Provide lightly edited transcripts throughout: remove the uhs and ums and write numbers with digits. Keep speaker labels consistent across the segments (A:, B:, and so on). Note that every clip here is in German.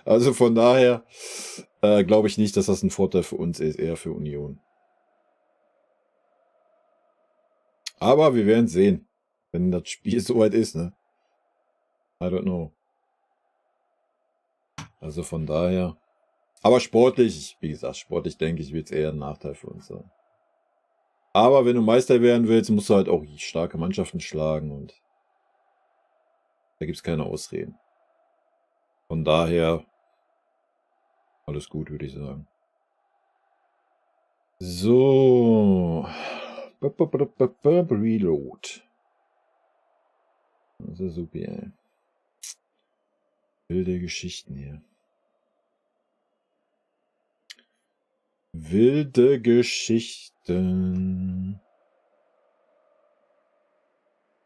A: Also von daher glaube ich nicht, dass das ein Vorteil für uns ist, eher für Union. Aber wir werden sehen, wenn das Spiel soweit ist, ne? I don't know. Also von daher. Aber sportlich, wie gesagt, sportlich denke ich, wird es eher ein Nachteil für uns sein. Aber wenn du Meister werden willst, musst du halt auch starke Mannschaften schlagen und da gibt es keine Ausreden. Von daher alles gut, würde ich sagen. So. Reload. Das ist super, ey. Wilde Geschichten hier. Wilde Geschichten.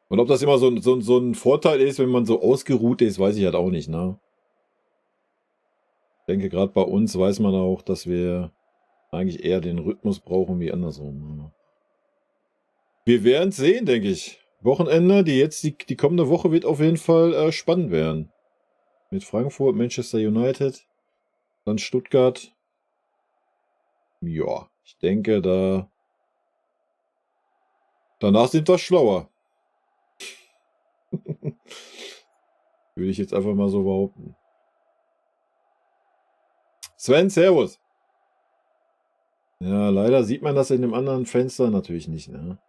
A: Und ob das immer so ein Vorteil ist, wenn man so ausgeruht ist, weiß ich halt auch nicht, ne? Ich denke, gerade bei uns weiß man auch, dass wir eigentlich eher den Rhythmus brauchen wie andersrum. Wir werden es sehen, denke ich. Wochenende, die kommende Woche wird auf jeden Fall spannend werden. Mit Frankfurt, Manchester United, dann Stuttgart. Ja, ich denke, danach sind wir schlauer. Würde ich jetzt einfach mal so behaupten. Sven, servus. Ja, leider sieht man das in dem anderen Fenster natürlich nicht, ne?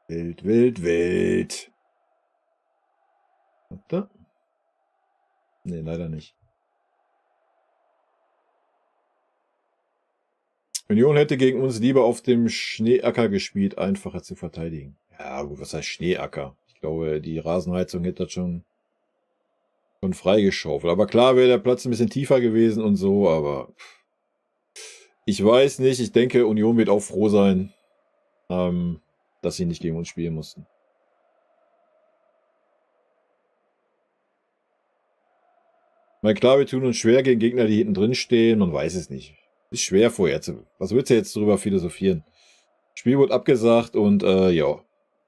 A: Wild, wild, wild. Da? Ne, leider nicht. Union hätte gegen uns lieber auf dem Schneeacker gespielt, einfacher zu verteidigen. Ja, gut, was heißt Schneeacker? Ich glaube, die Rasenheizung hätte das schon freigeschaufelt. Aber klar wäre der Platz ein bisschen tiefer gewesen und so, aber ich weiß nicht. Ich denke, Union wird auch froh sein, dass sie nicht gegen uns spielen mussten. Weil klar, wir tun uns schwer gegen Gegner, die hinten drin stehen. Man weiß es nicht. Ist schwer vorher zu. Was willst du jetzt drüber philosophieren? Spiel wurde abgesagt und ja,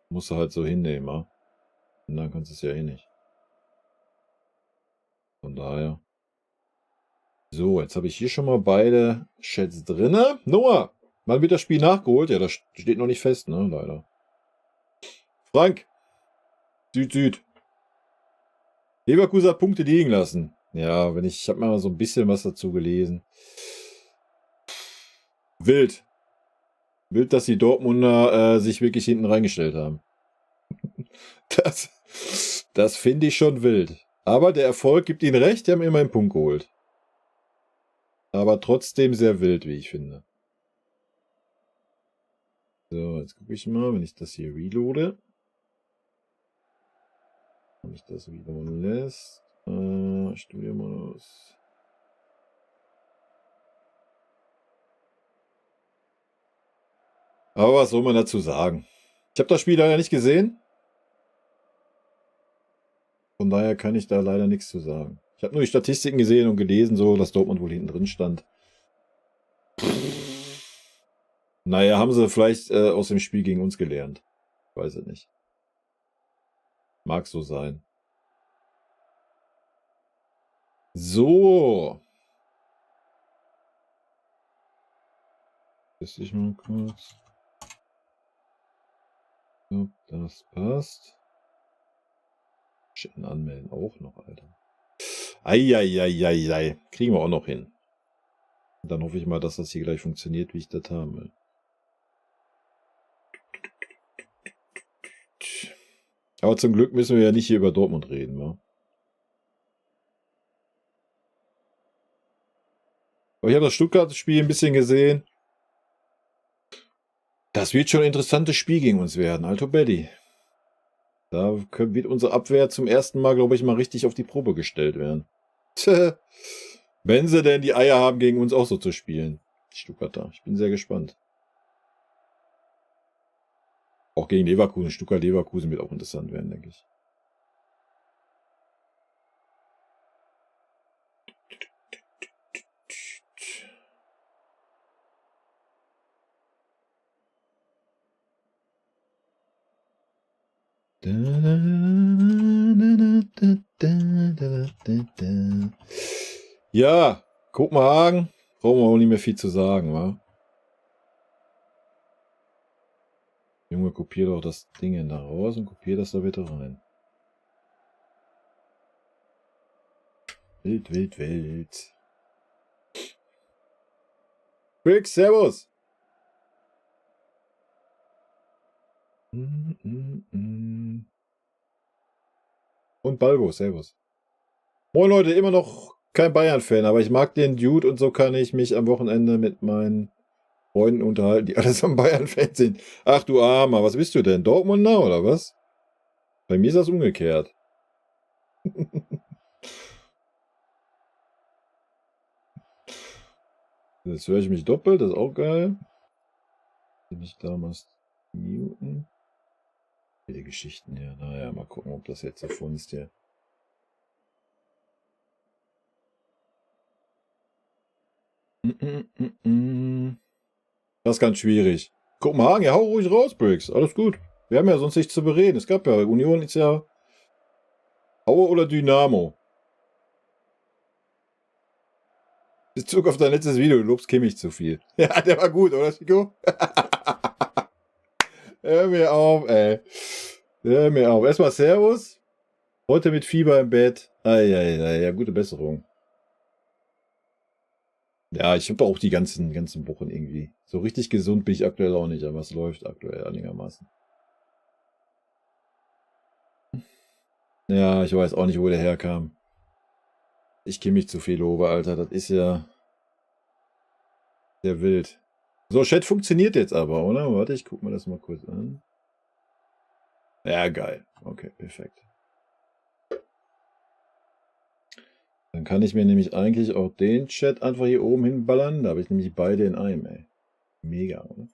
A: musst du halt so hinnehmen, ja? Und dann kannst du es ja eh nicht. Von daher. So, jetzt habe ich hier schon mal beide Chats drinne. Noah, wann wird das Spiel nachgeholt? Ja, das steht noch nicht fest, ne? Leider. Frank. Süd. Leverkusen hat Punkte liegen lassen. Ja, ich habe mal so ein bisschen was dazu gelesen. Wild. Wild, dass die Dortmunder sich wirklich hinten reingestellt haben. Das finde ich schon wild. Aber der Erfolg gibt ihnen recht, die haben immer einen Punkt geholt. Aber trotzdem sehr wild, wie ich finde. So, jetzt gucke ich mal, wenn ich das hier reloade. Wenn ich das reloaden lässt. Studiomodus. Aber was soll man dazu sagen? Ich habe das Spiel leider nicht gesehen. Von daher kann ich da leider nichts zu sagen. Ich habe nur die Statistiken gesehen und gelesen, so, dass Dortmund wohl hinten drin stand. Naja, haben sie vielleicht aus dem Spiel gegen uns gelernt. Weiß ich nicht. Mag so sein. So. Lass ich mal kurz. Ob das passt. Schicken anmelden auch noch, Alter. Eieieiei. Kriegen wir auch noch hin. Und dann hoffe ich mal, dass das hier gleich funktioniert, wie ich das haben will. Aber zum Glück müssen wir ja nicht hier über Dortmund reden, wa? Aber ich habe das Stuttgart-Spiel ein bisschen gesehen. Das wird schon ein interessantes Spiel gegen uns werden, Alto Belli. Da wird unsere Abwehr zum ersten Mal, glaube ich, mal richtig auf die Probe gestellt werden. Wenn sie denn die Eier haben, gegen uns auch so zu spielen. Die Stuttgarter. Ich bin sehr gespannt. Auch gegen Leverkusen. Stuttgart-Leverkusen wird auch interessant werden, denke ich. Ja, Kopenhagen. Brauchen wir auch nicht mehr viel zu sagen, wa? Junge, kopier doch das Ding da raus und kopier das da bitte rein. Wild, wild, wild. Quick, servus. Und Balbo, servus. Moin Leute, immer noch kein Bayern-Fan, aber ich mag den Dude und so kann ich mich am Wochenende mit meinen Freunden unterhalten, die alles am Bayern-Fan sind. Ach du Armer, was bist du denn? Dortmunder oder was? Bei mir ist das umgekehrt. Jetzt höre ich mich doppelt, das ist auch geil. Bin ich damals muten? Viele Geschichten hier. Naja, mal gucken, ob das jetzt so funzt hier. Das ist ganz schwierig. Kopenhagen, ja, hau ruhig raus, Briggs. Alles gut. Wir haben ja sonst nichts zu bereden. Es gab ja, Union ist ja Aue oder Dynamo. Bezug auf dein letztes Video, du lobst Kimmich zu viel. Ja, der war gut, oder, Chico? Hör mir auf, ey. Hör mir auf. Erstmal Servus. Heute mit Fieber im Bett. Ja, gute Besserung. Ja, ich habe auch die ganzen Wochen irgendwie. So richtig gesund bin ich aktuell auch nicht, aber es läuft aktuell einigermaßen. Ja, ich weiß auch nicht, wo der herkam. Ich Kimmich zu viel lobe, Alter. Das ist ja sehr wild. So, Chat funktioniert jetzt aber, oder? Warte, ich guck mir das mal kurz an. Ja, geil. Okay, perfekt. Dann kann ich mir nämlich eigentlich auch den Chat einfach hier oben hinballern. Da habe ich nämlich beide in einem, ey. Mega, oder?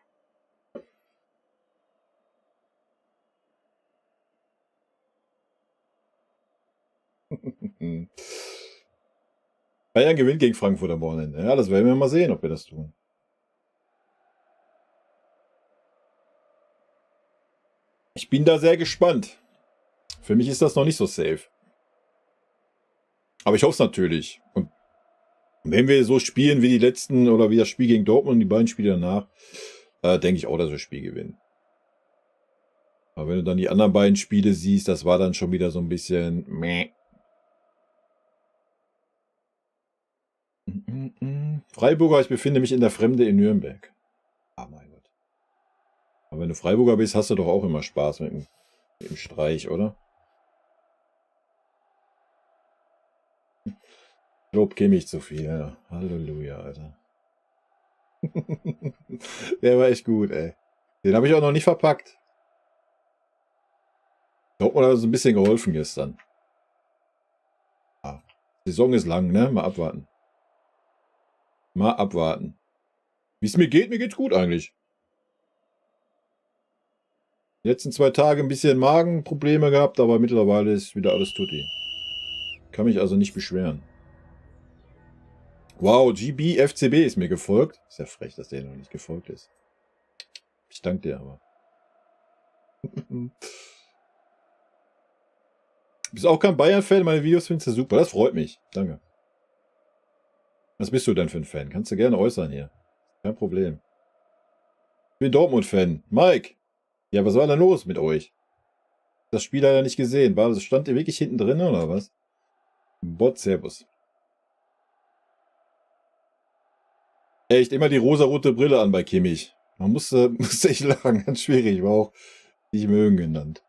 A: Bayern gewinnt gegen Frankfurt am Wochenende. Ja, das werden wir mal sehen, ob wir das tun. Ich bin da sehr gespannt. Für mich ist das noch nicht so safe. Aber ich hoffe es natürlich. Und wenn wir so spielen wie die letzten oder wie das Spiel gegen Dortmund und die beiden Spiele danach, denke ich auch, dass wir das Spiel gewinnen. Aber wenn du dann die anderen beiden Spiele siehst, das war dann schon wieder so ein bisschen meh. Freiburger, ich befinde mich in der Fremde in Nürnberg. Ah, mein Gott. Aber wenn du Freiburger bist, hast du doch auch immer Spaß mit dem Streich, oder? Lob Kimmich zu viel, ja. Halleluja, Alter. Der war echt gut, ey. Den habe ich auch noch nicht verpackt. Dortmund hat uns ein bisschen geholfen gestern. Ah. Die Saison ist lang, ne? Mal abwarten. Mal abwarten. Wie es mir geht's gut eigentlich. Die letzten 2 Tage ein bisschen Magenprobleme gehabt, aber mittlerweile ist wieder alles tutti. Kann mich also nicht beschweren. Wow, GBFCB ist mir gefolgt. Ist ja frech, dass der noch nicht gefolgt ist. Ich danke dir aber. Bist auch kein Bayern-Fan? Meine Videos findest du super. Das freut mich. Danke. Was bist du denn für ein Fan? Kannst du gerne äußern hier. Kein Problem. Ich bin Dortmund-Fan. Mike. Ja, was war denn los mit euch? Das Spiel leider nicht gesehen. Stand ihr wirklich hinten drin oder was? Bot, servus. Echt, immer die rosarote Brille an bei Kimmich. Man musste echt lachen. Ganz schwierig. War auch nicht mögen genannt.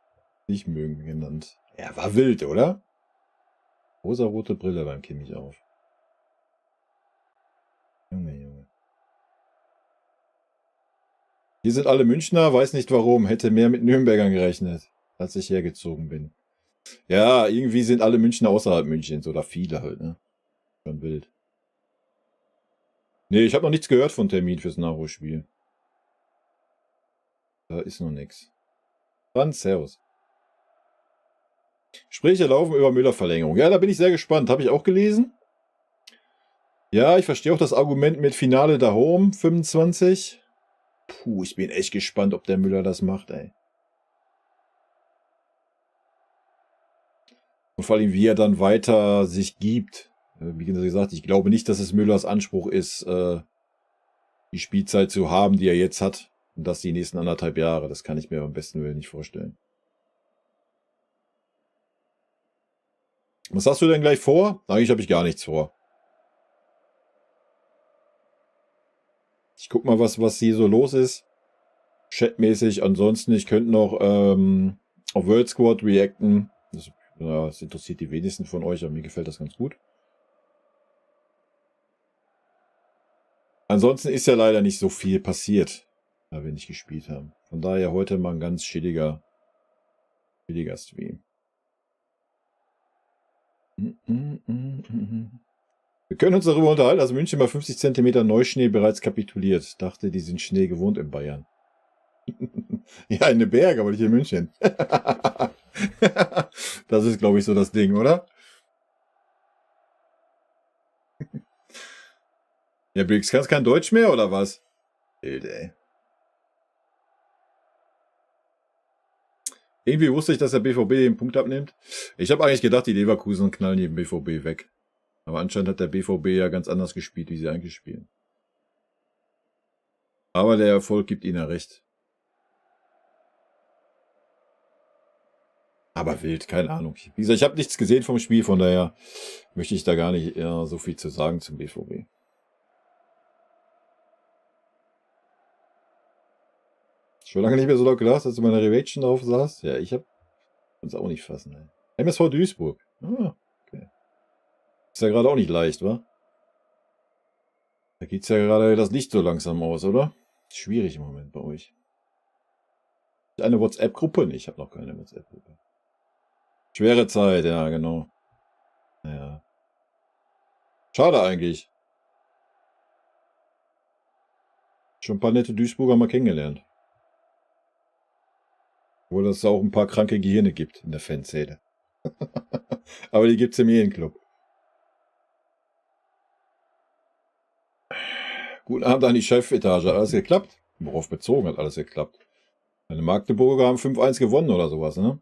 A: Nicht mögen genannt. Ja, war wild, oder? Rosarote Brille beim Kimmich auf. Junge. Hier sind alle Münchner, weiß nicht warum. Hätte mehr mit Nürnbergern gerechnet, als ich hergezogen bin. Ja, irgendwie sind alle Münchner außerhalb Münchens. Oder viele halt, ne? Schon wild. Nee, ich habe noch nichts gehört von Termin fürs Nachholspiel. Da ist noch nichts. Dann servus. Gespräche laufen über Müller-Verlängerung. Ja, da bin ich sehr gespannt. Habe ich auch gelesen. Ja, ich verstehe auch das Argument mit Finale da Home 25. Puh, ich bin echt gespannt, ob der Müller das macht, ey. Und vor allem, wie er dann weiter sich gibt. Wie gesagt, ich glaube nicht, dass es Müllers Anspruch ist, die Spielzeit zu haben, die er jetzt hat. Und das die nächsten 1,5 Jahre. Das kann ich mir am besten Willen nicht vorstellen. Was hast du denn gleich vor? Eigentlich habe ich gar nichts vor. Ich guck mal, was hier so los ist. Chatmäßig. Ansonsten, ich könnte noch auf World Squad reacten. Das interessiert die wenigsten von euch, aber mir gefällt das ganz gut. Ansonsten ist ja leider nicht so viel passiert, da wir nicht gespielt haben. Von daher heute mal ein ganz chilliger Stream. Wir können uns darüber unterhalten, dass München bei 50 cm Neuschnee bereits kapituliert. Dachte, die sind Schnee gewohnt in Bayern. Ja, in den Bergen, aber nicht in München. Das ist, glaube ich, so das Ding, oder? Ja, Briggs, kannst kein Deutsch mehr, oder was? Wild, ey. Irgendwie wusste ich, dass der BVB den Punkt abnimmt. Ich habe eigentlich gedacht, die Leverkusen knallen den BVB weg. Aber anscheinend hat der BVB ja ganz anders gespielt, wie sie eigentlich spielen. Aber der Erfolg gibt ihnen ja recht. Aber wild, keine Ahnung. Wie gesagt, ich habe nichts gesehen vom Spiel, von daher möchte ich da gar nicht so viel zu sagen zum BVB. Schon lange nicht mehr so laut gelacht, als du meine Reaction drauf saß. Ja, ich hab uns auch nicht fassen. Ey. MSV Duisburg. Ah, okay. Ist ja gerade auch nicht leicht, wa? Da geht's ja gerade das Licht so langsam aus, oder? Schwierig im Moment bei euch. Eine WhatsApp-Gruppe? Nee, ich habe noch keine WhatsApp-Gruppe. Schwere Zeit, ja, genau. Ja. Schade eigentlich. Schon ein paar nette Duisburger mal kennengelernt. Obwohl es auch ein paar kranke Gehirne gibt in der Fanszene. Aber die gibt's im Medienclub. Guten Abend an die Chefetage. Alles geklappt? Worauf bezogen hat alles geklappt? Meine Magdeburger haben 5-1 gewonnen oder sowas, ne?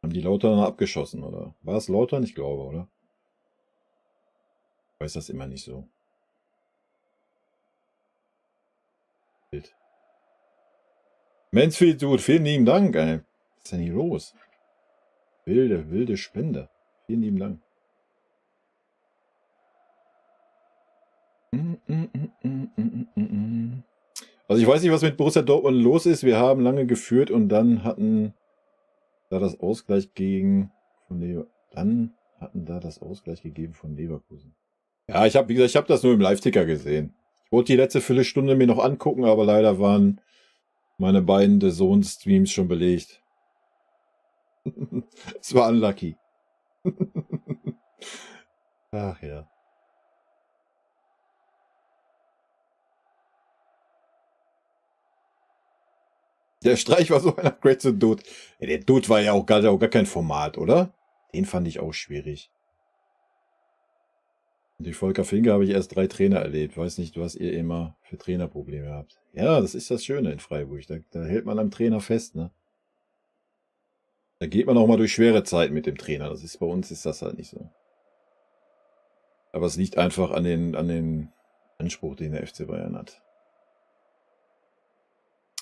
A: Haben die Lautern abgeschossen, oder? War es Lautern? Ich glaube, oder? Ich weiß das immer nicht so. Bild. Mansfield, Dude, vielen lieben Dank, ey. Was ist denn hier los? Wilde Spende. Vielen lieben Dank. Also ich weiß nicht, was mit Borussia Dortmund los ist. Wir haben lange geführt und dann hatten da das Ausgleich gegeben von Leverkusen. Ja, wie gesagt, ich habe das nur im Live-Ticker gesehen. Ich wollte die letzte Viertelstunde mir noch angucken, aber leider waren meine beiden DAZN-Streams schon belegt. Es war unlucky. Ach ja. Der Streich war so ein Upgrade zu Dude. Ja, der Dude war ja auch gar kein Format, oder? Den fand ich auch schwierig. Und durch Volker Finke habe ich erst 3 Trainer erlebt. Weiß nicht, was ihr immer für Trainerprobleme habt. Ja, das ist das Schöne in Freiburg. Da hält man am Trainer fest, ne? Da geht man auch mal durch schwere Zeiten mit dem Trainer. Das ist bei uns ist das halt nicht so. Aber es liegt einfach an den Anspruch, den der FC Bayern hat.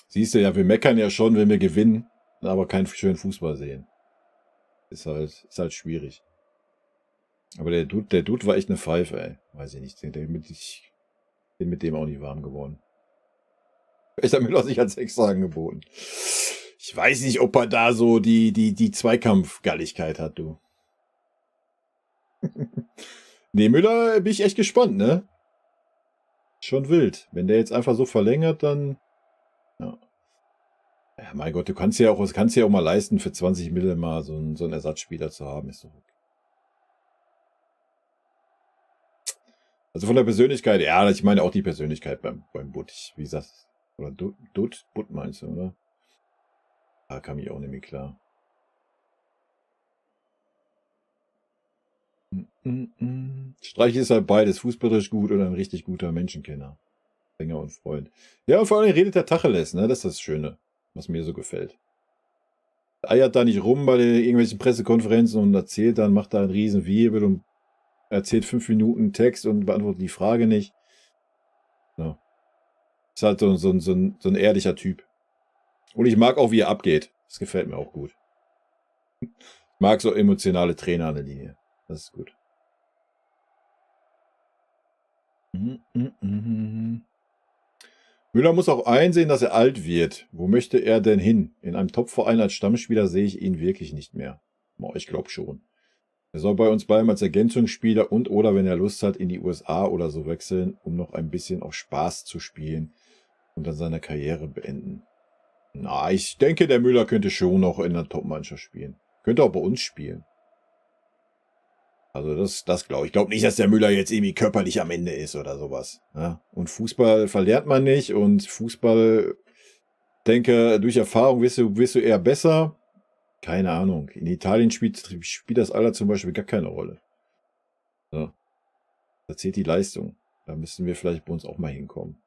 A: Siehst du ja, wir meckern ja schon, wenn wir gewinnen, aber keinen schönen Fußball sehen. Ist halt schwierig. Aber der Dude war echt eine Pfeife, ey. Weiß ich nicht. Ich bin mit dem auch nicht warm geworden. Echter Müller hat sich als extra angeboten. Ich weiß nicht, ob er da so die Zweikampfgalligkeit hat, du. Nee, Müller bin ich echt gespannt, ne? Schon wild. Wenn der jetzt einfach so verlängert, dann... Ja. Ja, mein Gott, du kannst ja auch mal leisten, für 20 Mille mal so einen Ersatzspieler zu haben. Ist doch okay. Also von der Persönlichkeit, ja, ich meine auch die Persönlichkeit beim Butt. Wie gesagt, oder Butt meinst du, oder? Da kam ich auch nicht mehr klar. Streich ist halt beides, fußballerisch gut oder ein richtig guter Menschenkenner. Sänger und Freund. Ja, und vor allem redet der Tacheles, ne? Das ist das Schöne, was mir so gefällt. Eiert da nicht rum bei irgendwelchen Pressekonferenzen und erzählt dann, macht da einen riesen Wirbel und erzählt 5 Minuten Text und beantwortet die Frage nicht. Ja. Ist halt so ein ehrlicher Typ. Und ich mag auch, wie er abgeht. Das gefällt mir auch gut. Ich mag so emotionale Trainer an der Linie. Das ist gut. Müller muss auch einsehen, dass er alt wird. Wo möchte er denn hin? In einem Topverein als Stammspieler sehe ich ihn wirklich nicht mehr. Oh, ich glaube schon. Er soll bei uns bleiben als Ergänzungsspieler und oder wenn er Lust hat, in die USA oder so wechseln, um noch ein bisschen auf Spaß zu spielen und dann seine Karriere beenden. Na, ich denke, der Müller könnte schon noch in der Top-Mannschaft spielen. Könnte auch bei uns spielen. Also das glaube ich. Ich glaube nicht, dass der Müller jetzt irgendwie körperlich am Ende ist oder sowas. Ja? Und Fußball verlernt man nicht und Fußball, denke, durch Erfahrung wirst du eher besser. Keine Ahnung. In Italien spielt das Alter zum Beispiel gar keine Rolle. Ja. Da zählt die Leistung. Da müssen wir vielleicht bei uns auch mal hinkommen.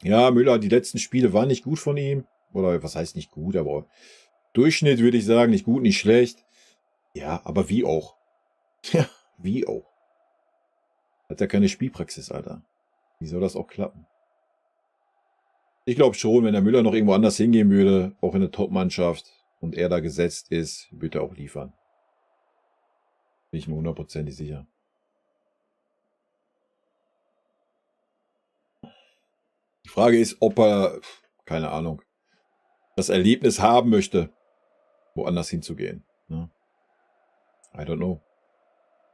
A: Ja, Müller, die letzten Spiele waren nicht gut von ihm. Oder was heißt nicht gut, aber Durchschnitt würde ich sagen, nicht gut, nicht schlecht. Ja, aber wie auch. Ja, wie auch. Hat ja keine Spielpraxis, Alter. Wie soll das auch klappen? Ich glaube schon, wenn der Müller noch irgendwo anders hingehen würde, auch in eine Top-Mannschaft, und er da gesetzt ist, wird er auch liefern. Bin ich mir 100% sicher. Die Frage ist, ob er, keine Ahnung, das Erlebnis haben möchte, woanders hinzugehen. Ne? I don't know.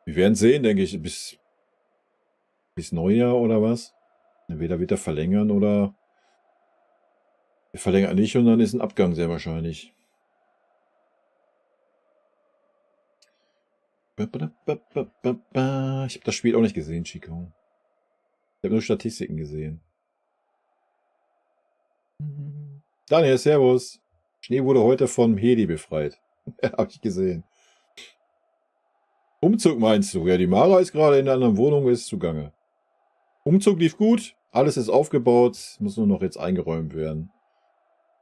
A: Wir werden sehen, denke ich, bis Neujahr oder was. Entweder wird er verlängern oder er verlängert nicht und dann ist ein Abgang sehr wahrscheinlich. Ich habe das Spiel auch nicht gesehen, Chico. Ich habe nur Statistiken gesehen. Daniel, servus. Schnee wurde heute vom Heli befreit. Habe ich gesehen. Umzug meinst du? Ja, die Mara ist gerade in einer anderen Wohnung, ist zugange. Umzug lief gut, alles ist aufgebaut, muss nur noch jetzt eingeräumt werden.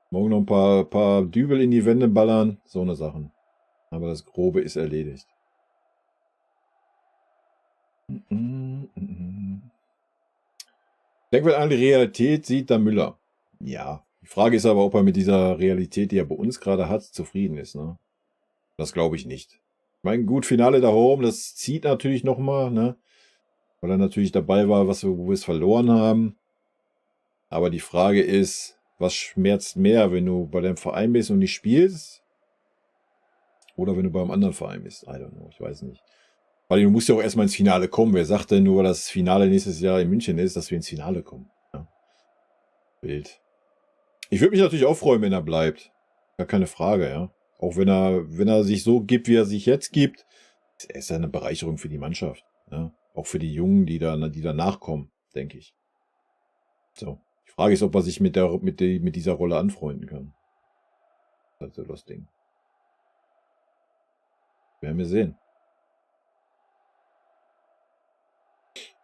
A: Morgen noch ein paar Dübel in die Wände ballern, so eine Sachen. Aber das Grobe ist erledigt. Denk, wenn an die Realität sieht, dann Müller. Ja. Die Frage ist aber, ob er mit dieser Realität, die er bei uns gerade hat, zufrieden ist. Ne? Das glaube ich nicht. Ich meine, gut, Finale da oben, das zieht natürlich nochmal, ne? Weil er natürlich dabei war, wo wir es verloren haben. Aber die Frage ist, was schmerzt mehr, wenn du bei deinem Verein bist und nicht spielst? Oder wenn du beim anderen Verein bist? I don't know, ich weiß nicht. Weil du musst ja auch erstmal ins Finale kommen. Wer sagt denn nur, weil das Finale nächstes Jahr in München ist, dass wir ins Finale kommen? Ja. Wild. Ich würde mich natürlich auch freuen, wenn er bleibt. Gar keine Frage, ja. Auch wenn er sich so gibt, wie er sich jetzt gibt, ist er eine Bereicherung für die Mannschaft. Ja. Auch für die Jungen, die da nachkommen, denke ich. So. Die Frage ist, ob er sich mit dieser Rolle anfreunden kann. Das ist so das Ding. Werden wir sehen.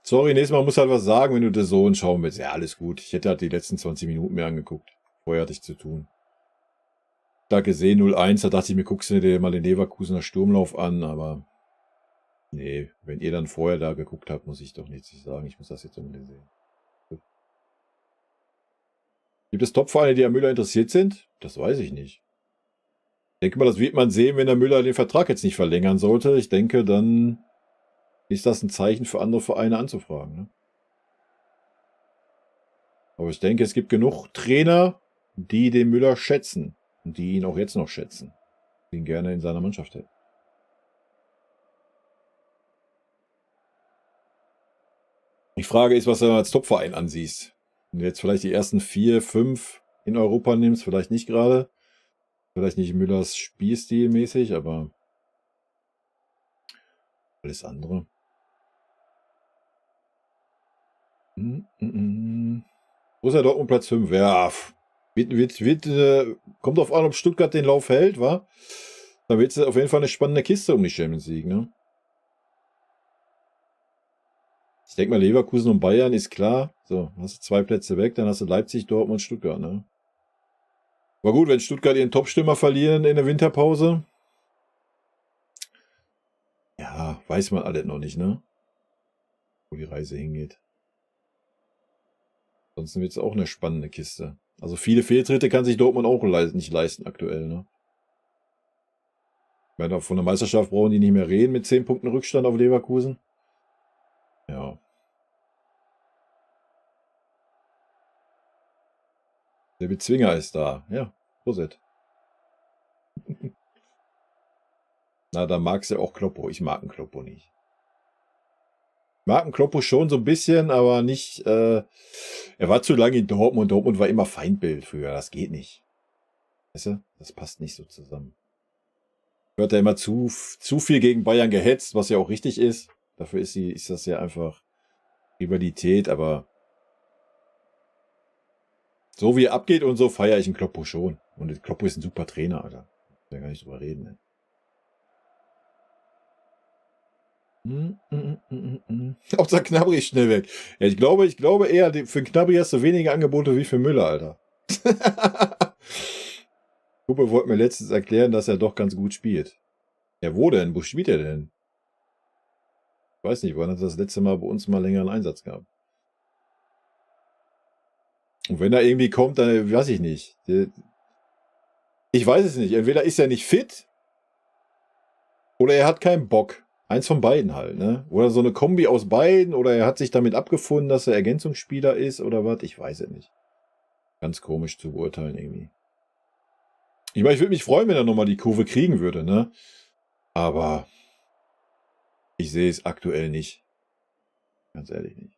A: Sorry, nächstes Mal muss halt was sagen, wenn du The Zone schauen willst. Ja, alles gut. Ich hätte halt die letzten 20 Minuten mehr angeguckt. Vorher hatte ich zu tun. Da gesehen 0-1, da dachte ich mir, guckst du dir mal den Leverkusener Sturmlauf an, aber nee, wenn ihr dann vorher da geguckt habt, muss ich doch nichts sagen. Ich muss das jetzt unbedingt sehen. Gut. Gibt es Topvereine, die an Müller interessiert sind? Das weiß ich nicht. Ich denke mal, das wird man sehen, wenn der Müller den Vertrag jetzt nicht verlängern sollte. Ich denke, dann ist das ein Zeichen für andere Vereine anzufragen. Ne? Aber ich denke, es gibt genug Trainer, die den Müller schätzen und die ihn auch jetzt noch schätzen, die ihn gerne in seiner Mannschaft hätten. Die Frage ist, was du als Topverein ansiehst. Wenn du jetzt vielleicht die ersten 4, 5 in Europa nimmst, vielleicht nicht gerade. Vielleicht nicht Müllers Spielstil mäßig, aber alles andere. Borussia Dortmund Platz 5. Ja, kommt drauf an, ob Stuttgart den Lauf hält, wa? Dann wird es auf jeden Fall eine spannende Kiste um die Champions League, ne? Ich denke mal, Leverkusen und Bayern ist klar. So, hast du 2 Plätze weg, dann hast du Leipzig, Dortmund, Stuttgart, ne? War gut, wenn Stuttgart ihren Top-Stürmer verlieren in der Winterpause. Ja, weiß man alles noch nicht, ne? Wo die Reise hingeht. Ansonsten wird es auch eine spannende Kiste. Also viele Fehltritte kann sich Dortmund auch nicht leisten aktuell, ne? Ich meine, von der Meisterschaft brauchen die nicht mehr reden mit 10 Punkten Rückstand auf Leverkusen. Ja. Der Bezwinger ist da. Ja, Prosit. Na, da magst du auch Kloppo. Ich mag einen Kloppo nicht. Ich mag einen Kloppo schon so ein bisschen, aber nicht. Er war zu lange in Dortmund. Dortmund war immer Feindbild früher. Das geht nicht. Weißt du? Das passt nicht so zusammen. Wird er immer zu viel gegen Bayern gehetzt, was ja auch richtig ist. Dafür ist das ja einfach Rivalität, aber so wie er abgeht und so feiere ich einen Kloppo schon. Und Kloppo ist ein super Trainer, Alter. Da gar nicht drüber reden, ne? Hauptsache Gnabry ist schnell weg. Ja, ich glaube eher, für Gnabry hast du weniger Angebote wie für Müller, Alter. Kuppe wollte mir letztens erklären, dass er doch ganz gut spielt. Ja, wo denn? Wo spielt er denn? Ich weiß nicht, wann hat er das letzte Mal bei uns mal längeren Einsatz gehabt. Und wenn er irgendwie kommt, dann weiß ich nicht. Ich weiß es nicht. Entweder ist er nicht fit oder er hat keinen Bock. Eins von beiden halt, ne? Oder so eine Kombi aus beiden oder er hat sich damit abgefunden, dass er Ergänzungsspieler ist oder was. Ich weiß es nicht. Ganz komisch zu beurteilen irgendwie. Ich meine, ich würde mich freuen, wenn er nochmal die Kurve kriegen würde, ne? Aber ich sehe es aktuell nicht. Ganz ehrlich nicht.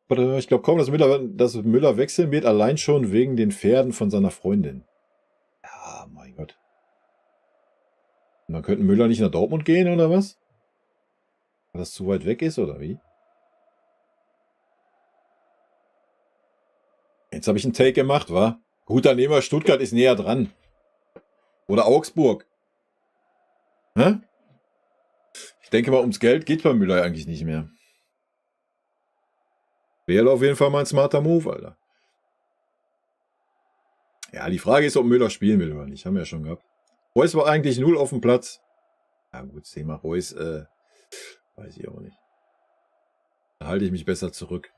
A: Ich glaube kaum, dass Müller wechseln wird, allein schon wegen den Pferden von seiner Freundin. Ja, mein Gott. Und dann könnte Müller nicht nach Dortmund gehen, oder was? Weil das zu weit weg ist, oder wie? Jetzt habe ich einen Take gemacht, wa? Gut, dann nehmen wir Stuttgart, ist näher dran. Oder Augsburg. Hä? Ich denke mal, ums Geld geht bei Müller eigentlich nicht mehr. Wäre auf jeden Fall mal ein smarter Move, Alter. Ja, die Frage ist, ob Müller spielen will oder nicht. Haben wir ja schon gehabt. Reus war eigentlich 0 auf dem Platz. Ja gut, Thema Reus, weiß ich auch nicht. Da halte ich mich besser zurück.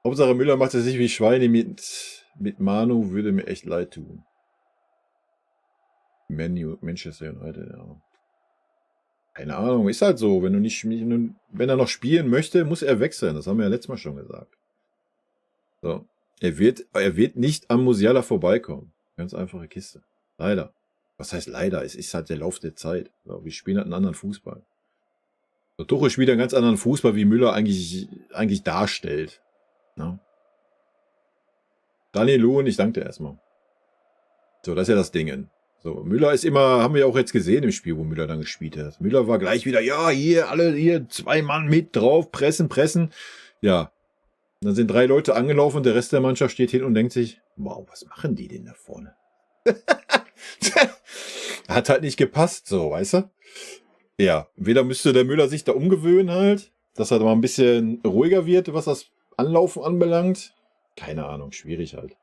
A: Hauptsache Müller macht es sich wie Schweine mit Manu, würde mir echt leid tun. Manchester United, ja. Keine Ahnung, ist halt so. Wenn er noch spielen möchte, muss er wechseln. Das haben wir ja letztes Mal schon gesagt. So. Er wird nicht am Musiala vorbeikommen. Ganz einfache Kiste. Leider. Was heißt leider? Es ist halt der Lauf der Zeit. So, wir spielen halt einen anderen Fußball. So, Tuchel spielt einen ganz anderen Fußball, wie Müller eigentlich darstellt. No? Daniel Luhn, ich danke dir erstmal. So, das ist ja das Ding. So, Müller ist immer, haben wir auch jetzt gesehen im Spiel, wo Müller dann gespielt hat. Müller war gleich wieder, ja, hier 2 Mann mit drauf, pressen. Ja. Dann sind 3 Leute angelaufen und der Rest der Mannschaft steht hin und denkt sich, wow, was machen die denn da vorne? Hat halt nicht gepasst, so, weißt du? Ja, entweder müsste der Müller sich da umgewöhnen halt, dass er mal ein bisschen ruhiger wird, was das Anlaufen anbelangt. Keine Ahnung, schwierig halt.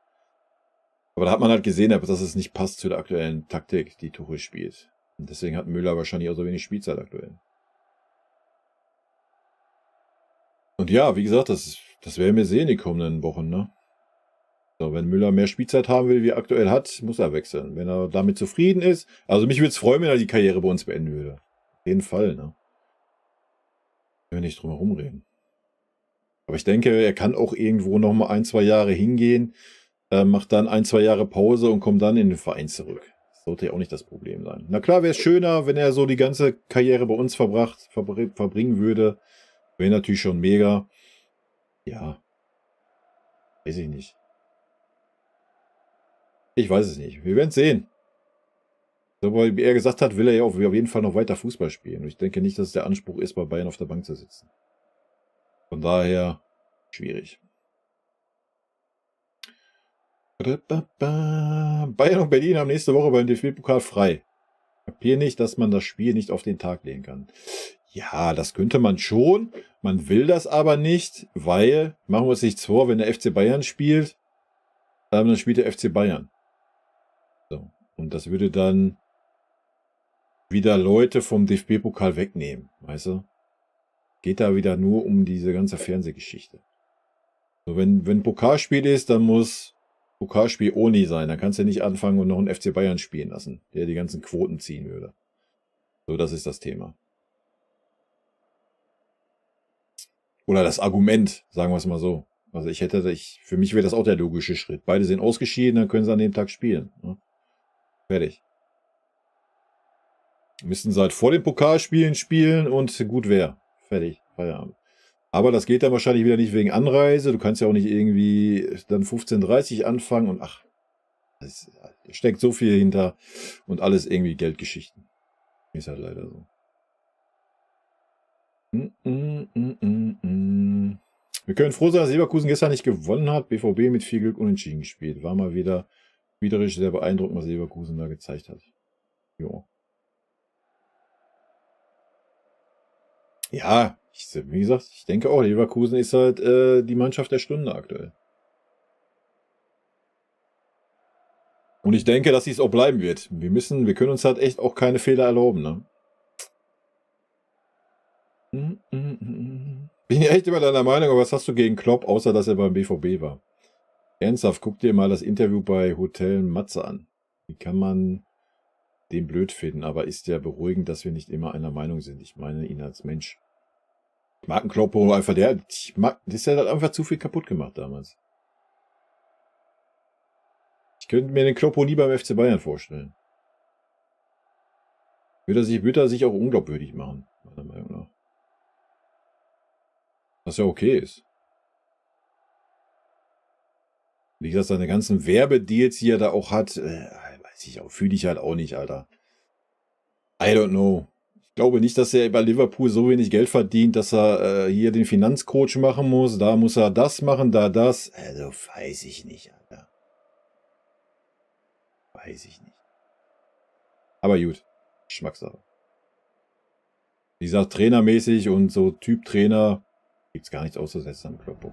A: Aber da hat man halt gesehen, dass es nicht passt zu der aktuellen Taktik, die Tuchel spielt. Und deswegen hat Müller wahrscheinlich auch so wenig Spielzeit aktuell. Und ja, wie gesagt, das werden wir sehen die kommenden Wochen, ne? So, wenn Müller mehr Spielzeit haben will, wie er aktuell hat, muss er wechseln. Wenn er damit zufrieden ist. Also mich würde es freuen, wenn er die Karriere bei uns beenden würde. Auf jeden Fall, ne? Wenn wir nicht drum herum reden. Aber ich denke, er kann auch irgendwo noch mal 1, 2 Jahre hingehen, macht dann 1, 2 Jahre Pause und kommt dann in den Verein zurück. Das sollte ja auch nicht das Problem sein. Na klar wäre es schöner, wenn er so die ganze Karriere bei uns verbringen würde. Wäre natürlich schon mega. Ja. Weiß ich nicht. Ich weiß es nicht. Wir werden es sehen. So, wie er gesagt hat, will er ja auf jeden Fall noch weiter Fußball spielen. Und ich denke nicht, dass es der Anspruch ist, bei Bayern auf der Bank zu sitzen. Von daher schwierig. Bayern und Berlin haben nächste Woche beim DFB-Pokal frei. Ich kapiere nicht, dass man das Spiel nicht auf den Tag legen kann. Ja, das könnte man schon. Man will das aber nicht, weil, machen wir uns nichts vor, wenn der FC Bayern spielt, dann spielt der FC Bayern. So. Und das würde dann wieder Leute vom DFB-Pokal wegnehmen, weißt du? Geht da wieder nur um diese ganze Fernsehgeschichte. So, wenn Pokalspiel ist, dann muss Pokalspiel Oni sein. Dann kannst du nicht anfangen und noch einen FC Bayern spielen lassen, der die ganzen Quoten ziehen würde. So, das ist das Thema. Oder das Argument, sagen wir es mal so. Also für mich wäre das auch der logische Schritt. Beide sind ausgeschieden, dann können sie an dem Tag spielen. Ne? Fertig. Müssten sie halt vor den Pokalspielen spielen und gut wäre. Fertig. Feierabend. Aber das geht dann wahrscheinlich wieder nicht wegen Anreise. Du kannst ja auch nicht irgendwie dann 15:30 anfangen und ach, es steckt so viel hinter und alles irgendwie Geldgeschichten. Ist halt leider so. Wir können froh sein, dass Leverkusen gestern nicht gewonnen hat. BVB mit viel Glück unentschieden gespielt. War mal wieder spielerisch sehr beeindruckend, was Leverkusen da gezeigt hat. Jo. Ja, wie gesagt, ich denke auch, Leverkusen ist halt die Mannschaft der Stunde aktuell. Und ich denke, dass sie es auch bleiben wird. Wir können uns halt echt auch keine Fehler erlauben, ne? Bin ja echt immer deiner Meinung, aber was hast du gegen Klopp, außer dass er beim BVB war? Ernsthaft, guck dir mal das Interview bei Hotel Matze an. Wie kann man den blöd finden? Aber ist ja beruhigend, dass wir nicht immer einer Meinung sind. Ich meine ihn als Mensch. Ich mag einen Klopp einfach, das hat einfach zu viel kaputt gemacht damals. Ich könnte mir den Kloppo nie beim FC Bayern vorstellen. Würde er sich auch unglaubwürdig machen, meiner Meinung nach. Was ja okay ist. Wie gesagt, seine ganzen Werbedeals, die er da auch hat, weiß ich auch, fühle ich halt auch nicht, Alter. I don't know. Ich glaube nicht, dass er bei Liverpool so wenig Geld verdient, dass er hier den Finanzcoach machen muss. Da muss er das machen, da das. Also weiß ich nicht, Alter. Weiß ich nicht. Aber gut, Geschmackssache. Wie gesagt, trainermäßig und so Typ Trainer gibt's gar nichts auszusetzen am Kloppo.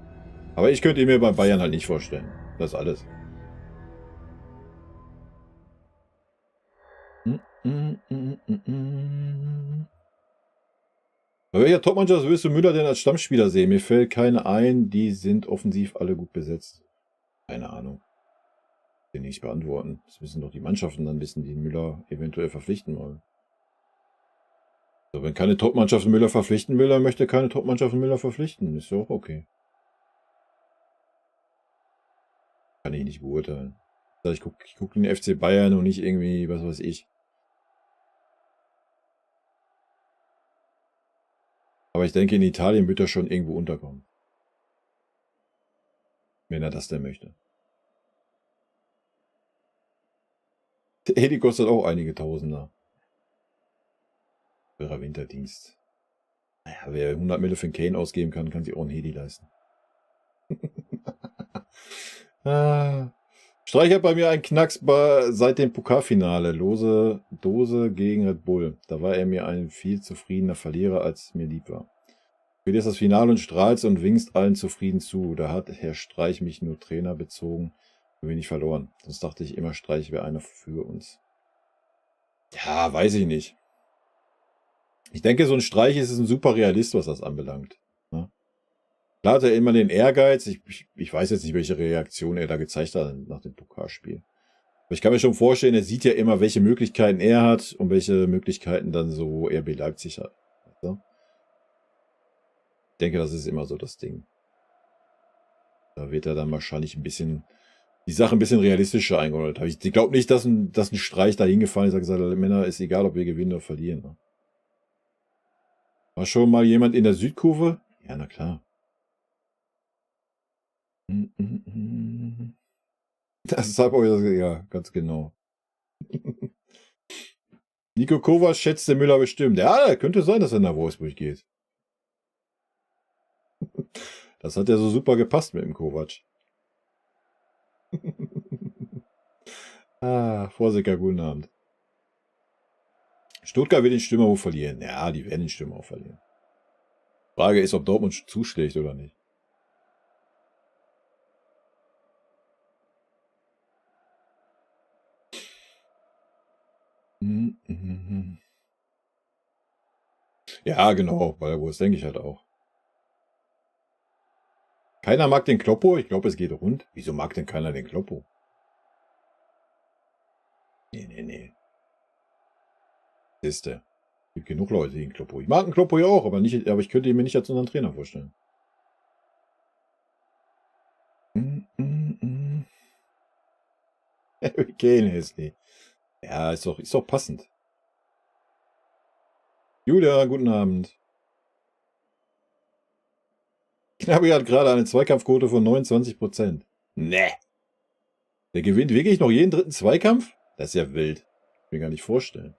A: Aber ich könnte ihn mir bei Bayern halt nicht vorstellen. Das ist alles. Bei welcher Topmannschaft willst du Müller denn als Stammspieler sehen? Mir fällt keine ein, die sind offensiv alle gut besetzt. Keine Ahnung. Den nicht beantworten. Das müssen doch die Mannschaften dann wissen, die Müller eventuell verpflichten wollen. So, wenn keine Topmannschaft Müller verpflichten will, dann möchte keine Topmannschaft Müller verpflichten. Ist ja auch okay. Kann ich nicht beurteilen. Ich guck den FC Bayern und nicht irgendwie, was weiß ich. Aber ich denke, in Italien wird er schon irgendwo unterkommen. Wenn er das denn möchte. Der Heli kostet auch einige Tausender. Schwerer Winterdienst. Naja, wer 100 Mille für einen Kane ausgeben kann, kann sich auch einen Heli leisten. Streich hat bei mir einen Knacks seit dem Pokalfinale. Lose Dose gegen Red Bull. Da war er mir ein viel zufriedener Verlierer, als mir lieb war. Spielt jetzt das Finale und strahlst und winkst allen zufrieden zu. Da hat Herr Streich mich nur Trainer bezogen und wenig verloren. Sonst dachte ich immer, Streich wäre einer für uns. Ja, weiß ich nicht. Ich denke, so ein Streich ist ein super Realist, was das anbelangt. Ne? Klar hat er immer den Ehrgeiz. Ich weiß jetzt nicht, welche Reaktion er da gezeigt hat nach dem Pokalspiel. Aber ich kann mir schon vorstellen, er sieht ja immer, welche Möglichkeiten er hat und welche Möglichkeiten dann so RB Leipzig hat. Also, ich denke, das ist immer so das Ding. Da wird er dann wahrscheinlich die Sache ein bisschen realistischer eingeordnet. Ich glaube nicht, dass ein Streich da hingefallen ist und gesagt hat, Männer, ist egal, ob wir gewinnen oder verlieren. Ne? War schon mal jemand in der Südkurve? Ja, na klar. Das ist halt auch, ja, ganz genau. Nico Kovac schätzte Müller bestimmt. Ja, könnte sein, dass er nach Wolfsburg geht. Das hat ja so super gepasst mit dem Kovac. Vorsicker, guten Abend. Stuttgart wird den Stürmer wohl verlieren. Ja, die werden den Stürmer auch verlieren. Frage ist, ob Dortmund zuschlägt oder nicht. Ja, genau, Ballwurst, denke ich halt auch. Keiner mag den Kloppo? Ich glaube, es geht rund. Wieso mag denn keiner den Kloppo? Nee. Siehste. Gibt genug Leute, die den Kloppo. Ich mag den Kloppo ja auch, aber ich könnte ihn mir nicht als unseren Trainer vorstellen. Harry Kane ist die. Ja, ist doch passend. Julia, guten Abend. Knabbi hat gerade eine Zweikampfquote von 29%. Ne. Der gewinnt wirklich noch jeden dritten Zweikampf? Das ist ja wild. Ich mir gar nicht vorstellen.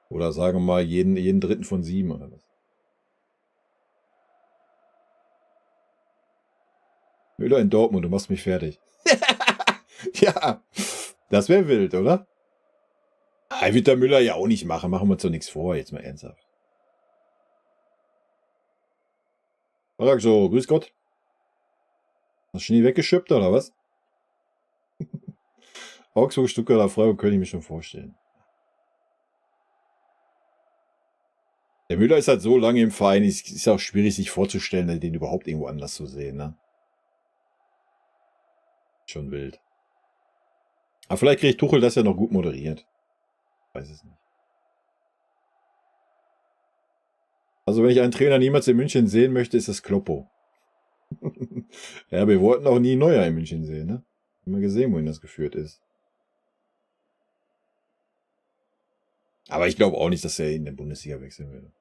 A: Oder sagen wir mal jeden dritten von 7 oder was. Müller in Dortmund, du machst mich fertig. Ja, das wäre wild, oder? Wird der Müller ja auch nicht machen. Machen wir uns doch nichts vor, jetzt mal ernsthaft. Sag so, grüß Gott. Hast du nie weggeschippt, oder was? Augsburg, Stuttgart oder Freiburg könnte ich mir schon vorstellen. Der Müller ist halt so lange im Verein, ist auch schwierig, sich vorzustellen, den überhaupt irgendwo anders zu sehen, ne? Schon wild. Aber vielleicht kriegt Tuchel das ja noch gut moderiert. Weiß es nicht. Also wenn ich einen Trainer niemals in München sehen möchte, ist es Kloppo. Ja, wir wollten auch nie Neuer in München sehen, ne? Haben wir gesehen, wohin das geführt ist. Aber ich glaube auch nicht, dass er in der Bundesliga wechseln will.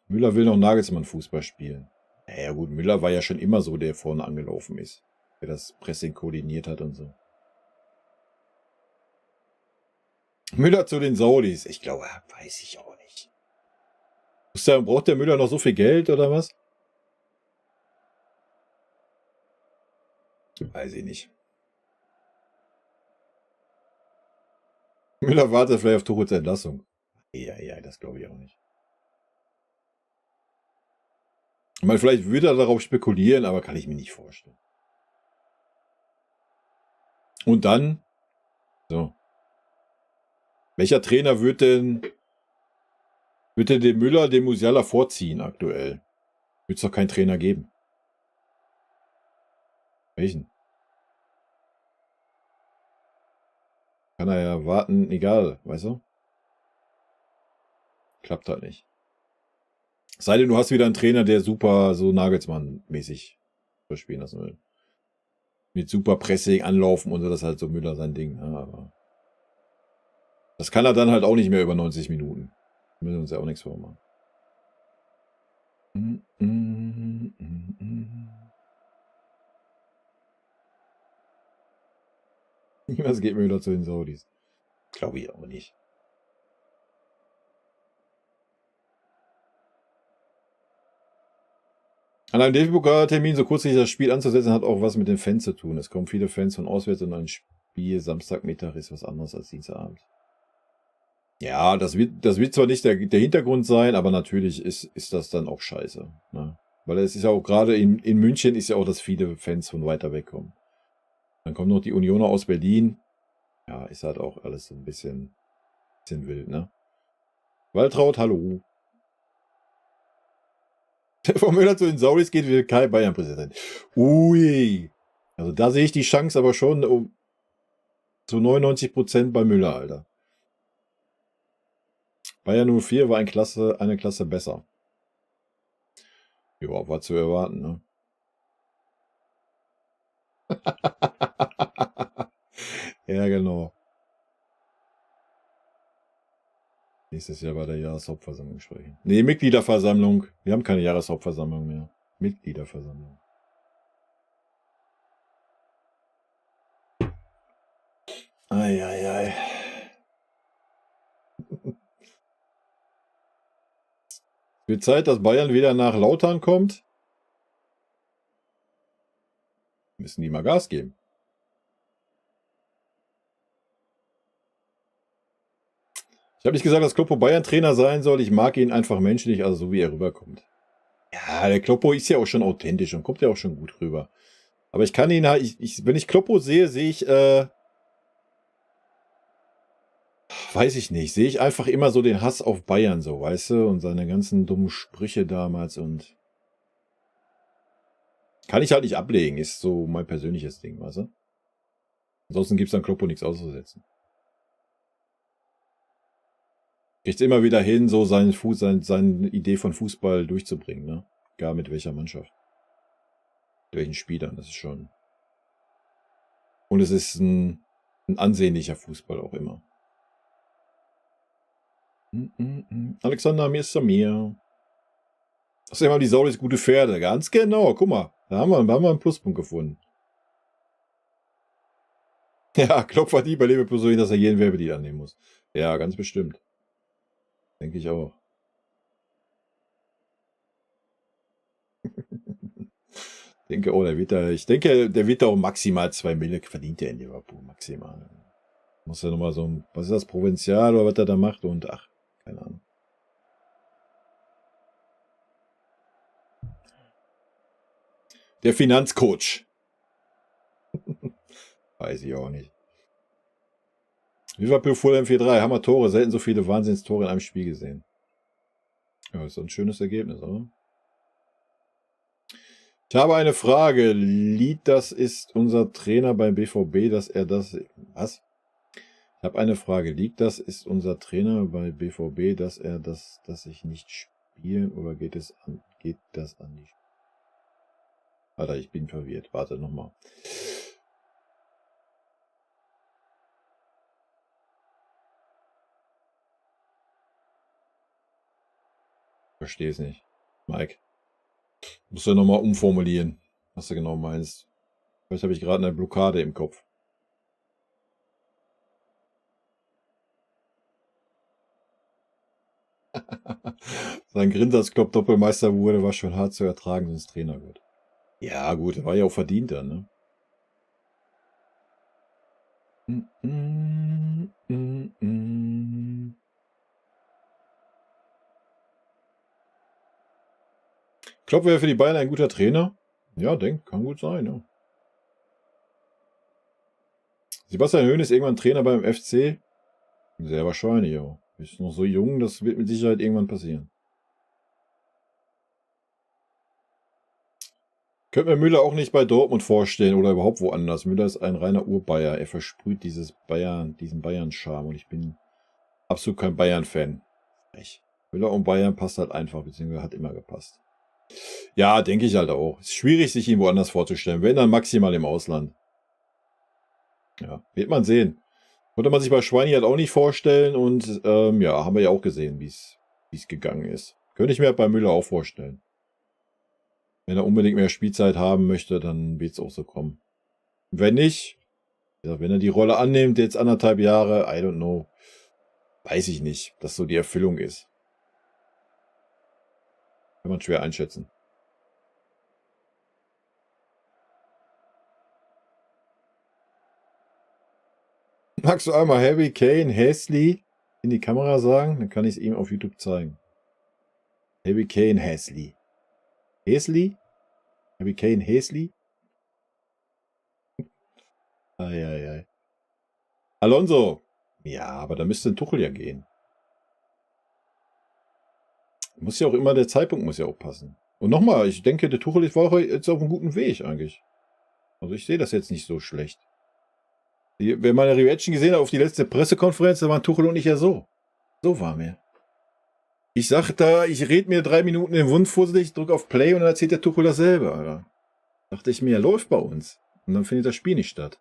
A: Müller will noch Nagelsmann Fußball spielen. Naja gut, Müller war ja schon immer so, der vorne angelaufen ist. Der das Pressing koordiniert hat und so. Müller zu den Saudis. Ich glaube, weiß ich auch nicht. Braucht der Müller noch so viel Geld oder was? Weiß ich nicht. Müller wartet vielleicht auf Tuchels Entlassung. Ja, das glaube ich auch nicht. Ich meine, vielleicht würde er darauf spekulieren, aber kann ich mir nicht vorstellen. Und dann, so. Welcher Trainer würde den Müller dem Musiala vorziehen aktuell? Wird es doch keinen Trainer geben. Welchen? Kann er ja warten, egal, weißt du? Klappt halt nicht. Sei denn, du hast wieder einen Trainer, der super so Nagelsmann-mäßig spielen lassen will. Mit super Pressing, Anlaufen und so, das ist halt so Müller sein Ding. Ja, aber das kann er dann halt auch nicht mehr über 90 Minuten. Da müssen wir uns ja auch nichts vormachen. Was geht mir wieder zu den Saudis? Glaube ich auch nicht. An einem DFB-Pokal-Termin so kurzfristig das Spiel anzusetzen, hat auch was mit den Fans zu tun. Es kommen viele Fans von auswärts und ein Spiel Samstagmittag ist was anderes als Dienstagabend. Ja, das wird zwar nicht der Hintergrund sein, aber natürlich ist das dann auch scheiße. Ne? Weil es ist ja auch gerade in München ist ja auch, dass viele Fans von weiter weg kommen. Dann kommen noch die Unioner aus Berlin. Ja, ist halt auch alles so ein bisschen wild, ne? Waltraud, hallo. Vom Müller zu den Saudis geht wie Kai Bayern-Präsident. Ui. Also da sehe ich die Chance aber schon zu 99% bei Müller, Alter. Bayern 04 war eine Klasse besser. Ja, war zu erwarten, ne? Ja, genau. Nächstes Jahr bei der Jahreshauptversammlung sprechen. Nee, Mitgliederversammlung. Wir haben keine Jahreshauptversammlung mehr. Mitgliederversammlung. Ei. Es wird Zeit, dass Bayern wieder nach Lautern kommt. Müssen die mal Gas geben. Ich habe nicht gesagt, dass Kloppo Bayern-Trainer sein soll. Ich mag ihn einfach menschlich, also so wie er rüberkommt. Ja, der Kloppo ist ja auch schon authentisch und kommt ja auch schon gut rüber. Aber ich kann ihn halt, wenn ich Kloppo sehe, sehe ich, weiß ich nicht, sehe ich einfach immer so den Hass auf Bayern so, weißt du? Und seine ganzen dummen Sprüche damals und kann ich halt nicht ablegen, ist so mein persönliches Ding, weißt du? Ansonsten gibt es an Kloppo nichts auszusetzen. Kriegt immer wieder hin, so seine Idee von Fußball durchzubringen, ne? Gar mit welcher Mannschaft. Mit welchen Spielern, das ist schon. Und es ist ein ansehnlicher Fußball auch immer. Alexander, mir ist Samir. Das ist immer die Sau ist gute Pferde. Ganz genau, guck mal. Da haben wir einen Pluspunkt gefunden. Ja, Klopp war die bei Leverkusen, dass er jeden Werbedeal annehmen muss. Ja, ganz bestimmt. Denke ich auch. Ich denke, der wird da auch maximal 2 Mille verdient er in Liverpool. Maximal. Muss ja nochmal so was ist das, Provinzial oder was er da macht und ach, keine Ahnung. Der Finanzcoach. Weiß ich auch nicht. Liverpool Fulham 4-3. Hammer Tore. Selten so viele Wahnsinnstore in einem Spiel gesehen. Ja, ist ein schönes Ergebnis, oder? Ich habe eine Frage. Lied, das ist unser Trainer beim BVB, dass er das... Was? Ich habe eine Frage. Liegt das, ist unser Trainer bei BVB, dass er das, dass ich nicht spielen oder geht das an die... Alter, ich bin verwirrt. Warte nochmal. Verstehe es nicht. Mike. Musst du nochmal umformulieren, was du genau meinst. Vielleicht habe ich gerade eine Blockade im Kopf. Sein Grinser als Klopp-Doppelmeister wurde, war schon hart zu ertragen, wenn es Trainer wird. Ja, gut, war ja auch verdient dann, ne? Klopp wäre für die Bayern ein guter Trainer. Ja, kann gut sein, ja. Sebastian Hoeneß ist irgendwann Trainer beim FC. Sehr wahrscheinlich, ja. Ist noch so jung, das wird mit Sicherheit irgendwann passieren. Könnte mir Müller auch nicht bei Dortmund vorstellen oder überhaupt woanders. Müller ist ein reiner Urbayer. Er versprüht diesen Bayern-Charme und ich bin absolut kein Bayern-Fan. Müller und Bayern passt halt einfach, beziehungsweise hat immer gepasst. Ja, denke ich halt auch. Ist schwierig, sich ihn woanders vorzustellen. Wenn, dann maximal im Ausland. Ja, wird man sehen. Konnte man sich bei Schweini halt auch nicht vorstellen und ja, haben wir ja auch gesehen, wie es gegangen ist. Könnte ich mir bei Müller auch vorstellen. Wenn er unbedingt mehr Spielzeit haben möchte, dann wird es auch so kommen. Wenn nicht, ja, wenn er die Rolle annimmt, jetzt 1,5 Jahre, I don't know, weiß ich nicht, dass so die Erfüllung ist. Kann man schwer einschätzen. Magst du einmal Harry Kane, Häsli in die Kamera sagen? Dann kann ich es ihm auf YouTube zeigen. Harry Kane, Häsli. Häsli? Harry Kane, Häsli? Eieiei. Alonso. Ja, aber da müsste ein Tuchel ja gehen. Muss ja auch immer, der Zeitpunkt muss ja auch passen. Und nochmal, ich denke, der Tuchel war jetzt auf einem guten Weg eigentlich. Also ich sehe das jetzt nicht so schlecht. Wenn man eine Reaction gesehen hat auf die letzte Pressekonferenz, da waren Tuchel und ich ja so. So war mir. Ich sag da, ich rede mir 3 Minuten den Mund fusselig, drück auf Play und dann erzählt der Tuchel dasselbe, Alter. Dachte ich mir, läuft bei uns. Und dann findet das Spiel nicht statt.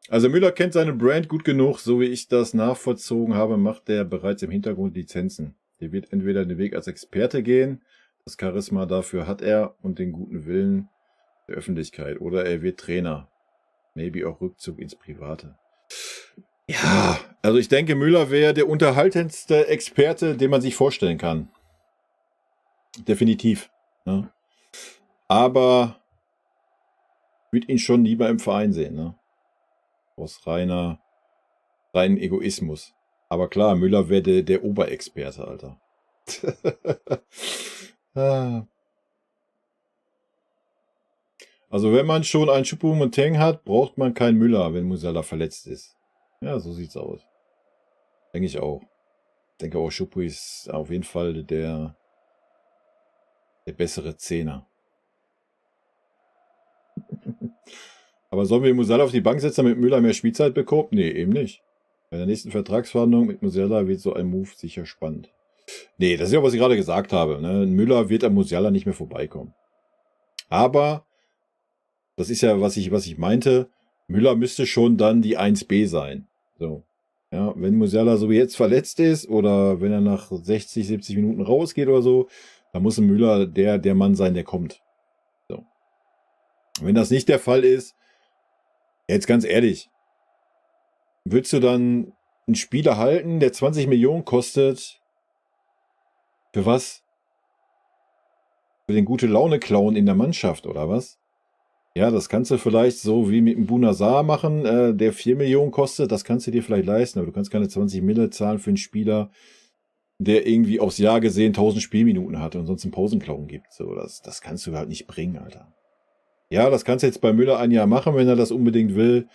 A: Also Müller kennt seine Brand gut genug, so wie ich das nachvollzogen habe, macht der bereits im Hintergrund Lizenzen. Der wird entweder den Weg als Experte gehen, das Charisma dafür hat er und den guten Willen der Öffentlichkeit, oder er wird Trainer. Maybe auch Rückzug ins Private. Ja, also ich denke, Müller wäre der unterhaltendste Experte, den man sich vorstellen kann. Definitiv. Ne? Aber ich würde ihn schon lieber im Verein sehen. Ne? Aus reinen Egoismus. Aber klar, Müller wäre der Oberexperte, Alter. Also wenn man schon einen Choupo-Moting hat, braucht man keinen Müller, wenn Musiala verletzt ist. Ja, so sieht's aus. Denke ich auch. Ich denke auch, Choupo ist auf jeden Fall der bessere Zehner. Aber sollen wir Musiala auf die Bank setzen, damit Müller mehr Spielzeit bekommt? Nee, eben nicht. Bei der nächsten Vertragsverhandlung mit Musiala wird so ein Move sicher spannend. Nee, das ist ja, was ich gerade gesagt habe. Ne? Müller wird am Musiala nicht mehr vorbeikommen. Aber, das ist ja, was ich meinte, Müller müsste schon dann die 1B sein. So. Ja, wenn Musiala so wie jetzt verletzt ist oder wenn er nach 60, 70 Minuten rausgeht oder so, dann muss ein Müller der Mann sein, der kommt. So. Wenn das nicht der Fall ist, jetzt ganz ehrlich, würdest du dann einen Spieler halten, der 20 Millionen kostet? Für was? Für den gute Laune-Clown in der Mannschaft, oder was? Ja, das kannst du vielleicht so wie mit dem Bunazar machen, der 4 Millionen kostet, das kannst du dir vielleicht leisten, aber du kannst keine 20 Mille zahlen für einen Spieler, der irgendwie aufs Jahr gesehen 1000 Spielminuten hat und sonst einen Pausenclown gibt. So, das kannst du halt nicht bringen, Alter. Ja, das kannst du jetzt bei Müller ein Jahr machen, wenn er das unbedingt will,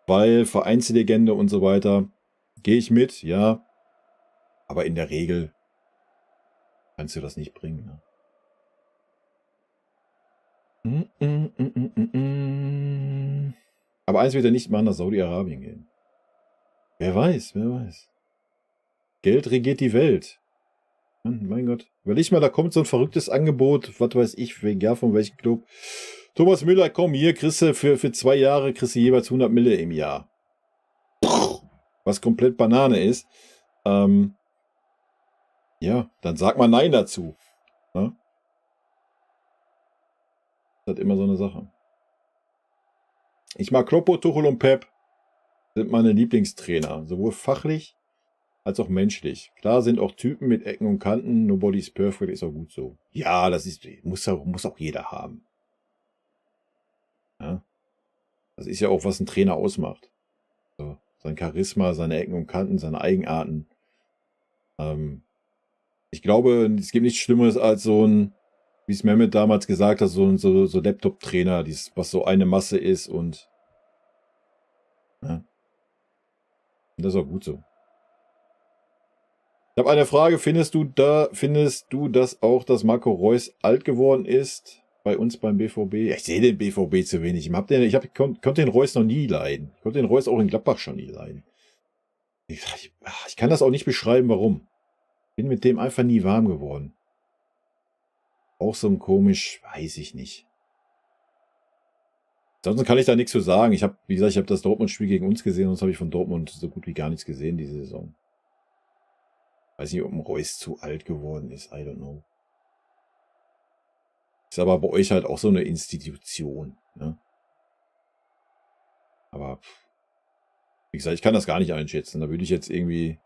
A: weil Vereinslegende und so weiter. Gehe ich mit, ja. Aber in der Regel kannst du das nicht bringen. Ne? Aber eins wird er nicht mal nach Saudi-Arabien gehen. Wer weiß, wer weiß. Geld regiert die Welt. Mein Gott. Überleg mal, da kommt so ein verrücktes Angebot, was weiß ich, egal von welchem Club. Thomas Müller, komm hier, kriegst du für 2 Jahre, kriegst du jeweils 100 Mille im Jahr. Was komplett Banane ist. Ja, dann sag mal Nein dazu. Ne? Das ist immer so eine Sache. Ich mag Kloppo, Tuchel und Pep. Sind meine Lieblingstrainer. Sowohl fachlich als auch menschlich. Klar sind auch Typen mit Ecken und Kanten. Nobody's perfect, ist auch gut so. Ja, das muss auch jeder haben. Ja? Das ist ja auch, was ein Trainer ausmacht. So, sein Charisma, seine Ecken und Kanten, seine Eigenarten. Ich glaube, es gibt nichts Schlimmeres als so ein, wie es Mehmet damals gesagt hat, so Laptop-Trainer, was so eine Masse ist und ja. Und das ist auch gut so. Ich habe eine Frage. Findest du, dass auch, dass Marco Reus alt geworden ist bei uns beim BVB? Ja, ich sehe den BVB zu wenig. Ich konnte den Reus noch nie leiden. Ich konnte den Reus auch in Gladbach schon nie leiden. Ich kann das auch nicht beschreiben, warum. Bin mit dem einfach nie warm geworden. Auch so ein komisch, weiß ich nicht. Ansonsten kann ich da nichts zu sagen. Wie gesagt, ich habe das Dortmund-Spiel gegen uns gesehen, sonst habe ich von Dortmund so gut wie gar nichts gesehen diese Saison. Weiß nicht, ob ein Reus zu alt geworden ist. I don't know. Ist aber bei euch halt auch so eine Institution. Ne? Aber, wie gesagt, ich kann das gar nicht einschätzen. Da würde ich jetzt irgendwie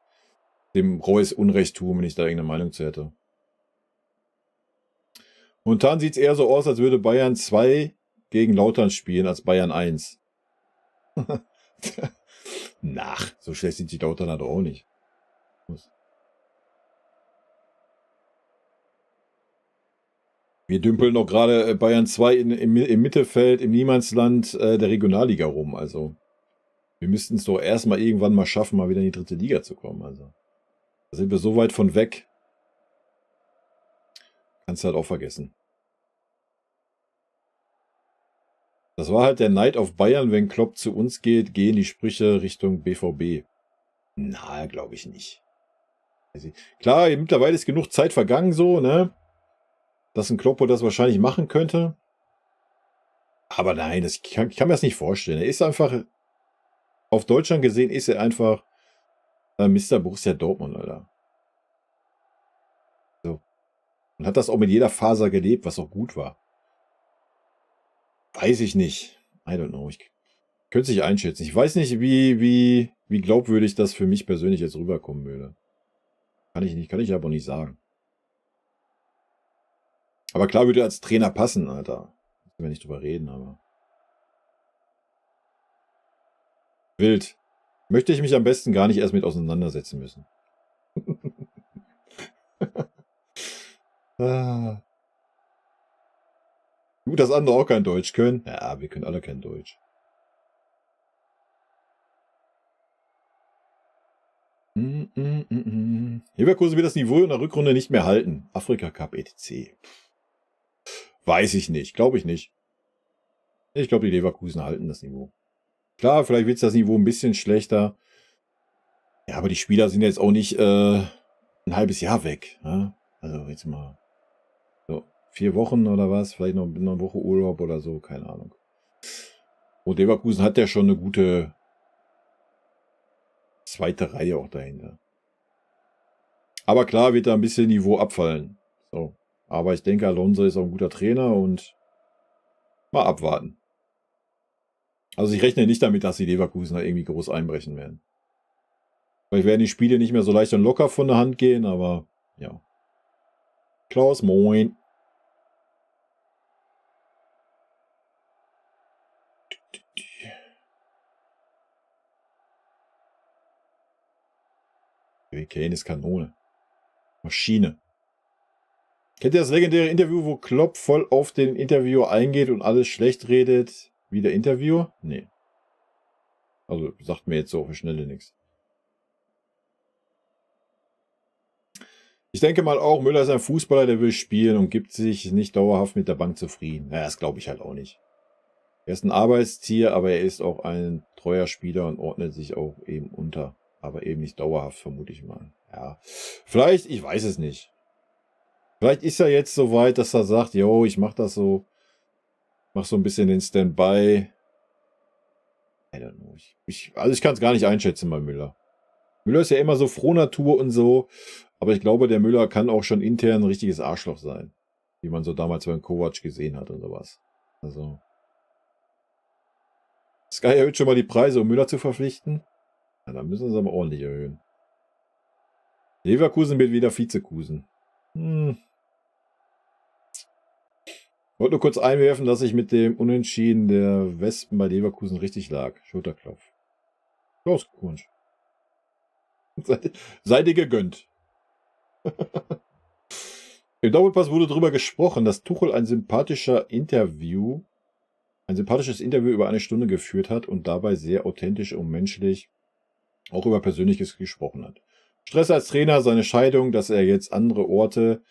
A: dem Reus Unrecht tun, wenn ich da irgendeine Meinung zu hätte. Momentan sieht es eher so aus, als würde Bayern 2 gegen Lautern spielen, als Bayern 1. So schlecht sind die Lauterner doch auch nicht. Wir dümpeln doch gerade Bayern 2 im Mittelfeld, im Niemandsland der Regionalliga rum. Also, wir müssten es doch erstmal irgendwann mal schaffen, mal wieder in die 3. Liga zu kommen. Also, da sind wir so weit von weg. Kannst du halt auch vergessen. Das war halt der Neid auf Bayern, wenn Klopp zu uns geht, gehen die Sprüche Richtung BVB. Na, glaube ich nicht. Also, klar, mittlerweile ist genug Zeit vergangen so, ne? Dass ein Kloppo das wahrscheinlich machen könnte. Aber nein, ich kann mir das nicht vorstellen. Er ist einfach, auf Deutschland gesehen, ist er einfach Mr. Borussia Dortmund, Alter. So. Und hat das auch mit jeder Faser gelebt, was auch gut war. Weiß ich nicht. I don't know. Ich könnte es nicht einschätzen. Ich weiß nicht, wie glaubwürdig das für mich persönlich jetzt rüberkommen würde. Kann ich aber nicht sagen. Aber klar würde er als Trainer passen, Alter. Müssen wir nicht drüber reden, aber. Wild. Möchte ich mich am besten gar nicht erst mit auseinandersetzen müssen. Ah. Gut, dass andere auch kein Deutsch können. Ja, wir können alle kein Deutsch. Leverkusen wird das Niveau in der Rückrunde nicht mehr halten. Afrika Cup etc. Weiß ich nicht. Glaube ich nicht. Ich glaube, die Leverkusen halten das Niveau. Klar, vielleicht wird das Niveau ein bisschen schlechter. Ja, aber die Spieler sind jetzt auch nicht ein halbes Jahr weg. Ne? Also jetzt mal so 4 Wochen oder was. Vielleicht noch eine Woche Urlaub oder so. Keine Ahnung. Und Leverkusen hat ja schon eine gute zweite Reihe auch dahinter. Aber klar wird da ein bisschen Niveau abfallen. So. Aber ich denke, Alonso ist auch ein guter Trainer und mal abwarten. Also ich rechne nicht damit, dass die Leverkusener irgendwie groß einbrechen werden. Vielleicht werden die Spiele nicht mehr so leicht und locker von der Hand gehen, aber ja. Klaus, moin. Kane ist Kanone. Maschine. Kennt ihr das legendäre Interview, wo Klopp voll auf den Interviewer eingeht und alles schlecht redet wie der Interviewer? Nee. Also sagt mir jetzt so auf die Schnelle nichts. Ich denke mal auch, Müller ist ein Fußballer, der will spielen und gibt sich nicht dauerhaft mit der Bank zufrieden. Naja, das glaube ich halt auch nicht. Er ist ein Arbeitstier, aber er ist auch ein treuer Spieler und ordnet sich auch eben unter. Aber eben nicht dauerhaft, vermute ich mal. Ja, vielleicht, ich weiß es nicht. Vielleicht ist er jetzt so weit, dass er sagt, yo, ich mache das so, mach so ein bisschen den Standby. I don't know. Also ich kann es gar nicht einschätzen bei Müller. Müller ist ja immer so Frohnatur und so, aber ich glaube, der Müller kann auch schon intern ein richtiges Arschloch sein. Wie man so damals beim Kovac gesehen hat und sowas. Also. Sky erhöht schon mal die Preise, um Müller zu verpflichten. Na, dann müssen sie aber ordentlich erhöhen. Leverkusen wird wieder Vizekusen. Wollte nur kurz einwerfen, dass ich mit dem Unentschieden der Wespen bei Leverkusen richtig lag. Schulterklopf. Glückwunsch. Sei dir gegönnt. Im Doppelpass wurde darüber gesprochen, dass Tuchel ein sympathisches Interview über 1 Stunde geführt hat und dabei sehr authentisch und menschlich auch über Persönliches gesprochen hat. Stress als Trainer, seine Scheidung, dass er jetzt andere Orte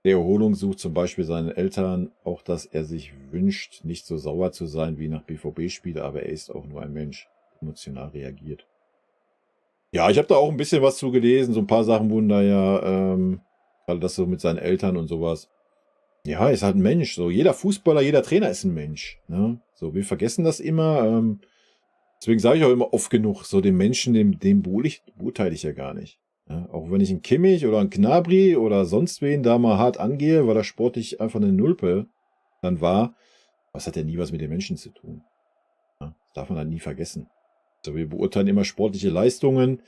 A: der Erholung sucht, zum Beispiel seinen Eltern, auch dass er sich wünscht, nicht so sauer zu sein wie nach BVB-Spiele, aber er ist auch nur ein Mensch, emotional reagiert. Ja, ich habe da auch ein bisschen was zu gelesen, so ein paar Sachen wurden da ja, gerade das so mit seinen Eltern und sowas. Ja, ist halt ein Mensch, so jeder Fußballer, jeder Trainer ist ein Mensch. Ne? So, wir vergessen das immer. Deswegen sage ich auch immer oft genug, so den Menschen, den beurteile ich ja gar nicht. Ja, auch wenn ich einen Kimmich oder einen Gnabry oder sonst wen da mal hart angehe, weil er sportlich einfach eine Nulpe dann war, was hat ja nie was mit den Menschen zu tun. Ja, das darf man halt nie vergessen. Also wir beurteilen immer sportliche Leistungen,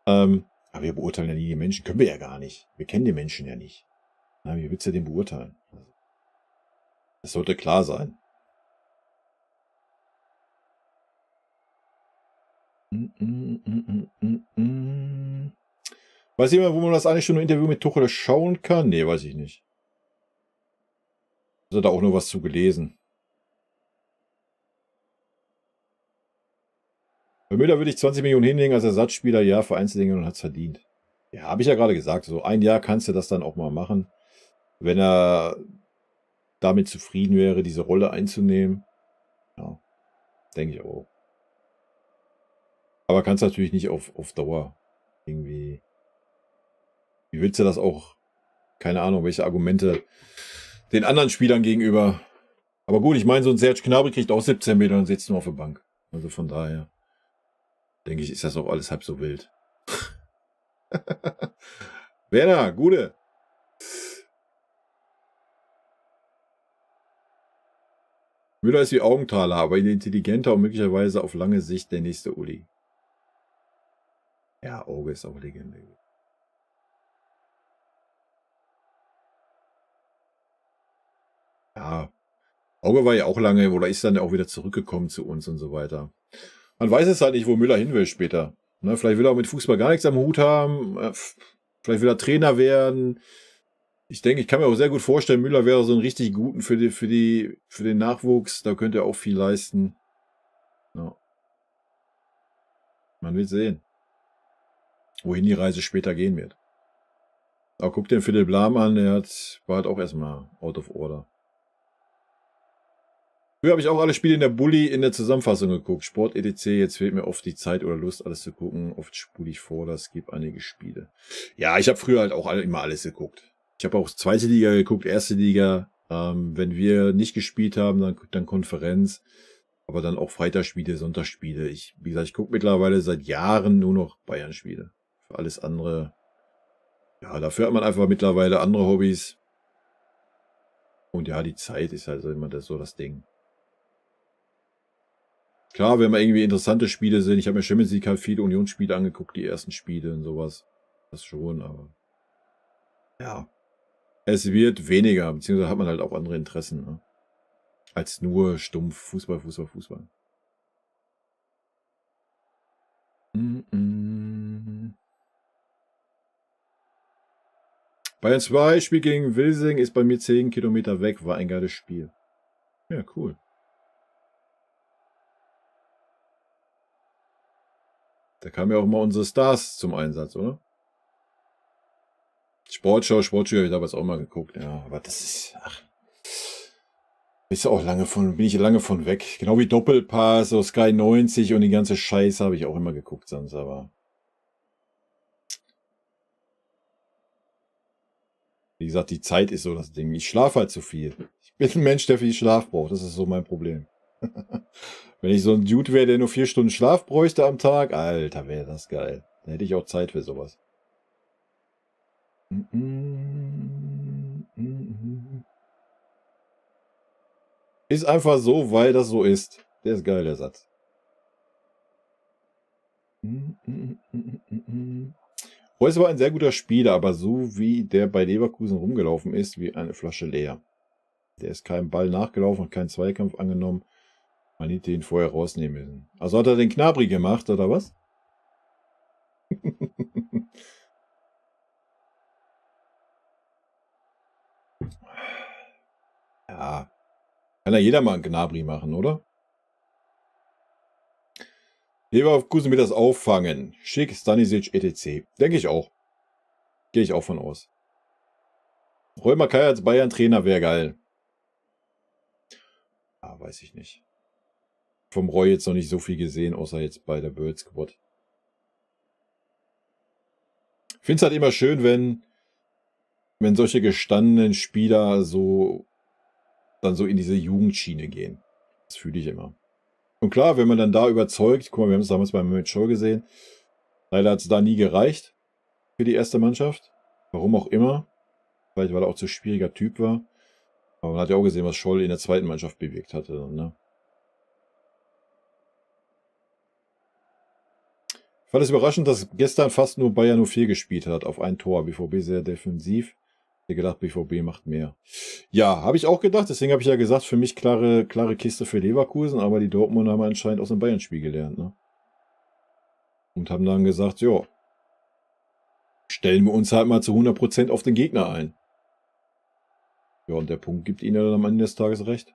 A: aber wir beurteilen ja nie die Menschen. Können wir ja gar nicht. Wir kennen die Menschen ja nicht. Ja, wie willst du den beurteilen? Das sollte klar sein. Weiß jemand, wo man das eigentlich schon ein Interview mit Tuchel schauen kann? Nee, weiß ich nicht. Ich habe da auch nur was zu gelesen. Bei Müller würde ich 20 Millionen hinlegen als Ersatzspieler, ja, für Einzelgänger und hat es verdient. Ja, habe ich ja gerade gesagt. So 1 Jahr kannst du das dann auch mal machen. Wenn er damit zufrieden wäre, diese Rolle einzunehmen. Ja, denke ich auch. Aber kannst natürlich nicht auf Dauer irgendwie. Wie willst du das auch? Keine Ahnung, welche Argumente den anderen Spielern gegenüber. Aber gut, ich meine, so ein Serge Gnabry kriegt auch 17 Meter und sitzt nur auf der Bank. Also von daher denke ich, ist das auch alles halb so wild. Werner, Gude. Müller ist wie Augenthaler, aber intelligenter und möglicherweise auf lange Sicht der nächste Uli. Ja, Auge ist auch Legende. Ja, Auge war ja auch lange oder ist dann auch wieder zurückgekommen zu uns und so weiter. Man weiß es halt nicht, wo Müller hin will später. Ne, vielleicht will er auch mit Fußball gar nichts am Hut haben. Vielleicht will er Trainer werden. Ich denke, ich kann mir auch sehr gut vorstellen, Müller wäre so ein richtig guten für den Nachwuchs. Da könnte er auch viel leisten. Ja. Man wird sehen, wohin die Reise später gehen wird. Aber guck den Philipp Lahm an, war halt auch erstmal out of order. Früher habe ich auch alle Spiele in der Bulli in der Zusammenfassung geguckt. Sport etc. Jetzt fehlt mir oft die Zeit oder Lust, alles zu gucken. Oft spule ich vor, das gibt einige Spiele. Ja, ich habe früher halt auch immer alles geguckt. Ich habe auch zweite Liga geguckt, erste Liga. Wenn wir nicht gespielt haben, dann Konferenz. Aber dann auch Freitagsspiele, Sonntagsspiele. Wie gesagt, ich gucke mittlerweile seit Jahren nur noch Bayern-Spiele. Für alles andere, ja, dafür hat man einfach mittlerweile andere Hobbys. Und ja, die Zeit ist halt immer das Ding. Klar, wenn mal irgendwie interessante Spiele sind. Ich habe mir Champions League halt viele Unionsspiele angeguckt, die ersten Spiele und sowas. Das schon, aber ja. Es wird weniger, beziehungsweise hat man halt auch andere Interessen, ne? Als nur stumpf Fußball. Bayern 2, Spiel gegen Wilsing, ist bei mir 10 Kilometer weg, war ein geiles Spiel. Ja, cool. Da kamen ja auch immer unsere Stars zum Einsatz, oder? Sportschau habe ich damals auch mal geguckt, ja, aber das ist, bin ich lange von weg. Genau wie Doppelpass, so Sky 90 und die ganze Scheiße habe ich auch immer geguckt sonst, aber wie gesagt, die Zeit ist so das Ding. Ich schlafe halt zu viel. Ich bin ein Mensch, der viel Schlaf braucht. Das ist so mein Problem. Wenn ich so ein Dude wäre, der nur 4 Stunden Schlaf bräuchte am Tag, Alter, wäre das geil. Dann hätte ich auch Zeit für sowas. Ist einfach so, weil das so ist. Der ist geil, der Satz. Reus war ein sehr guter Spieler, aber so wie der bei Leverkusen rumgelaufen ist, wie eine Flasche leer. Der ist keinem Ball nachgelaufen, hat keinen Zweikampf angenommen. Man hätte ihn vorher rausnehmen müssen. Also hat er den Knabri gemacht, oder was? Ja. Kann ja jeder mal einen Gnabry machen, oder? Leverkusen wird das auffangen. Schick, Stanisic, etc. Denke ich auch. Gehe ich auch von aus. Römer Kai als Bayern-Trainer wäre geil. Ah, weiß ich nicht. Vom Roy jetzt noch nicht so viel gesehen, außer jetzt bei der Bird Squad. Ich finde es halt immer schön, wenn solche gestandenen Spieler dann so in diese Jugendschiene gehen. Das fühle ich immer. Und klar, wenn man dann da überzeugt, guck mal, wir haben es damals beim Mehmet Scholl gesehen, leider hat es da nie gereicht für die erste Mannschaft. Warum auch immer. Vielleicht, weil er auch zu schwieriger Typ war. Aber man hat ja auch gesehen, was Scholl in der zweiten Mannschaft bewirkt hatte. Ne? Ich fand es überraschend, dass gestern fast nur Bayern 04 gespielt hat auf ein Tor. BVB sehr defensiv. Ich hätte gedacht, BVB macht mehr. Ja, habe ich auch gedacht. Deswegen habe ich ja gesagt, für mich klare Kiste für Leverkusen. Aber die Dortmunder haben anscheinend aus dem Bayern-Spiel gelernt. Ne? Und haben dann gesagt, ja, stellen wir uns halt mal zu 100% auf den Gegner ein. Ja, und der Punkt gibt ihnen dann am Ende des Tages recht.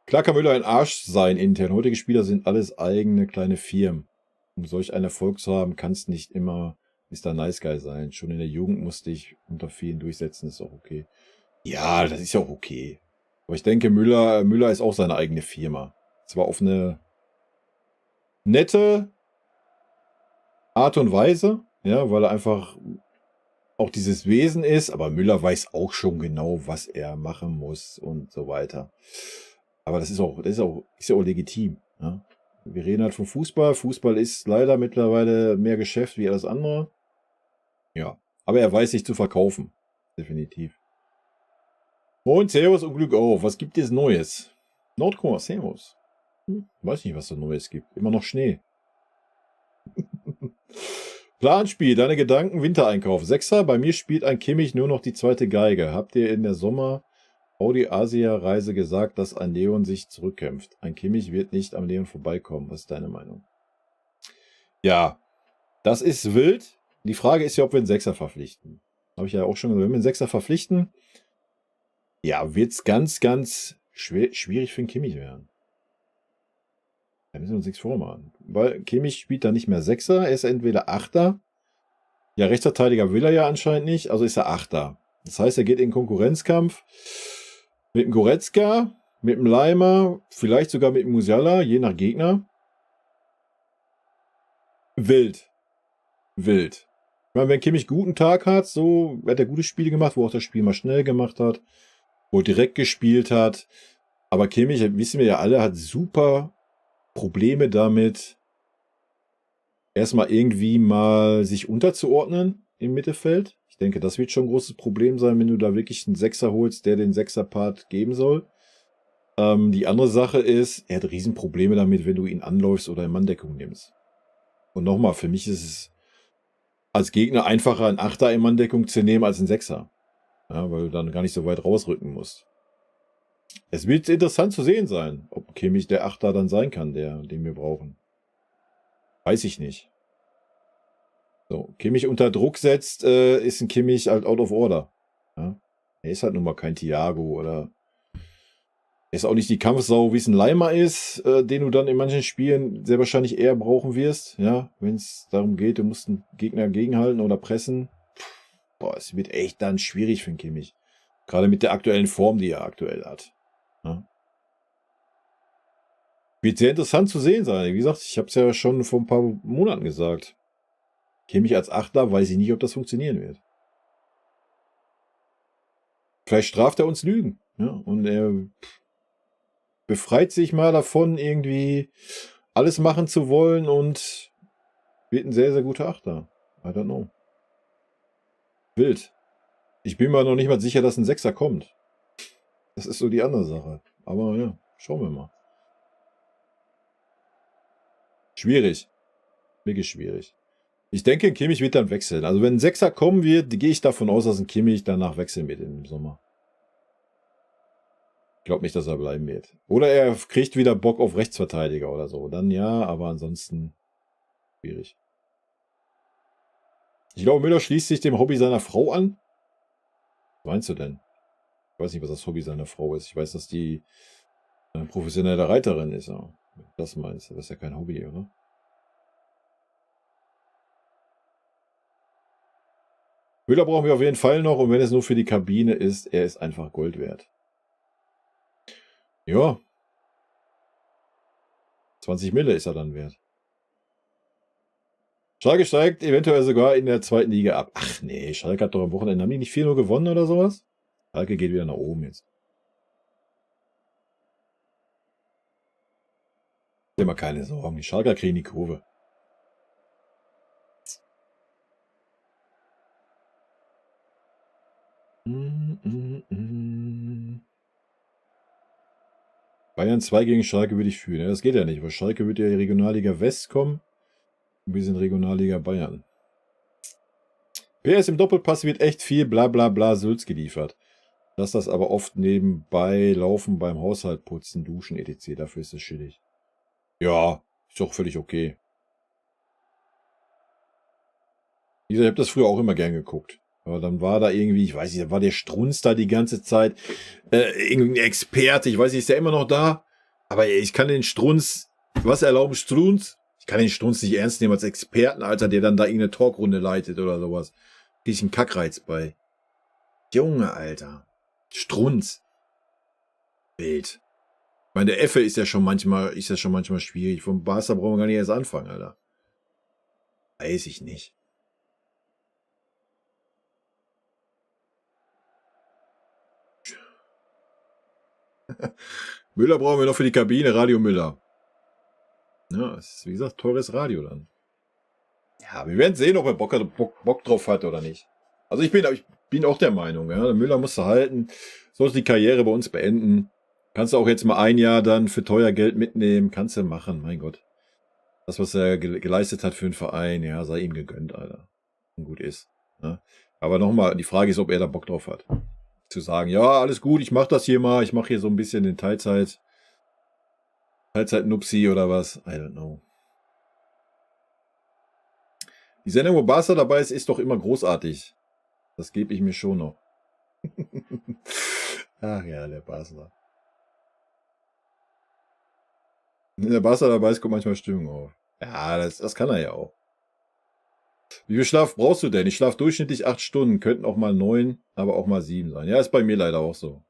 A: Klar kann Müller ein Arsch sein intern. Heutige Spieler sind alles eigene kleine Firmen. Um solch einen Erfolg zu haben, kannst nicht immer Mr. Nice Guy sein. Schon in der Jugend musste ich unter vielen durchsetzen, ist auch okay. Ja, das ist ja auch okay. Aber ich denke, Müller ist auch seine eigene Firma. Zwar auf eine nette Art und Weise, ja, weil er einfach auch dieses Wesen ist, aber Müller weiß auch schon genau, was er machen muss und so weiter. Aber das ist ja auch legitim. Ja? Wir reden halt vom Fußball. Fußball ist leider mittlerweile mehr Geschäft wie alles andere. Ja, aber er weiß sich zu verkaufen. Definitiv. Moin, Servus und Glück auf. Was gibt es Neues? Nordkorea, Servus. Weiß nicht, was da Neues gibt. Immer noch Schnee. Planspiel, deine Gedanken, Wintereinkauf. Sechser, bei mir spielt ein Kimmich nur noch die zweite Geige. Habt ihr in der Sommer-Audi-Asia-Reise gesagt, dass ein Leon sich zurückkämpft? Ein Kimmich wird nicht am Leon vorbeikommen. Was ist deine Meinung? Ja, das ist wild. Die Frage ist ja, ob wir einen Sechser verpflichten. Habe ich ja auch schon gesagt. Wenn wir einen Sechser verpflichten, ja, wird es ganz, ganz schwierig für einen Kimmich werden. Da müssen wir uns nichts vormachen. Weil Kimmich spielt da nicht mehr Sechser, er ist entweder Achter. Ja, Rechtsverteidiger will er ja anscheinend nicht, also ist er Achter. Das heißt, er geht in den Konkurrenzkampf mit dem Goretzka, mit dem Leimer, vielleicht sogar mit dem Musiala, je nach Gegner. Wild. Wild. Ich meine, wenn Kimmich guten Tag hat, so hat er gute Spiele gemacht, wo auch das Spiel mal schnell gemacht hat, wo er direkt gespielt hat. Aber Kimmich, wissen wir ja alle, hat super Probleme damit, erstmal irgendwie mal sich unterzuordnen im Mittelfeld. Ich denke, das wird schon ein großes Problem sein, wenn du da wirklich einen Sechser holst, der den Sechser-Part geben soll. Die andere Sache ist, er hat Riesenprobleme damit, wenn du ihn anläufst oder in Manndeckung nimmst. Und nochmal, für mich ist es als Gegner einfacher, einen Achter in Manndeckung zu nehmen als einen Sechser. Ja, weil du dann gar nicht so weit rausrücken musst. Es wird interessant zu sehen sein, ob Kimmich der Achter dann sein kann, den wir brauchen. Weiß ich nicht. So, Kimmich unter Druck setzt, ist ein Kimmich halt out of order. Ja? Er ist halt nun mal kein Thiago oder er ist auch nicht die Kampfsau, wie es ein Leimer ist, den du dann in manchen Spielen sehr wahrscheinlich eher brauchen wirst. Ja, wenn es darum geht, du musst einen Gegner gegenhalten oder pressen. Boah, es wird echt dann schwierig für einen Kimmich. Gerade mit der aktuellen Form, die er aktuell hat. Ja. Wird sehr interessant zu sehen sein. Wie gesagt, ich habe es ja schon vor ein paar Monaten gesagt. Kimmich als Achter, weiß ich nicht, ob das funktionieren wird. Vielleicht straft er uns Lügen. Ja? Und er befreit sich mal davon, irgendwie alles machen zu wollen und wird ein sehr, sehr guter Achter. I don't know. Wild. Ich bin mir noch nicht mal sicher, dass ein Sechser kommt. Das ist so die andere Sache. Aber ja, schauen wir mal. Schwierig. Wirklich schwierig. Ich denke, ein Kimmich wird dann wechseln. Also wenn ein Sechser kommen wird, gehe ich davon aus, dass ein Kimmich danach wechseln wird im Sommer. Ich glaube nicht, dass er bleiben wird. Oder er kriegt wieder Bock auf Rechtsverteidiger oder so. Dann ja, aber ansonsten schwierig. Ich glaube, Müller schließt sich dem Hobby seiner Frau an. Was meinst du denn? Ich weiß nicht, was das Hobby seiner Frau ist. Ich weiß, dass die eine professionelle Reiterin ist. Aber das meinst du? Das ist ja kein Hobby, oder? Müller brauchen wir auf jeden Fall noch. Und wenn es nur für die Kabine ist, er ist einfach Gold wert. Ja. 20 Mille ist er dann wert. Schalke steigt eventuell sogar in der zweiten Liga ab. Ach nee, Schalke hat doch am Wochenende, haben die nicht 4-0 gewonnen oder sowas? Schalke geht wieder nach oben jetzt. Immer keine Sorgen, die Schalker kriegen die Kurve. Bayern 2 gegen Schalke würde ich fühlen. Ja, das geht ja nicht, weil Schalke wird ja in die Regionalliga West kommen. Und wir sind Regionalliga Bayern. PS im Doppelpass wird echt viel bla bla bla Sülz geliefert. Lass das aber oft nebenbei laufen beim Haushalt putzen, duschen etc. Dafür ist es chillig. Ja, ist doch völlig okay. Wie gesagt, ich habe das früher auch immer gern geguckt. Aber dann war da irgendwie, ich weiß nicht, da war der Strunz da die ganze Zeit. Irgendein Experte, ich weiß nicht, ist der immer noch da? Aber ich kann den Strunz, was erlauben Strunz? Ich kann den Strunz nicht ernst nehmen als Experten, Alter, der dann da irgendeine Talkrunde leitet oder sowas. Krieg ich einen Kackreiz bei. Junge, Alter. Strunz. Wild. Ich meine, der Effe ist ja schon manchmal schwierig. Vom Barca brauchen wir gar nicht erst anfangen, Alter. Weiß ich nicht. Müller brauchen wir noch für die Kabine, Radio Müller. Ja, es ist wie gesagt teures Radio dann. Ja, wir werden sehen, ob er Bock drauf hat oder nicht. Also ich bin auch der Meinung, ja, der Müller musste halten, sollte die Karriere bei uns beenden. Kannst du auch jetzt mal ein Jahr dann für teuer Geld mitnehmen. Kannst du machen, mein Gott. Das, was er geleistet hat für den Verein, ja, sei ihm gegönnt, Alter. Und gut ist. Ne? Aber nochmal, die Frage ist, ob er da Bock drauf hat. Zu sagen, ja, alles gut, ich mach das hier mal. Ich mache hier so ein bisschen den Teilzeit-Nupsi oder was. I don't know. Die Sendung, wo Barca dabei ist doch immer großartig. Das gebe ich mir schon noch. Ach ja, der Barca. Wenn der Barca dabei ist, kommt manchmal Stimmung auf. Ja, das kann er ja auch. Wie viel Schlaf brauchst du denn? Ich schlafe durchschnittlich 8 Stunden. Könnten auch mal 9, aber auch mal 7 sein. Ja, ist bei mir leider auch so.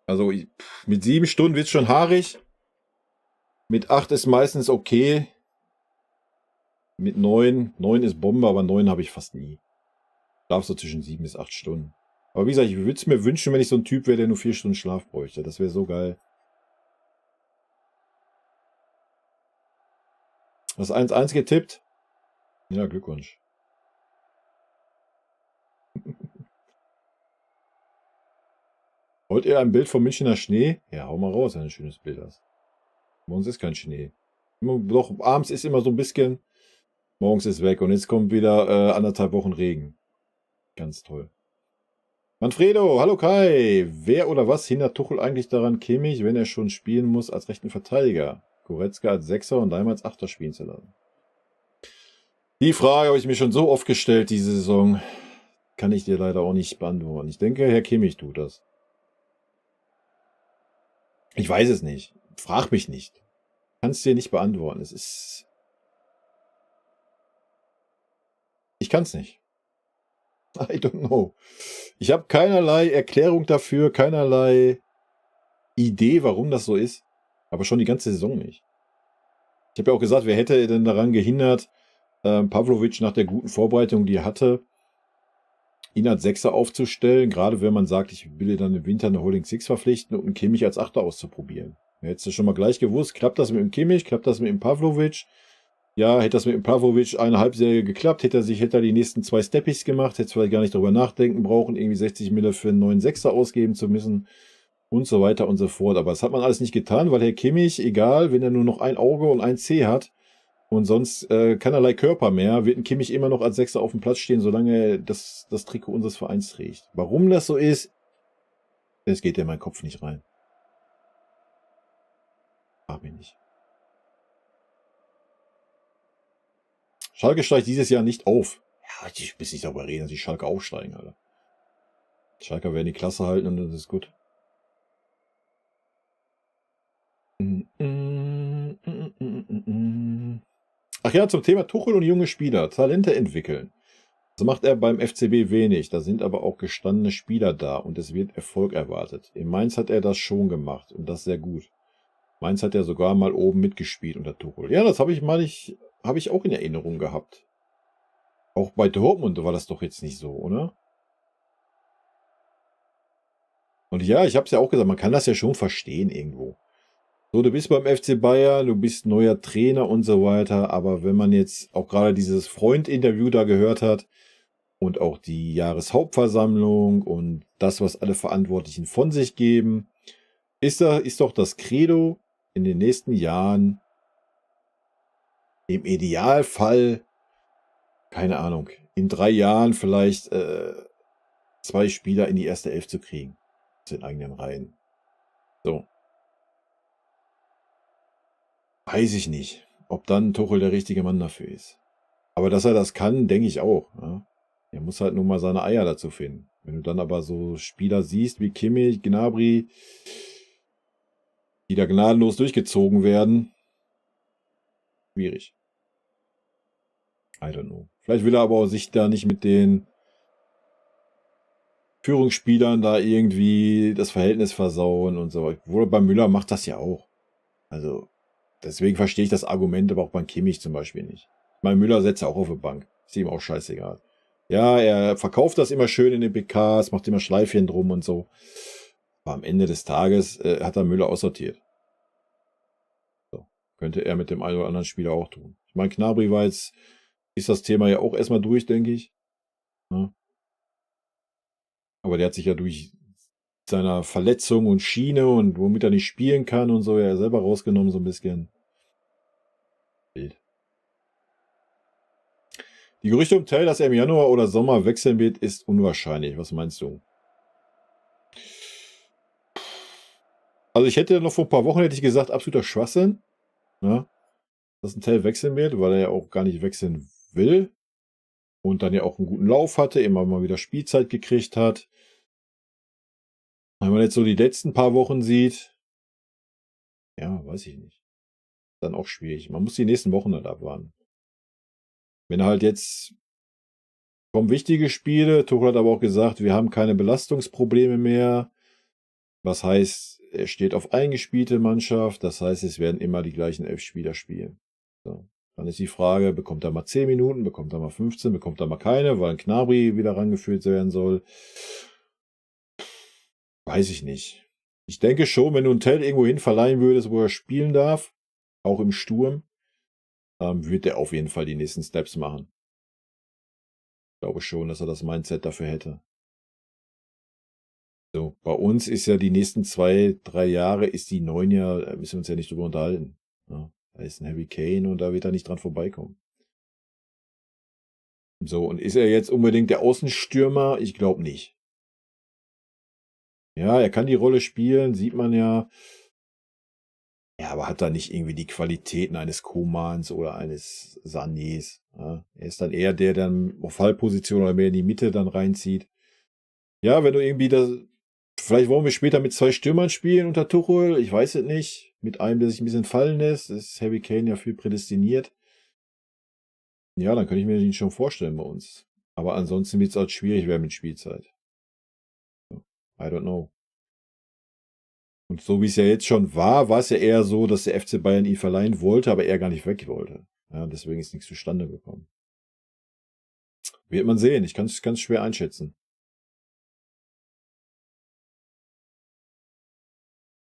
A: Also mit 7 Stunden wird es schon haarig. Mit 8 ist meistens okay. Mit 9 ist Bombe, aber 9 habe ich fast nie. Ich schlafe so zwischen 7 bis 8 Stunden. Aber wie gesagt, ich würde es mir wünschen, wenn ich so ein Typ wäre, der nur 4 Stunden Schlaf bräuchte. Das wäre so geil. Hast 1-1 getippt? Ja, Glückwunsch. Wollt ihr ein Bild vom Münchner Schnee? Ja, hau mal raus, wenn du ein schönes Bild hast. Bei uns ist kein Schnee. Doch, abends ist immer so ein bisschen. Morgens ist weg und jetzt kommt wieder 1,5 Wochen Regen. Ganz toll. Manfredo, hallo Kai. Wer oder was hindert Tuchel eigentlich daran, Kimmich, wenn er schon spielen muss, als rechten Verteidiger, Goretzka als Sechser und Daim als Achter spielen zu lassen? Die Frage habe ich mir schon so oft gestellt diese Saison. Kann ich dir leider auch nicht beantworten. Ich denke, Herr Kimmich tut das. Ich weiß es nicht. Frag mich nicht. Kannst dir nicht beantworten. Ich kann es nicht. I don't know. Ich habe keinerlei Erklärung dafür, keinerlei Idee, warum das so ist. Aber schon die ganze Saison nicht. Ich habe ja auch gesagt, wer hätte denn daran gehindert, Pavlovic nach der guten Vorbereitung, die er hatte, ihn als Sechser aufzustellen, gerade wenn man sagt, ich will dann im Winter eine Holding Six verpflichten und einen Kimmich als Achter auszuprobieren. Hättest du schon mal gleich gewusst, klappt das mit dem Kimmich, klappt das mit dem Pavlovic? Ja, hätte das mit dem Pavlovic eine Halbserie geklappt, hätte er die nächsten 2 Steppies gemacht, hätte vielleicht gar nicht darüber nachdenken brauchen, irgendwie 60 Mille für einen neuen Sechser ausgeben zu müssen und so weiter und so fort. Aber das hat man alles nicht getan, weil Herr Kimmich, egal, wenn er nur noch ein Auge und ein C hat und sonst keinerlei Körper mehr, wird ein Kimmich immer noch als Sechser auf dem Platz stehen, solange er das Trikot unseres Vereins trägt. Warum das so ist, das geht in meinen Kopf nicht rein. Frag mich nicht. Schalke steigt dieses Jahr nicht auf. Ja, ich will nicht darüber reden, dass die Schalke aufsteigen, Alter. Die Schalke werden die Klasse halten und das ist gut. Ach ja, zum Thema Tuchel und junge Spieler. Talente entwickeln. Das macht er beim FCB wenig. Da sind aber auch gestandene Spieler da und es wird Erfolg erwartet. In Mainz hat er das schon gemacht und das sehr gut. Mainz hat ja sogar mal oben mitgespielt unter Tuchel. Ja, das habe ich auch in Erinnerung gehabt. Auch bei Dortmund war das doch jetzt nicht so, oder? Und ja, ich habe es ja auch gesagt, man kann das ja schon verstehen irgendwo. So, du bist beim FC Bayern, du bist neuer Trainer und so weiter, aber wenn man jetzt auch gerade dieses Freund-Interview da gehört hat und auch die Jahreshauptversammlung und das, was alle Verantwortlichen von sich geben, ist doch das Credo in den nächsten Jahren im Idealfall, keine Ahnung, in 3 Jahren vielleicht 2 Spieler in die erste Elf zu kriegen aus den eigenen Reihen. So. Weiß ich nicht, ob dann Tuchel der richtige Mann dafür ist. Aber dass er das kann, denke ich auch. Ja. Er muss halt nur mal seine Eier dazu finden. Wenn du dann aber so Spieler siehst wie Kimmich, Gnabry, die da gnadenlos durchgezogen werden, schwierig. I don't know. Vielleicht will er aber auch sich da nicht mit den Führungsspielern da irgendwie das Verhältnis versauen und so. Obwohl bei Müller macht das ja auch. Also deswegen verstehe ich das Argument aber auch beim Kimmich zum Beispiel nicht. Mein Müller setzt ja auch auf die Bank. Ist ihm auch scheißegal. Ja, er verkauft das immer schön in den PKs, macht immer Schleifchen drum und so. Aber am Ende des Tages hat er Müller aussortiert. So. Könnte er mit dem einen oder anderen Spieler auch tun. Ich meine, Gnabry war jetzt, ist das Thema ja auch erstmal durch, denke ich. Ja. Aber der hat sich ja durch seiner Verletzung und Schiene und womit er nicht spielen kann und so, ja selber rausgenommen so ein bisschen. Wild. Die Gerüchte um Tell, dass er im Januar oder Sommer wechseln wird, ist unwahrscheinlich. Was meinst du? Also ich hätte noch vor ein paar Wochen hätte ich gesagt, absoluter Schwachsinn, ne? Dass ein Tell wechseln wird, weil er ja auch gar nicht wechseln will und dann ja auch einen guten Lauf hatte, immer mal wieder Spielzeit gekriegt hat. Wenn man jetzt so die letzten paar Wochen sieht, ja, weiß ich nicht. Dann auch schwierig. Man muss die nächsten Wochen halt abwarten. Wenn halt jetzt kommen wichtige Spiele, Tuchel hat aber auch gesagt, wir haben keine Belastungsprobleme mehr. Was heißt, er steht auf eingespielte Mannschaft. Das heißt, es werden immer die gleichen 11 Spieler spielen. So. Dann ist die Frage, bekommt er mal 10 Minuten, bekommt er mal 15, bekommt er mal keine, weil ein Gnabry wieder rangeführt werden soll. Weiß ich nicht. Ich denke schon, wenn du einen Tell irgendwo hin verleihen würdest, wo er spielen darf, auch im Sturm, wird er auf jeden Fall die nächsten Steps machen. Ich glaube schon, dass er das Mindset dafür hätte. So, bei uns ist ja die nächsten 2, 3 Jahre, ist die 9 ja, müssen wir uns ja nicht drüber unterhalten. Ja, da ist ein Harry Kane und da wird er nicht dran vorbeikommen. So, und ist er jetzt unbedingt der Außenstürmer? Ich glaube nicht. Ja, er kann die Rolle spielen, sieht man ja. Ja, aber hat er nicht irgendwie die Qualitäten eines Komans oder eines Sanés? Ja, er ist dann eher der, der dann auf Fallposition oder mehr in die Mitte dann reinzieht. Ja, wenn du irgendwie das. Vielleicht wollen wir später mit 2 Stürmern spielen unter Tuchel. Ich weiß es nicht. Mit einem, der sich ein bisschen fallen lässt. Das ist Harry Kane ja viel prädestiniert. Ja, dann könnte ich mir den schon vorstellen bei uns. Aber ansonsten wird es halt schwierig werden mit Spielzeit. I don't know. Und so wie es ja jetzt schon war, war es ja eher so, dass der FC Bayern ihn verleihen wollte, aber er gar nicht weg wollte. Ja, deswegen ist nichts zustande gekommen. Wird man sehen. Ich kann es ganz schwer einschätzen.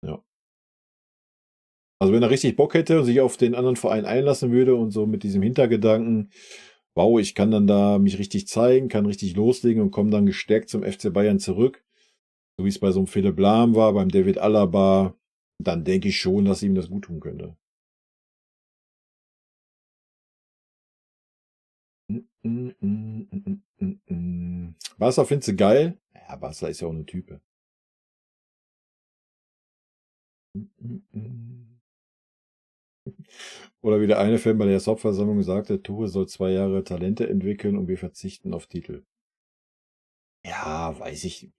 A: Ja. Also wenn er richtig Bock hätte und sich auf den anderen Verein einlassen würde und so mit diesem Hintergedanken, wow, ich kann dann da mich richtig zeigen, kann richtig loslegen und komme dann gestärkt zum FC Bayern zurück, so wie es bei so einem Philipp Lahm war, beim David Alaba, dann denke ich schon, dass ihm das gut tun könnte. Barca findest du geil? Ja, Barca ist ja auch eine Type. Oder wie der eine Fan bei der Hauptversammlung sagte, Tuchel soll 2 Jahre Talente entwickeln und wir verzichten auf Titel. Ja, weiß ich.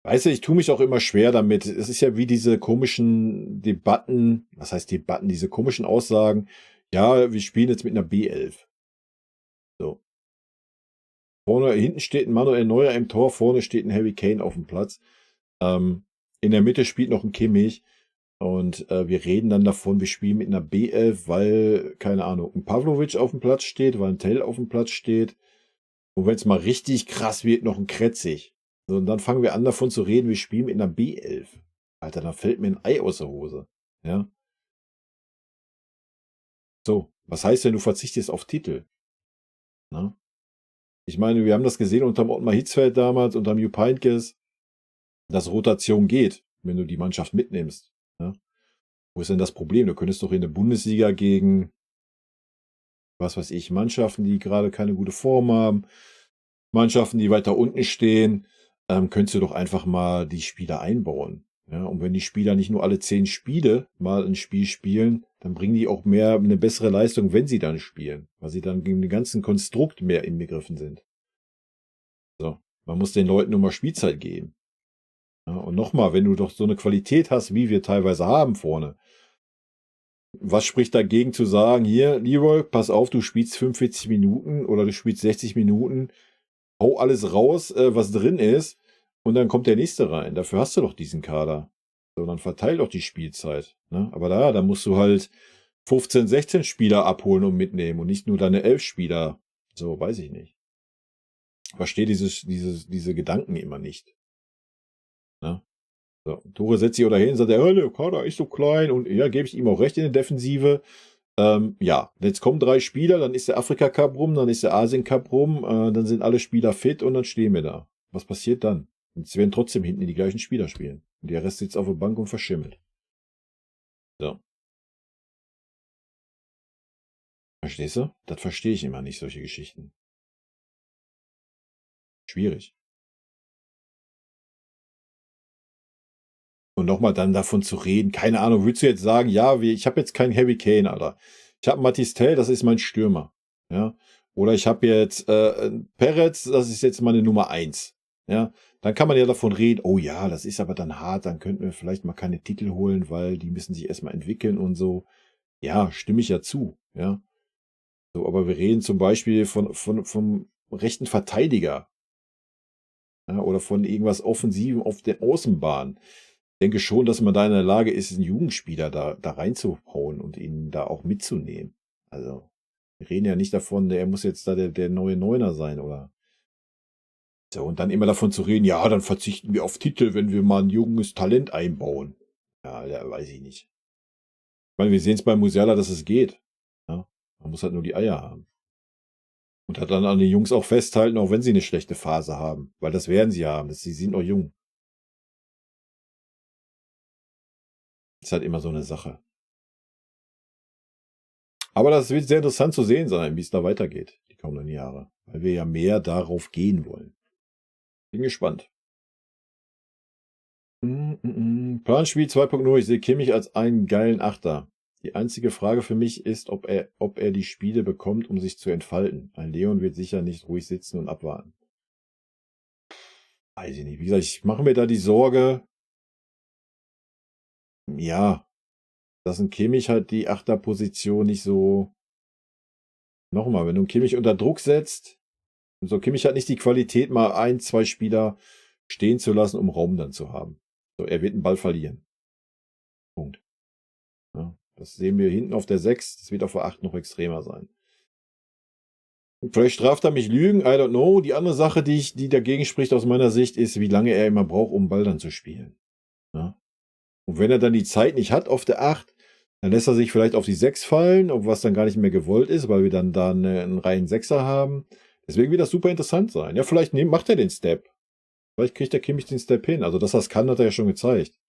A: Weißt du, ich tue mich auch immer schwer damit. Es ist ja wie diese komischen Debatten, was heißt Debatten, diese komischen Aussagen. Ja, wir spielen jetzt mit einer B11. So. Vorne, hinten steht ein Manuel Neuer im Tor, vorne steht ein Harry Kane auf dem Platz. In der Mitte spielt noch ein Kimmich. Und wir reden dann davon, wir spielen mit einer B11, weil, keine Ahnung, ein Pavlovic auf dem Platz steht, weil ein Tell auf dem Platz steht. Und wenn es mal richtig krass wird, noch ein Kretzig. So, und dann fangen wir an davon zu reden, wir spielen mit einer B11. Alter, da fällt mir ein Ei aus der Hose. Ja. So, was heißt denn, du verzichtest auf Titel? Na? Ich meine, wir haben das gesehen unterm Ottmar Hitzfeld damals, unterm Jupp Heynckes, dass Rotation geht, wenn du die Mannschaft mitnimmst. Ja? Wo ist denn das Problem? Du könntest doch in der Bundesliga gegen, was weiß ich, Mannschaften, die gerade keine gute Form haben, Mannschaften, die weiter unten stehen, könntest du doch einfach mal die Spieler einbauen. Ja, und wenn die Spieler nicht nur alle 10 Spiele mal ein Spiel spielen, dann bringen die auch mehr eine bessere Leistung, wenn sie dann spielen, weil sie dann gegen den ganzen Konstrukt mehr inbegriffen sind. So, man muss den Leuten nur mal Spielzeit geben. Ja, und nochmal, wenn du doch so eine Qualität hast, wie wir teilweise haben vorne, was spricht dagegen zu sagen, hier, Leroy, pass auf, du spielst 45 Minuten oder du spielst 60 Minuten, hau alles raus, was drin ist, und dann kommt der nächste rein. Dafür hast du doch diesen Kader. So, dann verteil doch die Spielzeit. Ne? Aber da musst du halt 15, 16 Spieler abholen und mitnehmen und nicht nur deine 11 Spieler. So, weiß ich nicht. Ich verstehe diese Gedanken immer nicht. Ne? So, Tore setzt sich oder hin, sagt er, der Kader ist so klein und ja, gebe ich ihm auch recht in der Defensive. Ja, jetzt kommen 3 Spieler, dann ist der Afrika Cup rum, dann ist der Asien Cup rum, dann sind alle Spieler fit und dann stehen wir da. Was passiert dann? Und sie werden trotzdem hinten die gleichen Spieler spielen. Und der Rest sitzt auf der Bank und verschimmelt. So. Verstehst du? Das verstehe ich immer nicht, solche Geschichten. Schwierig. Und nochmal dann davon zu reden, keine Ahnung, würdest du jetzt sagen, ja, ich habe jetzt keinen Harry Kane, Alter. Ich habe Mathys Tel, das ist mein Stürmer. Ja. Oder ich habe jetzt Peretz, das ist jetzt meine Nummer 1. Ja. Dann kann man ja davon reden, oh ja, das ist aber dann hart, dann könnten wir vielleicht mal keine Titel holen, weil die müssen sich erstmal entwickeln und so. Ja, stimme ich ja zu. Ja. So, aber wir reden zum Beispiel vom rechten Verteidiger. Ja, oder von irgendwas Offensivem auf der Außenbahn. Ich denke schon, dass man da in der Lage ist, einen Jugendspieler da reinzuhauen und ihn da auch mitzunehmen. Also, wir reden ja nicht davon, er muss jetzt da der neue Neuner sein, oder? So, und dann immer davon zu reden, ja, dann verzichten wir auf Titel, wenn wir mal ein junges Talent einbauen. Ja, weiß ich nicht. Ich meine, wir sehen es bei Musiala, dass es geht. Ja, man muss halt nur die Eier haben. Und hat dann an den Jungs auch festhalten, auch wenn sie eine schlechte Phase haben. Weil das werden sie haben. Sie sind noch jung. Ist halt immer so eine Sache. Aber das wird sehr interessant zu sehen sein, wie es da weitergeht, die kommenden Jahre. Weil wir ja mehr darauf gehen wollen. Bin gespannt. Planspiel 2.0. Ich sehe Kimmich als einen geilen Achter. Die einzige Frage für mich ist, ob er die Spiele bekommt, um sich zu entfalten. Ein Leon wird sicher nicht ruhig sitzen und abwarten. Weiß ich nicht. Wie gesagt, ich mache mir da die Sorge, ja, dass ein Kimmich halt die Achterposition nicht so. Nochmal, wenn du einen Kimmich unter Druck setzt, so Kimmich hat nicht die Qualität, mal 1, 2 Spieler stehen zu lassen, um Raum dann zu haben. So, er wird einen Ball verlieren. Punkt. Ja, das sehen wir hinten auf der 6. Das wird auf der 8 noch extremer sein. Vielleicht straft er mich Lügen, I don't know. Die andere Sache, die dagegen spricht aus meiner Sicht, ist, wie lange er immer braucht, um Ball dann zu spielen. Ja? Und wenn er dann die Zeit nicht hat auf der 8, dann lässt er sich vielleicht auf die 6 fallen, was dann gar nicht mehr gewollt ist, weil wir dann da einen reinen Sechser haben. Deswegen wird das super interessant sein. Ja, vielleicht macht er den Step. Vielleicht kriegt der Kimmich den Step hin. Also, dass er es kann, hat er ja schon gezeigt.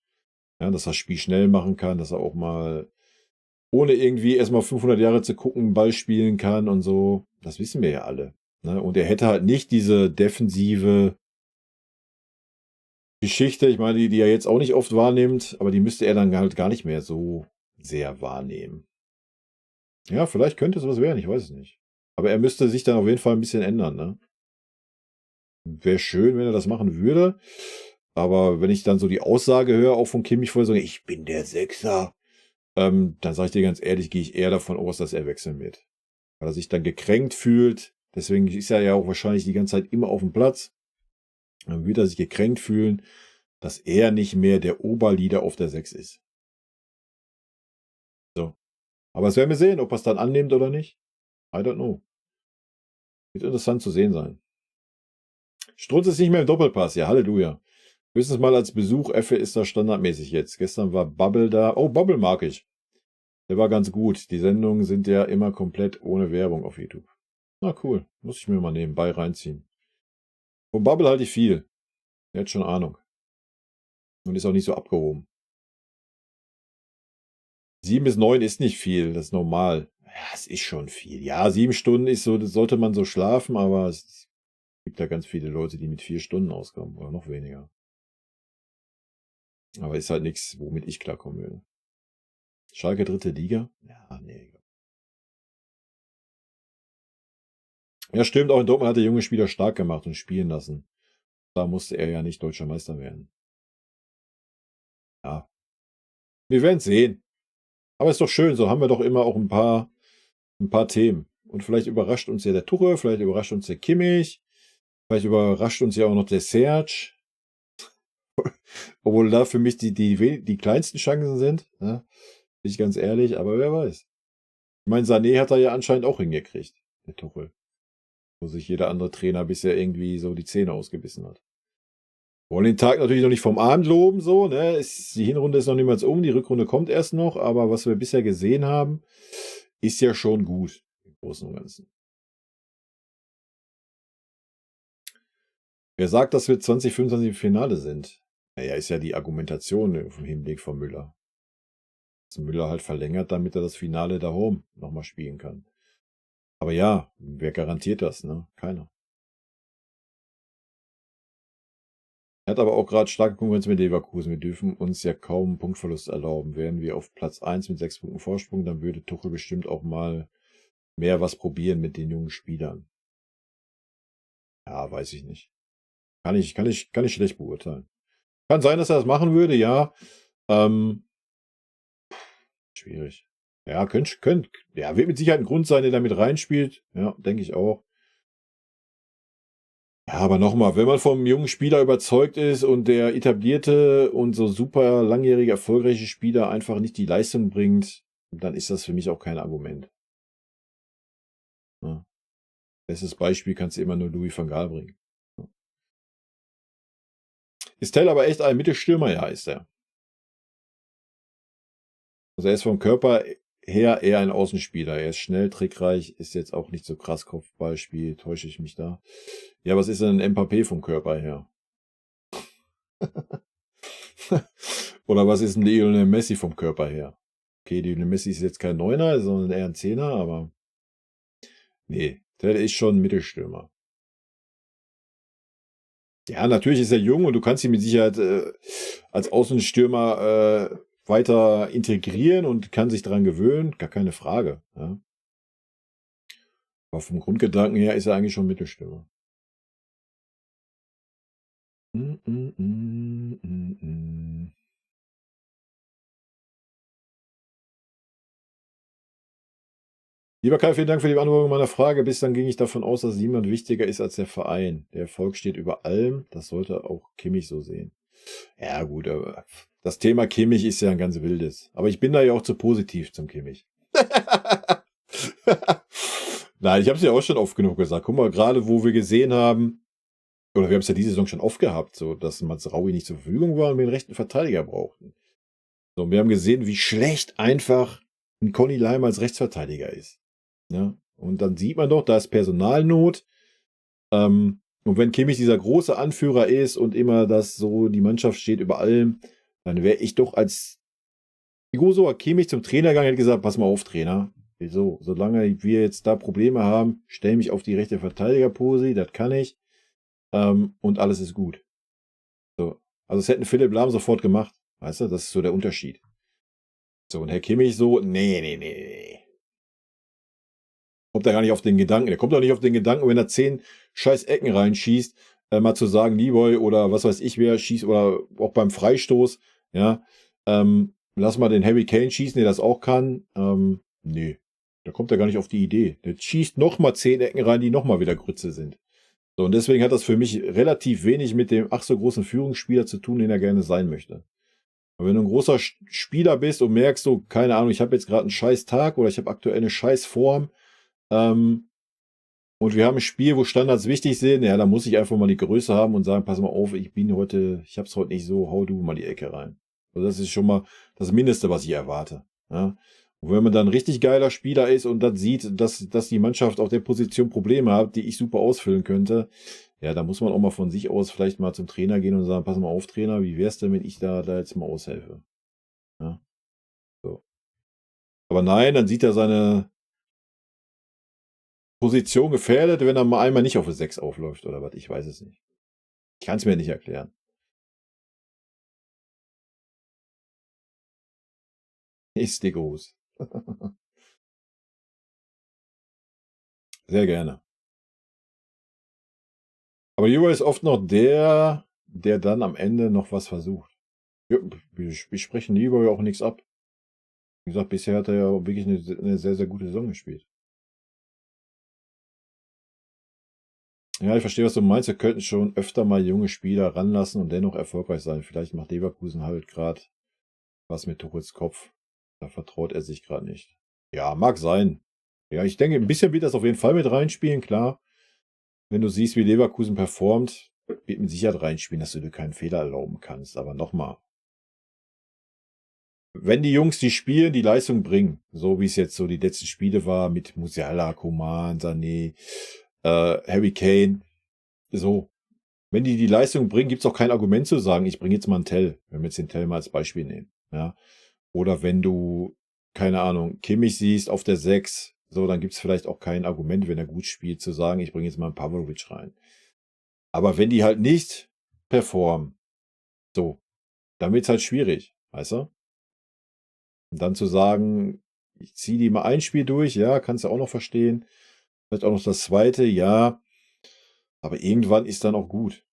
A: Ja, dass er das Spiel schnell machen kann, dass er auch mal ohne irgendwie erstmal 500 Jahre zu gucken, Ball spielen kann und so. Das wissen wir ja alle. Ne? Und er hätte halt nicht diese defensive Geschichte, ich meine, die er jetzt auch nicht oft wahrnimmt, aber die müsste er dann halt gar nicht mehr so sehr wahrnehmen. Ja, vielleicht könnte es was werden, ich weiß es nicht. Aber er müsste sich dann auf jeden Fall ein bisschen ändern, ne? Wäre schön, wenn er das machen würde. Aber wenn ich dann so die Aussage höre, auch von Kimmich vorher, so, ich bin der Sechser, dann sage ich dir ganz ehrlich, gehe ich eher davon aus, dass er wechseln wird. Weil er sich dann gekränkt fühlt. Deswegen ist er ja auch wahrscheinlich die ganze Zeit immer auf dem Platz. Dann wird er sich gekränkt fühlen, dass er nicht mehr der Oberleader auf der 6 ist. So. Aber es werden wir sehen, ob er es dann annimmt oder nicht. I don't know. Wird interessant zu sehen sein. Strunz ist nicht mehr im Doppelpass. Ja, Halleluja. Höchstens mal als Besuch. Effe ist das standardmäßig jetzt. Gestern war Bubble da. Oh, Bubble mag ich. Der war ganz gut. Die Sendungen sind ja immer komplett ohne Werbung auf YouTube. Na cool. Muss ich mir mal nebenbei reinziehen. Von Bubble halte ich viel. Der hat schon Ahnung. Und ist auch nicht so abgehoben. 7 bis 9 ist nicht viel. Das ist normal. Ja, es ist schon viel. Ja, 7 Stunden ist so, das sollte man so schlafen, aber es gibt ja ganz viele Leute, die mit 4 Stunden auskommen. Oder noch weniger. Aber ist halt nichts, womit ich klarkommen würde. Schalke 3. Liga? Ja, nee. Ja, stimmt. Auch in Dortmund hat der junge Spieler stark gemacht und spielen lassen. Da musste er ja nicht deutscher Meister werden. Ja. Wir werden sehen. Aber ist doch schön. So haben wir doch immer auch ein paar Themen. Und vielleicht überrascht uns ja der Tuchel, vielleicht überrascht uns der Kimmich, vielleicht überrascht uns ja auch noch der Serge. Obwohl da für mich die kleinsten Chancen sind. Ne? Bin ich ganz ehrlich, aber wer weiß. Ich meine, Sané hat er ja anscheinend auch hingekriegt, der Tuchel. Wo sich jeder andere Trainer bisher irgendwie so die Zähne ausgebissen hat. Wir wollen den Tag natürlich noch nicht vom Abend loben, so, ne? Die Hinrunde ist noch niemals um, die Rückrunde kommt erst noch, aber was wir bisher gesehen haben, ist ja schon gut im Großen und Ganzen. Wer sagt, dass wir 2025 im Finale sind? Naja, ist ja die Argumentation im Hinblick von Müller. Dass Müller halt verlängert, damit er das Finale da home nochmal spielen kann. Aber ja, wer garantiert das, ne? Keiner. Er hat aber auch gerade starke Konkurrenz mit Leverkusen. Wir dürfen uns ja kaum einen Punktverlust erlauben. Wären wir auf Platz 1 mit 6 Punkten Vorsprung, dann würde Tuchel bestimmt auch mal mehr was probieren mit den jungen Spielern. Ja, weiß ich nicht. Kann ich schlecht beurteilen. Kann sein, dass er das machen würde, ja. Schwierig. Ja, ja, wird mit Sicherheit ein Grund sein, der da mit reinspielt. Ja, denke ich auch. Ja, aber nochmal, wenn man vom jungen Spieler überzeugt ist und der etablierte und so super langjährige, erfolgreiche Spieler einfach nicht die Leistung bringt, dann ist das für mich auch kein Argument. Ja. Bestes Beispiel kannst du immer nur Louis van Gaal bringen. Ja. Ist Tell aber echt ein Mittelstürmer? Ja, ist er. Also er ist vom Körper her eher ein Außenspieler. Er ist schnell, trickreich, ist jetzt auch nicht so krass Kopfballspiel, täusche ich mich da. Ja, was ist denn ein Mbappé vom Körper her? Oder was ist ein Lionel Messi vom Körper her? Okay, Lionel Messi ist jetzt kein Neuner, sondern eher ein Zehner, aber nee, der ist schon ein Mittelstürmer. Ja, natürlich ist er jung und du kannst ihn mit Sicherheit als Außenstürmer weiter integrieren und kann sich daran gewöhnen, gar keine Frage. Ja. Aber vom Grundgedanken her ist er eigentlich schon Mittelstürmer. Lieber Kai, vielen Dank für die Beantwortung meiner Frage. Bislang ging ich davon aus, dass niemand wichtiger ist als der Verein. Der Erfolg steht über allem. Das sollte auch Kimmich so sehen. Ja, gut, aber das Thema Kimmich ist ja ein ganz wildes. Aber ich bin da ja auch zu positiv zum Kimmich. Nein, ich habe es ja auch schon oft genug gesagt. Guck mal, gerade wo wir gesehen haben, oder wir haben es ja diese Saison schon oft gehabt, so dass Mazraoui nicht zur Verfügung war und wir einen rechten Verteidiger brauchten. So, und wir haben gesehen, wie schlecht einfach ein Conny Leim als Rechtsverteidiger ist. Ja? Und dann sieht man doch, da ist Personalnot. Und wenn Kimmich dieser große Anführer ist und immer das so, die Mannschaft steht über allem, dann wäre ich doch als Joshua Kimmich zum Trainer gegangen und hätte gesagt, pass mal auf, Trainer. So, solange wir jetzt da Probleme haben, stell mich auf die rechte Verteidigerpose, das kann ich. Und alles ist gut. So. Also das hätten Philipp Lahm sofort gemacht. Weißt du, das ist so der Unterschied. So, und Herr Kimmich so, nee. Kommt er gar nicht auf den Gedanken. Der kommt doch nicht auf den Gedanken, wenn er 10 scheiß Ecken reinschießt, mal zu sagen, Leroy oder was weiß ich wer schießt oder auch beim Freistoß, ja, lass mal den Harry Kane schießen, der das auch kann. Nee, da kommt er gar nicht auf die Idee. Der schießt nochmal 10 Ecken rein, die nochmal wieder Grütze sind. So, und deswegen hat das für mich relativ wenig mit dem ach so großen Führungsspieler zu tun, den er gerne sein möchte. Aber wenn du ein großer Spieler bist und merkst so, keine Ahnung, ich habe jetzt gerade einen scheiß Tag oder ich habe aktuell eine scheiß Form, und wir haben ein Spiel, wo Standards wichtig sind, ja, da muss ich einfach mal die Größe haben und sagen, pass mal auf, ich hab's heute nicht so, hau du mal die Ecke rein. Also das ist schon mal das Mindeste, was ich erwarte. Ja. Und wenn man dann ein richtig geiler Spieler ist und dann sieht, dass die Mannschaft auf der Position Probleme hat, die ich super ausfüllen könnte, ja, da muss man auch mal von sich aus vielleicht mal zum Trainer gehen und sagen, pass mal auf, Trainer, wie wär's denn, wenn ich da jetzt mal aushelfe? Ja. So. Aber nein, dann sieht er seine Position gefährdet, wenn er mal einmal nicht auf eine 6 aufläuft oder was, ich weiß es nicht. Ich kann es mir nicht erklären. Ist dir groß. Sehr gerne. Aber Jura ist oft noch der dann am Ende noch was versucht. Ja, wir sprechen Jura ja auch nichts ab. Wie gesagt, bisher hat er ja wirklich eine sehr, sehr gute Saison gespielt. Ja, ich verstehe, was du meinst. Wir könnten schon öfter mal junge Spieler ranlassen und dennoch erfolgreich sein. Vielleicht macht Leverkusen halt gerade was mit Tuchels Kopf. Da vertraut er sich gerade nicht. Ja, mag sein. Ja, ich denke, ein bisschen wird das auf jeden Fall mit reinspielen, klar. Wenn du siehst, wie Leverkusen performt, wird mit Sicherheit reinspielen, dass du dir keinen Fehler erlauben kannst. Aber nochmal, wenn die Jungs, die spielen, die Leistung bringen, so wie es jetzt so die letzten Spiele war mit Musiala, Coman, Sané, Harry Kane, so, Wenn die Leistung bringen, gibt es auch kein Argument zu sagen, ich bringe jetzt mal einen Tell, wenn wir jetzt den Tell mal als Beispiel nehmen. Ja? Oder wenn du, keine Ahnung, Kimmich siehst auf der 6, so, dann gibt es vielleicht auch kein Argument, wenn er gut spielt, zu sagen, ich bringe jetzt mal einen Pavlovic rein. Aber wenn die halt nicht performen, so, dann wird es halt schwierig, weißt du? Und dann zu sagen, ich ziehe die mal ein Spiel durch, ja, kannst du auch noch verstehen. Vielleicht auch noch das zweite, ja. Aber irgendwann ist dann auch gut.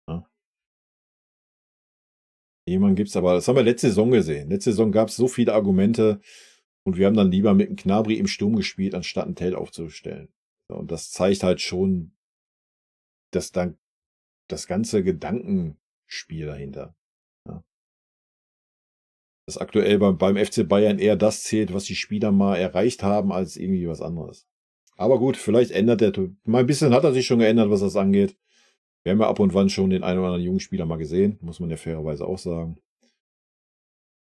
A: Ne? Irgendwann gibt es aber, das haben wir letzte Saison gesehen. Letzte Saison gab es so viele Argumente und wir haben dann lieber mit einem Gnabry im Sturm gespielt, anstatt einen Tell aufzustellen. So, und das zeigt halt schon, dass dann das ganze Gedankenspiel dahinter. Ja. Dass aktuell beim FC Bayern eher das zählt, was die Spieler mal erreicht haben, als irgendwie was anderes. Aber gut, vielleicht ändert der, mal ein bisschen hat er sich schon geändert, was das angeht. Wir haben ja ab und wann schon den einen oder anderen jungen Spieler mal gesehen, muss man ja fairerweise auch sagen.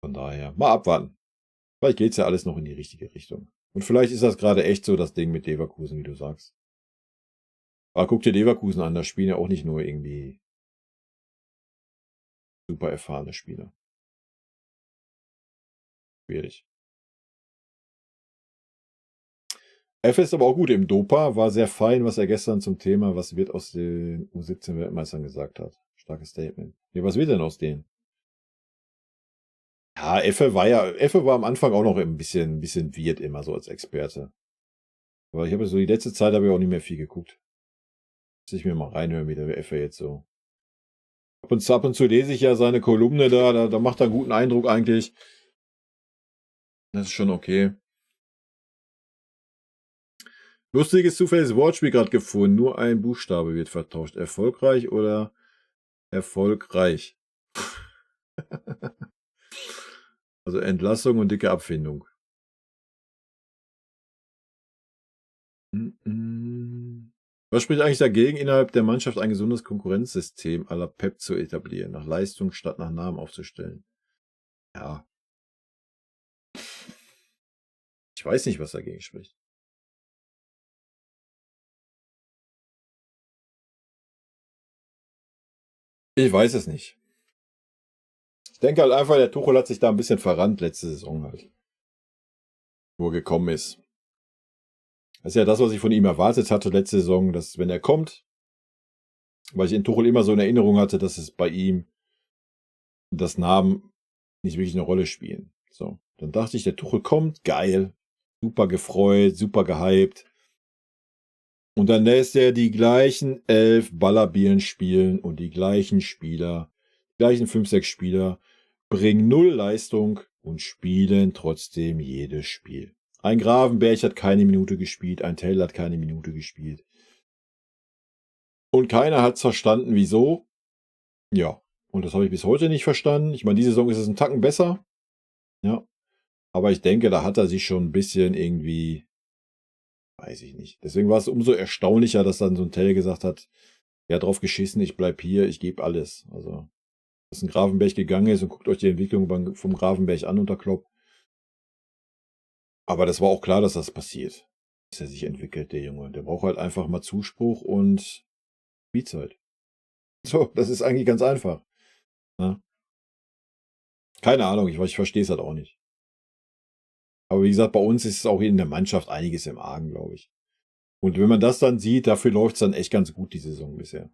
A: Von daher, mal abwarten. Vielleicht geht es ja alles noch in die richtige Richtung. Und vielleicht ist das gerade echt so das Ding mit Leverkusen, wie du sagst. Aber guck dir Leverkusen an, da spielen ja auch nicht nur irgendwie super erfahrene Spieler. Schwierig. F ist aber auch gut im Dopa, war sehr fein, was er gestern zum Thema, was wird aus den U17-Weltmeistern gesagt hat. Starkes Statement. Nee, was wird denn aus denen? Ja, Effe war am Anfang auch noch ein bisschen weird immer so als Experte. Aber ich habe so die letzte Zeit habe ich auch nicht mehr viel geguckt. Muss ich mir mal reinhören, wie der Effe jetzt so. Ab und zu lese ich ja seine Kolumne da macht er einen guten Eindruck eigentlich. Das ist schon okay. Lustiges zufälliges Wortspiel gerade gefunden. Nur ein Buchstabe wird vertauscht. Erfolgreich oder erfolgreich? Also Entlassung und dicke Abfindung. Was spricht eigentlich dagegen, innerhalb der Mannschaft ein gesundes Konkurrenzsystem à la Pep zu etablieren, nach Leistung statt nach Namen aufzustellen? Ja. Ich weiß nicht, was dagegen spricht. Ich weiß es nicht. Ich denke halt einfach, der Tuchel hat sich da ein bisschen verrannt letzte Saison halt. Wo er gekommen ist. Das ist ja das, was ich von ihm erwartet hatte letzte Saison, dass wenn er kommt, weil ich den Tuchel immer so in Erinnerung hatte, dass es bei ihm das Namen nicht wirklich eine Rolle spielen. So, dann dachte ich, der Tuchel kommt, geil, super gefreut, super gehypt. Und dann lässt er die gleichen 11 Ballerbieren spielen und die gleichen Spieler, die gleichen 5, 6 Spieler bringen null Leistung und spielen trotzdem jedes Spiel. Ein Gravenberch hat keine Minute gespielt, ein Tell hat keine Minute gespielt. Und keiner hat's verstanden, wieso. Ja, und das habe ich bis heute nicht verstanden. Ich meine, diese Saison ist es einen Tacken besser. Ja, aber ich denke, da hat er sich schon ein bisschen irgendwie, weiß ich nicht. Deswegen war es umso erstaunlicher, dass dann so ein Tell gesagt hat, ja, drauf geschissen, ich bleib hier, ich gebe alles. Also, dass ein Gravenberch gegangen ist und guckt euch die Entwicklung vom Gravenberch an unter Klopp. Aber das war auch klar, dass das passiert. Dass er sich entwickelt, der Junge. Der braucht halt einfach mal Zuspruch und Spielzeit. So, das ist eigentlich ganz einfach. Ne? Keine Ahnung, ich verstehe es halt auch nicht. Aber wie gesagt, bei uns ist es auch in der Mannschaft einiges im Argen, glaube ich. Und wenn man das dann sieht, dafür läuft es dann echt ganz gut die Saison bisher.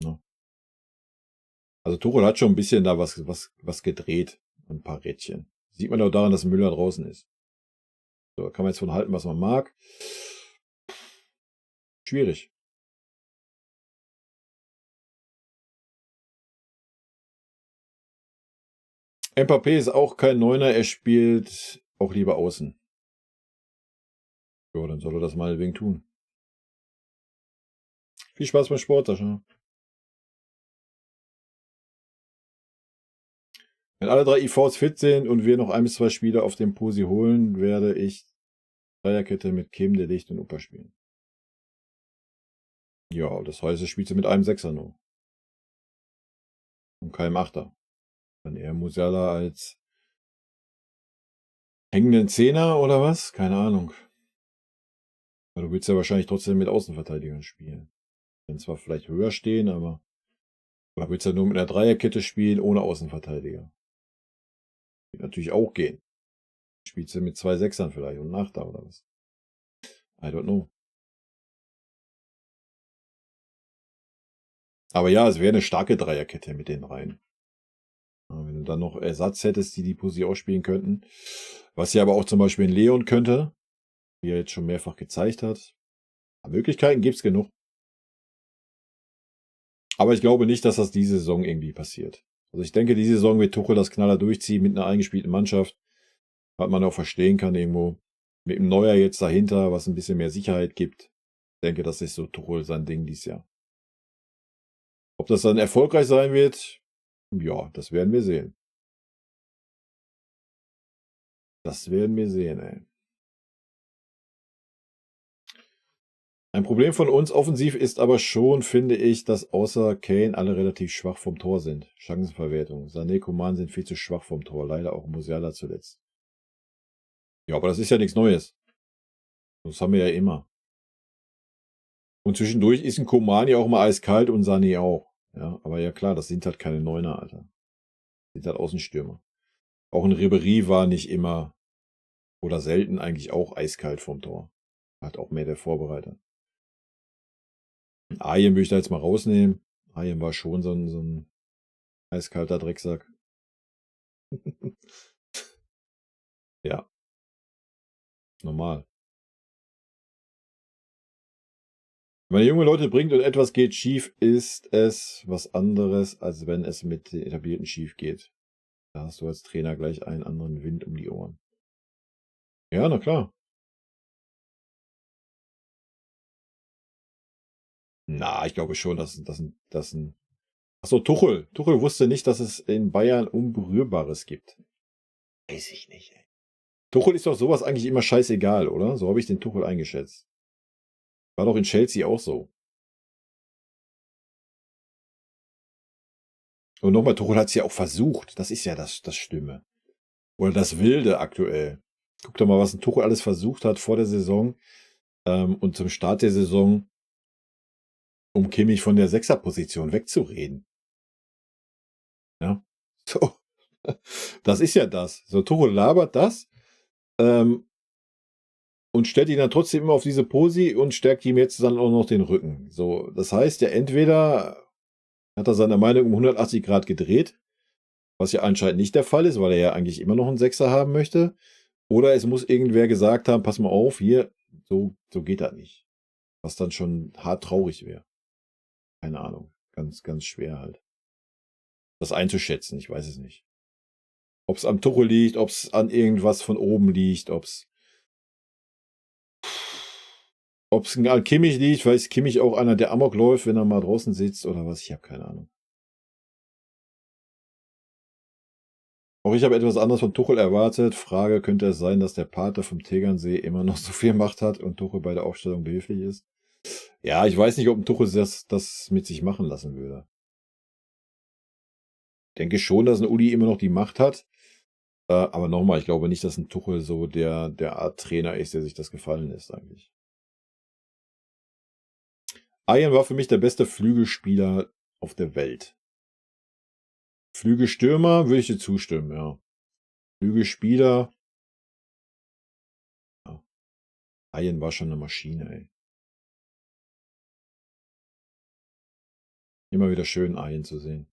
A: Ne? Also Tuchel hat schon ein bisschen da was gedreht. Ein paar Rädchen. Sieht man auch daran, dass Müller draußen ist. So, da kann man jetzt von halten, was man mag. Schwierig. Mbappé ist auch kein Neuner, er spielt auch lieber außen. Ja, dann soll er das meinetwegen tun. Viel Spaß beim Sport, Sascha. Wenn alle 3 IVs fit sind und wir noch 1 bis 2 Spieler auf dem Posi holen, werde ich Dreierkette mit Kim, De Ligt und Upper spielen. Ja, das heißt, es spielt sie mit einem Sechser nur. Und keinem Achter. Dann eher Musiala als hängenden Zehner oder was? Keine Ahnung. Aber du willst ja wahrscheinlich trotzdem mit Außenverteidigern spielen. Dann zwar vielleicht höher stehen, aber oder willst du nur mit einer Dreierkette spielen, ohne Außenverteidiger? Wird natürlich auch gehen. Spielst du mit 2 Sechsern vielleicht und 'n Achter oder was? I don't know. Aber ja, es wäre eine starke Dreierkette mit den dreien. Wenn du dann noch Ersatz hättest, die Position auch spielen könnten. Was ja aber auch zum Beispiel 'n Leon könnte, wie er jetzt schon mehrfach gezeigt hat. Möglichkeiten gibt's genug. Aber ich glaube nicht, dass das diese Saison irgendwie passiert. Also, ich denke, diese Saison wird Tuchel das Knaller durchziehen mit 'ner eingespielten Mannschaft, was man auch verstehen kann irgendwo. Mit 'm Neuer jetzt dahinter, was 'n bisschen mehr Sicherheit gibt. Ich denke, das ist so Tuchel sein Ding dieses Jahr. Ob das dann erfolgreich sein wird, ja, das werden wir sehen. Das werden wir sehen, ey. Ein Problem von uns offensiv ist aber schon, finde ich, dass außer Kane alle relativ schwach vom Tor sind. Chancenverwertung. Sané, Coman sind viel zu schwach vom Tor. Leider auch Musiala zuletzt. Ja, aber das ist ja nichts Neues. Das haben wir ja immer. Und zwischendurch ist 'n Coman ja auch mal eiskalt und Sané auch. Ja, aber ja klar, das sind halt keine Neuner, Alter. Sind halt Außenstürmer. Auch 'n Ribéry war nicht immer oder selten eigentlich auch eiskalt vorm Tor. Hat auch mehr der Vorbereiter. Ajen würde ich da jetzt mal rausnehmen. Ajen war schon so 'n eiskalter Drecksack. Ja, normal. Wenn man junge Leute bringt und etwas geht schief, ist es was anderes, als wenn es mit den Etablierten schief geht. Da hast du als Trainer gleich einen anderen Wind um die Ohren. Ja, na klar. Na, ich glaube schon, dass 'n ach so, Tuchel. Tuchel wusste nicht, dass es in Bayern Unberührbares gibt. Weiß ich nicht, ey. Tuchel ist doch so was eigentlich immer scheißegal, oder? So habe ich den Tuchel eingeschätzt. War doch in Chelsea auch so. Und nochmal, Tuchel hat's ja auch versucht. Das ist ja das Schlimme. Oder das Wilde aktuell. Guck doch mal, was 'n Tuchel alles versucht hat vor der Saison, und zum Start der Saison, um Kimmich von der Sechserposition wegzureden. Ja, so. Das ist ja das. So, Tuchel labert das, ähm, und stellt ihn dann trotzdem immer auf diese Posi und stärkt ihm jetzt dann auch noch den Rücken. So, das heißt ja, entweder hat er seine Meinung um 180 Grad gedreht, was ja anscheinend nicht der Fall ist, weil er ja eigentlich immer noch 'n Sechser haben möchte, oder es muss irgendwer gesagt haben: „Pass mal auf, hier, so geht das nicht.“ Was dann schon hart traurig wäre. Keine Ahnung. Ganz, ganz schwer halt, das einzuschätzen. Ich weiß es nicht. Ob's am Tuchel liegt, ob's an irgendwas von oben liegt, ob's an Kimmich liegt, weil ist Kimmich auch einer, der Amok läuft, wenn er mal draußen sitzt oder was? Ich habe keine Ahnung. Auch ich habe etwas anderes von Tuchel erwartet. Frage: Könnte es sein, dass der Pate vom Tegernsee immer noch so viel Macht hat und Tuchel bei der Aufstellung behilflich ist? Ja, ich weiß nicht, ob 'n Tuchel das mit sich machen lassen würde. Denke schon, dass 'n Uli immer noch die Macht hat. Aber nochmal, ich glaube nicht, dass 'n Tuchel so der Art Trainer ist, der sich das gefallen lässt eigentlich. Ajen war für mich der beste Flügelspieler auf der Welt. Flügelstürmer würde ich dir zustimmen, ja. Flügelspieler, ja. Ajen war schon 'ne Maschine, ey. Immer wieder schön, Ajen zu sehen.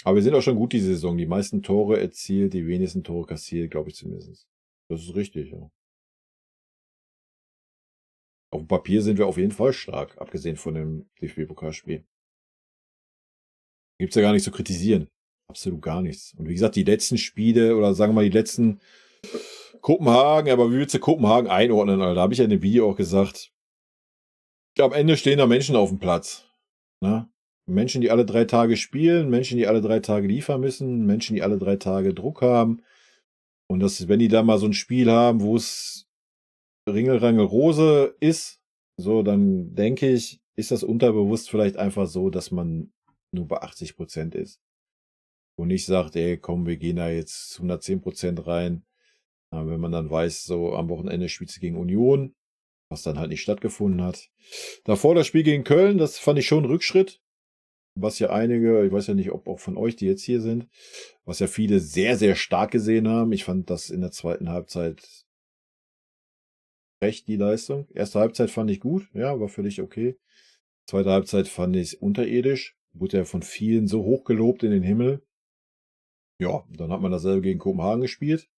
A: Aber wir sind auch schon gut diese Saison. Die meisten Tore erzielt, die wenigsten Tore kassiert, glaube ich zumindest. Das ist richtig, ja. Aufm Papier sind wir auf jeden Fall stark, abgesehen von dem DFB-Pokalspiel. Gibt's ja gar nichts zu kritisieren. Absolut gar nichts. Und wie gesagt, die letzten Spiele oder sagen wir mal die letzten Kopenhagen, aber wie willst du Kopenhagen einordnen, Alter? Da habe ich ja in dem Video auch gesagt, am Ende stehen da Menschen auf dem Platz, ne? Menschen, die alle 3 Tage spielen, Menschen, die alle 3 Tage liefern müssen, Menschen, die alle 3 Tage Druck haben. Und das wenn die da mal so 'n Spiel haben, wo's Ringelrangel Rose ist, so, dann denke ich, ist das unterbewusst vielleicht einfach so, dass man nur bei 80% ist und nicht sagt: „Ey, komm, wir gehen da jetzt 110% rein.“ Wenn man dann weiß, so am Wochenende spielst du gegen Union, was dann halt nicht stattgefunden hat. Davor das Spiel gegen Köln, das fand ich schon ein Rückschritt, was ja einige, ich weiß ja nicht, ob auch von euch, die jetzt hier sind, was ja viele sehr, sehr stark gesehen haben. Ich fand das in der zweiten Halbzeit recht, die Leistung. Erste Halbzeit fand ich gut, ja, war völlig okay. Zweite Halbzeit fand ich unterirdisch, wurde ja von vielen so hoch gelobt in den Himmel. Ja, dann hat man dasselbe gegen Kopenhagen gespielt.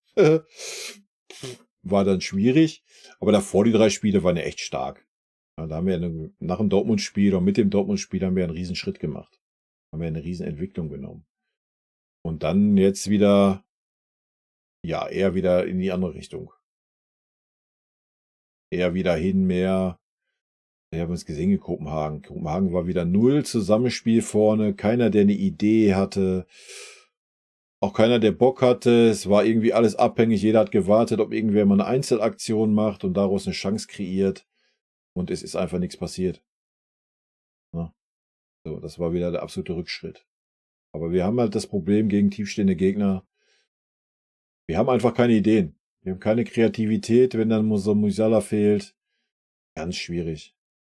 A: War dann schwierig, aber davor die 3 Spiele waren ja echt stark. Ja, da haben wir nach dem Dortmund-Spiel oder mit dem Dortmund-Spiel haben wir einen riesen Schritt gemacht. Haben wir eine riesen Entwicklung genommen. Und dann jetzt wieder, ja, eher wieder in die andere Richtung. Eher wieder hin mehr, wir haben es gesehen in Kopenhagen. Kopenhagen war wieder 0 Zusammenspiel vorne, keiner, der eine Idee hatte. Auch keiner, der Bock hatte. Es war irgendwie alles abhängig. Jeder hat gewartet, ob irgendwer mal eine Einzelaktion macht und daraus eine Chance kreiert. Und es ist einfach nichts passiert. Ja. So, das war wieder der absolute Rückschritt. Aber wir haben halt das Problem gegen tiefstehende Gegner. Wir haben einfach keine Ideen. Wir haben keine Kreativität, wenn dann so Musiala fehlt. Ganz schwierig.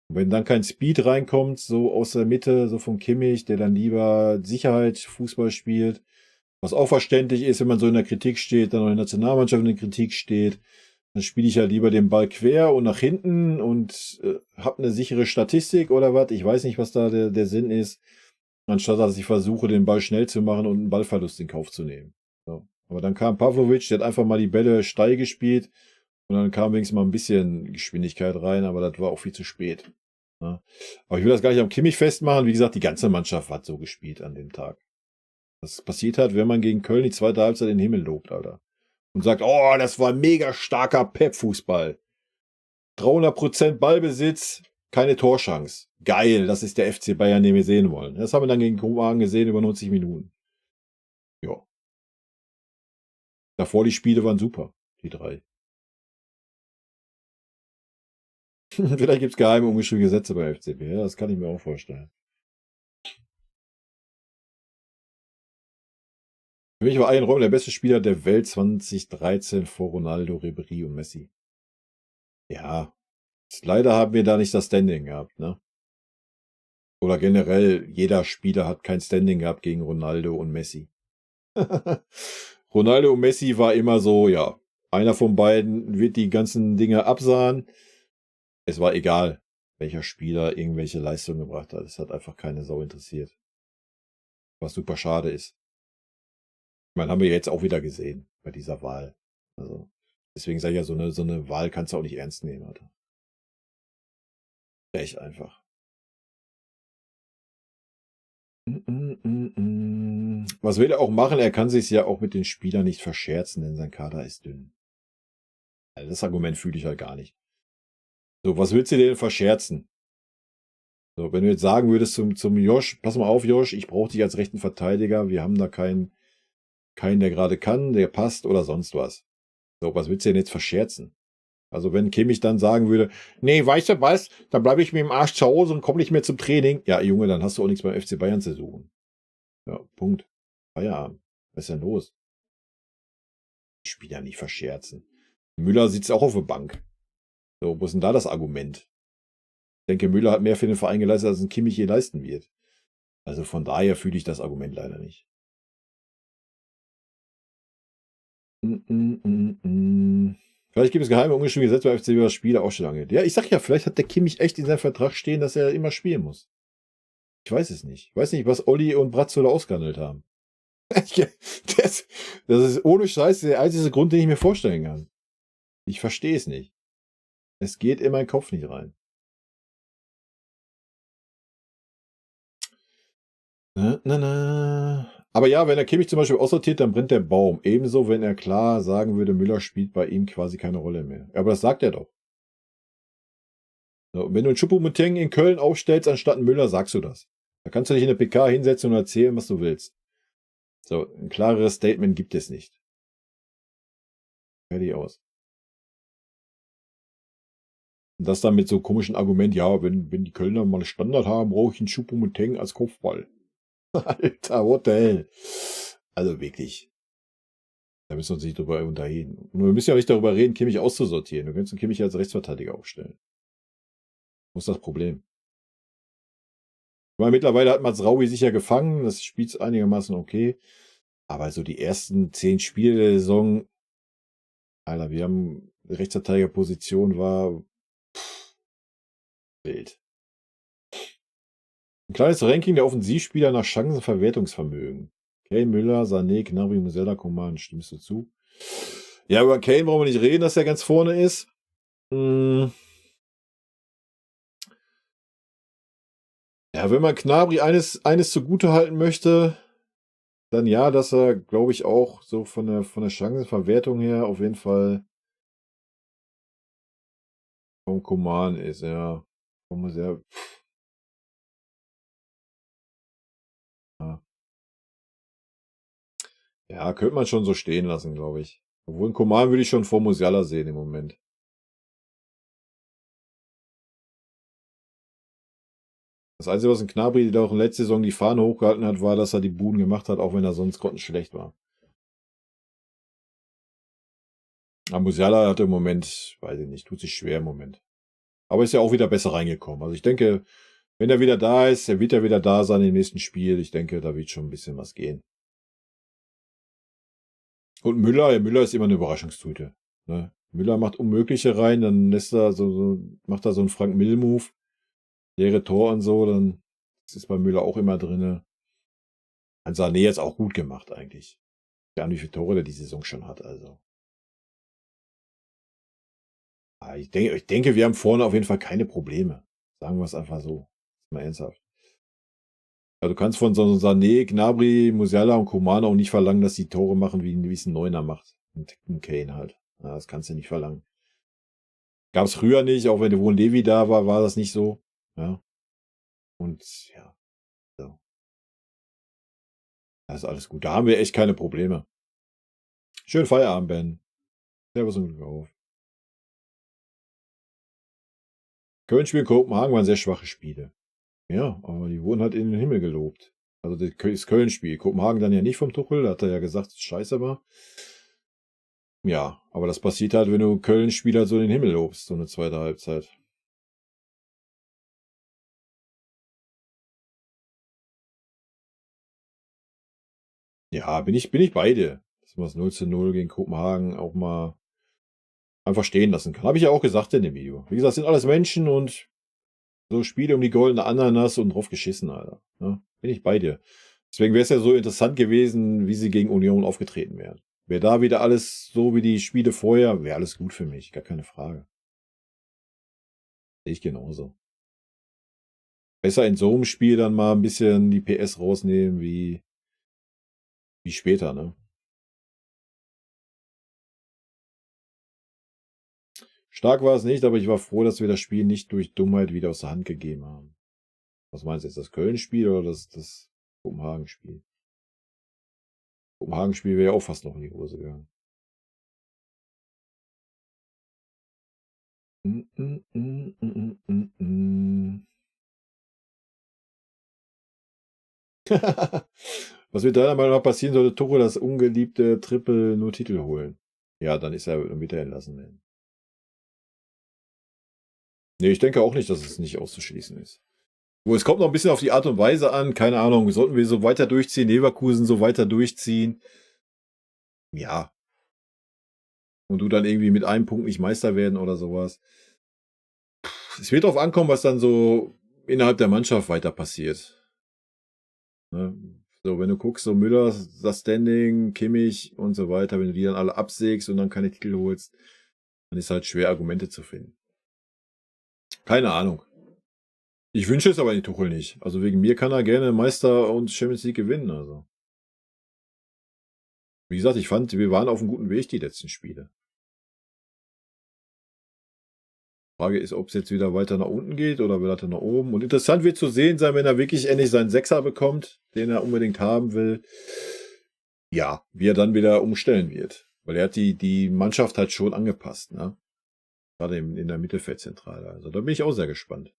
A: Und wenn dann kein Speed reinkommt, so aus der Mitte, so von Kimmich, der dann lieber Sicherheit Fußball spielt, was auch verständlich ist, wenn man so in der Kritik steht, dann auch in der Nationalmannschaft in der Kritik steht, dann spiele ich ja lieber den Ball quer und nach hinten und habe eine sichere Statistik oder was. Ich weiß nicht, was da der Sinn ist, anstatt dass ich versuche, den Ball schnell zu machen und einen Ballverlust in Kauf zu nehmen. So. Aber dann kam Pavlovic, der hat einfach mal die Bälle steil gespielt und dann kam wenigstens mal ein bisschen Geschwindigkeit rein, aber das war auch viel zu spät. Ja. Aber ich will das gar nicht am Kimmich festmachen. Wie gesagt, die ganze Mannschaft hat so gespielt an dem Tag. Das passiert hat, wenn man gegen Köln die zweite Halbzeit in den Himmel lobt, Alter. Und sagt, oh, das war mega starker Pep-Fußball. 300% Ballbesitz, keine Torchance. Geil, das ist der FC Bayern, den wir sehen wollen. Das haben wir dann gegen Kopenhagen gesehen, über 90 Minuten. Ja. Davor die Spiele waren super, die 3. Vielleicht gibt es geheime ungeschriebene Gesetze bei FCB, ja, das kann ich mir auch vorstellen. Für mich war Arjen Robben der beste Spieler der Welt 2013 vor Ronaldo, Ribéry und Messi. Ja, leider haben wir da nicht das Standing gehabt, ne? Oder generell, jeder Spieler hat kein Standing gehabt gegen Ronaldo und Messi. Ronaldo und Messi war immer so, ja, einer von beiden wird die ganzen Dinge absahen. Es war egal, welcher Spieler irgendwelche Leistungen gebracht hat. Es hat einfach keine Sau interessiert. Was super schade ist. Ich meine, haben wir jetzt auch wieder gesehen bei dieser Wahl. Also, deswegen sage ich ja, so eine Wahl kannst du auch nicht ernst nehmen, Alter. Echt einfach. Was will er auch machen? Er kann sich ja auch mit den Spielern nicht verscherzen, denn sein Kader ist dünn. Also das Argument fühle ich halt gar nicht. So, was willst du denn verscherzen? So, wenn du jetzt sagen würdest zum Josh, pass mal auf, Josh, ich brauche dich als rechten Verteidiger, wir haben da keinen, der gerade kann, der passt oder sonst was. So, was willst du denn jetzt verscherzen? Also wenn Kimmich dann sagen würde, nee, weißt du was, dann bleibe ich mit dem Arsch zu Hause und komme nicht mehr zum Training. Ja, Junge, dann hast du auch nichts beim FC Bayern zu suchen. Ja, Punkt. Feierabend. Was ist denn los? Ich spiele ja nicht verscherzen. Müller sitzt auch auf der Bank. So, wo ist denn da das Argument? Ich denke, Müller hat mehr für den Verein geleistet, als ein Kimmich je leisten wird. Also von daher fühle ich das Argument leider nicht. Vielleicht gibt es geheime ungeschriebene Gesetze bei FCB, was Spieler auch schon angeht. Ja, ich sag ja, vielleicht hat der Kimmich echt in seinem Vertrag stehen, dass er immer spielen muss. Ich weiß es nicht. Ich weiß nicht, was Olli und Brazzo da ausgehandelt haben. das ist ohne Scheiß der einzige Grund, den ich mir vorstellen kann. Ich verstehe es nicht. Es geht in meinen Kopf nicht rein. Aber ja, wenn er Kimmich zum Beispiel aussortiert, dann brennt der Baum. Ebenso, wenn er klar sagen würde, Müller spielt bei ihm quasi keine Rolle mehr. Aber das sagt er doch. So, wenn du einen Choupo-Moting in Köln aufstellst anstatt einen Müller, sagst du das. Da kannst du dich in der PK hinsetzen und erzählen, was du willst. So, ein klareres Statement gibt es nicht. Fertig aus. Und das dann mit so komischen Argument, ja, wenn die Kölner mal einen Standard haben, brauche ich einen Choupo-Moting als Kopfball. Alter, what the hell? Also wirklich. Da müssen wir uns nicht drüber unterhalten. Nur wir müssen ja nicht darüber reden, Kimmich auszusortieren. Du kannst den Kimmich als Rechtsverteidiger aufstellen. Wo ist das Problem? Weil mittlerweile hat Mazraoui sich ja gefangen, das spielt einigermaßen okay. Aber so die ersten 10 Spiele der Saison, Alter, wir haben Rechtsverteidigerposition war wild. Ein kleines Ranking der Offensivspieler nach Chancenverwertungsvermögen. Kane, Müller, Sané, Gnabry, Musiala, Coman. Stimmst du zu? Ja, über Kane brauchen wir nicht reden, dass er ganz vorne ist. Ja, wenn man Gnabry eines zugute halten möchte, dann ja, dass er, glaube ich, auch so von der Chancenverwertung her auf jeden Fall vom Coman ist, ja. Ja. Ja, könnte man schon so stehen lassen, glaube ich. Obwohl 'n Coman würde ich schon vor Musiala sehen im Moment. Das Einzige, was 'n Gnabry da auch letzte Saison die Fahne hochgehalten hat, war, dass er die Buden gemacht hat, auch wenn er sonst grottenschlecht war. Aber Musiala hat im Moment, weiß ich nicht, tut sich schwer im Moment. Aber ist ja auch wieder besser reingekommen. Also, ich denke, wenn er wieder da ist, er wird ja wieder da sein im nächsten Spiel. Ich denke, da wird schon 'n bisschen was gehen. Und Müller, ja, Müller ist immer 'ne Überraschungstüte, ne? Müller macht Unmögliche rein, dann lässt er macht er so 'n Frank-Mill-Move, leere Tor und so, dann ist bei Müller auch immer drinne. Hat Sané jetzt auch gut gemacht eigentlich. Ja, wie viele Tore der die Saison schon hat, also. Ich denke, wir haben vorne auf jeden Fall keine Probleme. Sagen wir es einfach so. Mal ernsthaft. Ja, du kannst von so 'nem Sané, Gnabry, Musiala und Coman auch nicht verlangen, dass die Tore machen, wie's 'n Neuner macht. 'N Kane halt. Ja, das kannst du nicht verlangen. Gab's früher nicht, auch wenn wo 'n Levi da war, war das nicht so, ja. Und ja, so. Das ist alles gut. Da haben wir echt keine Probleme. Schönen Feierabend, Ben. Servus und Glück auf. Köln-Spiel, Kopenhagen waren sehr schwache Spiele. Ja, aber die wurden halt in den Himmel gelobt. Also das Köln-Spiel. Kopenhagen dann ja nicht vom Tuchel, da hat er ja gesagt, dass es scheiße war. Ja, aber das passiert halt, wenn du Köln-Spieler so in den Himmel lobst, so eine zweite Halbzeit. Ja, bin ich bei dir. Dass man das 0:0 gegen Kopenhagen auch mal einfach stehen lassen kann. Habe ich ja auch gesagt in dem Video. Wie gesagt, das sind alles Menschen und so Spiele um die goldene Ananas und drauf geschissen, Alter. Ne? Bin ich bei dir. Deswegen wäre es ja so interessant gewesen, wie sie gegen Union aufgetreten wären. Wäre da wieder alles so wie die Spiele vorher, wäre alles gut für mich, gar keine Frage. Sehe ich genauso. Besser in so einem Spiel dann mal ein bisschen die PS rausnehmen wie später, ne? Stark war es nicht, aber ich war froh, dass wir das Spiel nicht durch Dummheit wieder aus der Hand gegeben haben. Was meinst du jetzt, das Köln-Spiel oder das Kopenhagen-Spiel? Kopenhagen-Spiel wäre ja auch fast noch in die Hose gegangen. Hm, hm, hm, hm, hm, hm. Was wird deiner Meinung nach passieren, sollte Tuchel das ungeliebte Triple nur Titel holen? Ja, dann wird er entlassen werden. Ne, ich denke auch nicht, dass es nicht auszuschließen ist. Wo es kommt noch ein bisschen auf die Art und Weise an, keine Ahnung, sollten wir so weiter durchziehen, Leverkusen so weiter durchziehen, ja, und du dann irgendwie mit einem Punkt nicht Meister werden oder sowas. Es wird drauf ankommen, was dann so innerhalb der Mannschaft weiter passiert, ne? So, wenn du guckst, so Müller, das Standing, Kimmich und so weiter, wenn du die dann alle absägst und dann keine Titel holst, dann ist halt schwer, Argumente zu finden. Keine Ahnung. Ich wünsche es aber den Tuchel nicht. Also, wegen mir kann er gerne Meister und Champions League gewinnen, also. Wie gesagt, ich fand, wir waren auf 'm guten Weg die letzten Spiele. Frage ist, ob's jetzt wieder weiter nach unten geht oder weiter nach oben. Und interessant wird zu sehen sein, wenn er wirklich endlich seinen Sechser bekommt, den er unbedingt haben will. Ja, wie er dann wieder umstellen wird. Weil er hat die Mannschaft halt schon angepasst, ne? Grade in der Mittelfeldzentrale. Also, da bin ich auch sehr gespannt.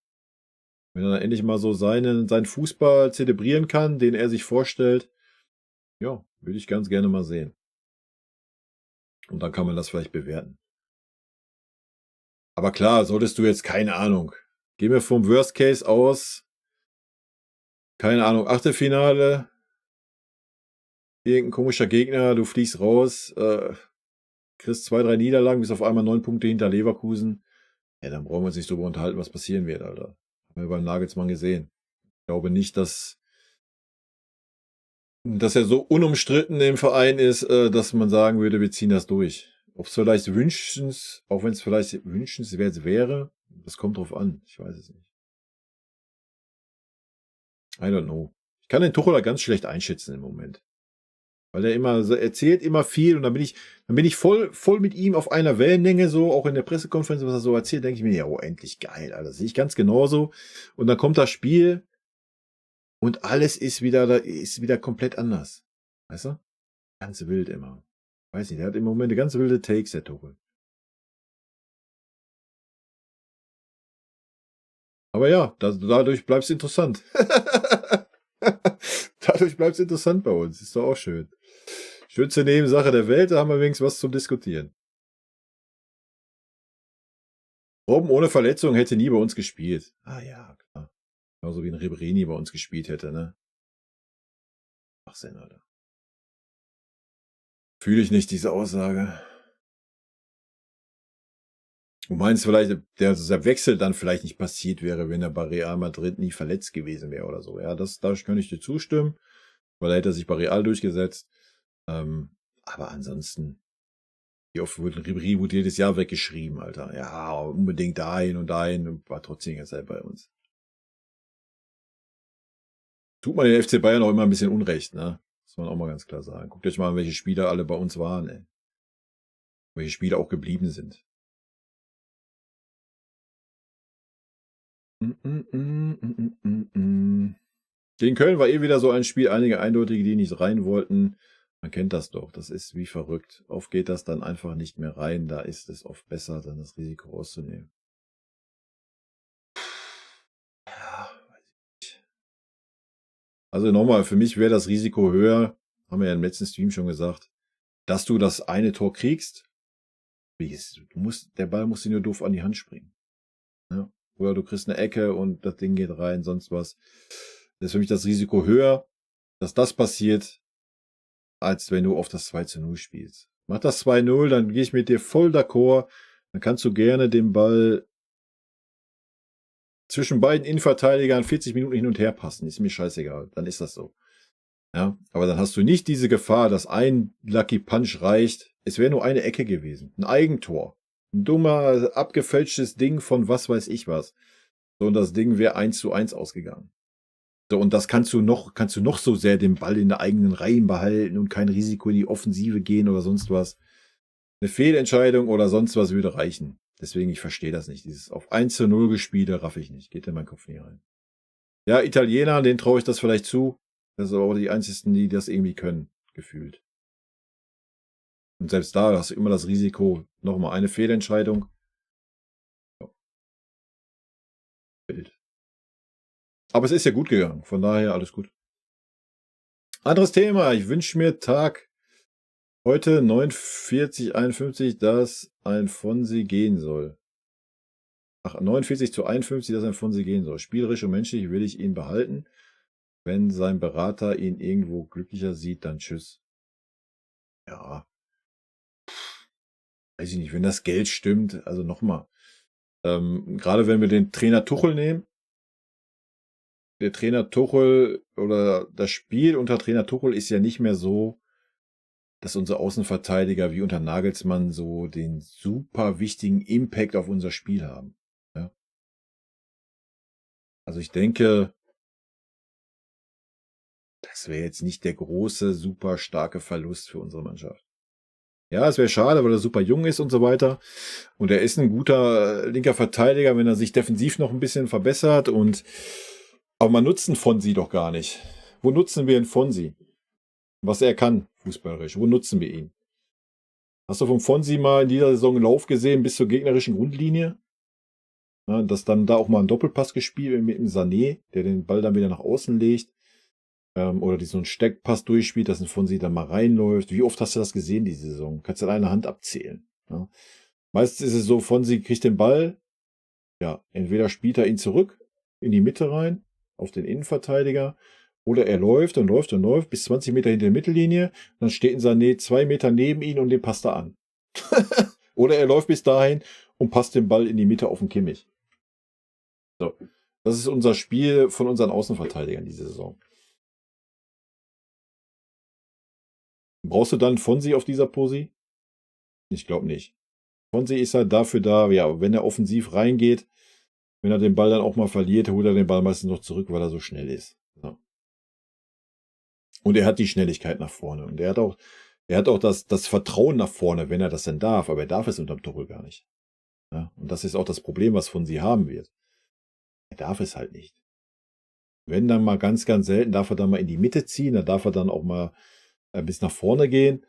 A: Wenn er dann endlich mal so seinen Fußball zelebrieren kann, den er sich vorstellt, ja, würde ich ganz gerne mal sehen. Und dann kann man das vielleicht bewerten. Aber klar, solltest du jetzt, keine Ahnung, gehen wir vom Worst Case aus, keine Ahnung, Achtelfinale, irgendein komischer Gegner, du fliegst raus, kriegst 2, 3 Niederlagen, bist auf einmal 9 Punkte hinter Leverkusen. Ja, dann brauchen wir uns nicht drüber unterhalten, was passieren wird, Alter. Haben wir beim Nagelsmann gesehen. Ich glaube nicht, dass er so unumstritten im Verein ist, dass man sagen würde, wir ziehen das durch. Ob es vielleicht auch wenn es vielleicht wünschenswert wäre, das kommt drauf an. Ich weiß es nicht. I don't know. Ich kann den Tuchel ganz schlecht einschätzen im Moment. Weil er erzählt immer viel und dann bin ich voll mit ihm auf einer Wellenlänge, so, auch in der Pressekonferenz, was er so erzählt, denke ich mir, ja, oh, endlich geil, Alter. Das sehe ich ganz genauso. Und dann kommt das Spiel und alles ist wieder komplett anders. Weißt du? Ganz wild immer. Weiß nicht, der hat im Moment ganz wilde Takes, der Tuchel. Aber ja, dadurch bleibt es interessant. Dadurch bleibt es interessant bei uns. Ist doch auch schön. Schönste Nebensache der Welt, da haben wir wenigstens was zum Diskutieren. Robben ohne Verletzung hätte nie bei uns gespielt. Ah ja, klar. Genauso wie ein Ribéry nie bei uns gespielt hätte, ne? Schwachsinn, Alter. Fühle ich nicht, diese Aussage. Du meinst vielleicht, der Wechsel dann vielleicht nicht passiert wäre, wenn er bei Real Madrid nie verletzt gewesen wäre oder so. Ja, da kann ich dir zustimmen, weil da hätte er sich bei Real durchgesetzt. Aber ansonsten, wie oft Ribéry wurde jedes Jahr weggeschrieben, Alter. Ja, unbedingt dahin und war trotzdem jetzt halt bei uns. Tut man den FC Bayern auch immer ein bisschen Unrecht, ne? Muss man auch mal ganz klar sagen. Guckt euch mal an, welche Spieler alle bei uns waren, ey. Welche Spieler auch geblieben sind. Gegen Köln war wieder so ein Spiel, einige Eindeutige, die nicht rein wollten. Man kennt das doch, das ist wie verrückt. Oft geht das dann einfach nicht mehr rein, da ist es oft besser, dann das Risiko rauszunehmen. Ja, weiß ich nicht. Also nochmal, für mich wäre das Risiko höher, haben wir ja im letzten Stream schon gesagt, dass du das eine Tor kriegst. Der Ball muss dir nur doof an die Hand springen. Ja? Oder du kriegst eine Ecke und das Ding geht rein, sonst was. Das ist für mich das Risiko höher, dass das passiert, als wenn du auf das 2:0 spielst. Mach das 2:0, dann gehe ich mit dir voll d'accord. Dann kannst du gerne den Ball zwischen beiden Innenverteidigern 40 Minuten hin und her passen. Ist mir scheißegal. Dann ist das so. Ja, aber dann hast du nicht diese Gefahr, dass ein Lucky Punch reicht. Es wäre nur eine Ecke gewesen. Ein Eigentor. Ein dummer, abgefälschtes Ding von was weiß ich was. So, und das Ding wäre 1:1 ausgegangen. So, und das kannst du noch so sehr den Ball in der eigenen Reihen behalten und kein Risiko in die Offensive gehen oder sonst was. Eine Fehlentscheidung oder sonst was würde reichen. Deswegen, ich verstehe das nicht. Dieses auf 1:0 Gespiele raff ich nicht. Geht in meinen Kopf nie rein. Ja, Italiener, denen traue ich das vielleicht zu. Das sind aber die einzigen, die das irgendwie können, gefühlt. Und selbst da hast du immer das Risiko, nochmal eine Fehlentscheidung. Ja. Bild. Aber es ist ja gut gegangen, von daher alles gut. Anderes Thema, ich wünsche mir Tag heute 49:51, dass ein Fonsi gehen soll. Ach, 49:51, dass ein Fonsi gehen soll. Spielerisch und menschlich will ich ihn behalten. Wenn sein Berater ihn irgendwo glücklicher sieht, dann tschüss. Ja. Weiß ich nicht, wenn das Geld stimmt, also nochmal. Gerade wenn wir den Trainer Tuchel nehmen, der Trainer Tuchel oder das Spiel unter Trainer Tuchel ist ja nicht mehr so, dass unsere Außenverteidiger wie unter Nagelsmann so den super wichtigen Impact auf unser Spiel haben. Ja. Also ich denke, das wäre jetzt nicht der große, super starke Verlust für unsere Mannschaft. Ja, es wäre schade, weil er super jung ist und so weiter. Und er ist ein guter linker Verteidiger, wenn er sich defensiv noch ein bisschen verbessert. Aber man nutzt einen Fonsi doch gar nicht. Wo nutzen wir einen Fonsi? Was er kann, fußballerisch. Wo nutzen wir ihn? Hast du vom Fonsi mal in dieser Saison einen Lauf gesehen bis zur gegnerischen Grundlinie? Ja, dass dann da auch mal ein Doppelpass gespielt wird mit dem Sané, der den Ball dann wieder nach außen legt. oder die so einen Steckpass durchspielt, dass ein Fonsi da mal reinläuft. Wie oft hast du das gesehen diese Saison? Kannst du an einer Hand abzählen, ja. Meistens ist es so, Fonsi kriegt den Ball, ja, entweder spielt er ihn zurück in die Mitte rein, auf den Innenverteidiger, oder er läuft und läuft und läuft bis 20 Meter hinter der Mittellinie, dann steht ein Sané 2 Meter neben ihn und den passt er an. Oder er läuft bis dahin und passt den Ball in die Mitte auf den Kimmich. So. Das ist unser Spiel von unseren Außenverteidigern diese Saison. Brauchst du dann Fonsi auf dieser Posi? Ich glaube nicht. Fonsi ist halt dafür da, ja, wenn er offensiv reingeht, wenn er den Ball dann auch mal verliert, holt er den Ball meistens noch zurück, weil er so schnell ist. Ja. Und er hat die Schnelligkeit nach vorne. Und er hat auch das Vertrauen nach vorne, wenn er das denn darf. Aber er darf es unterm Tuchel gar nicht. Ja. Und das ist auch das Problem, was Fonsi haben wird. Er darf es halt nicht. Wenn dann mal ganz, ganz selten, darf er dann mal in die Mitte ziehen, da darf er dann auch mal bis nach vorne gehen.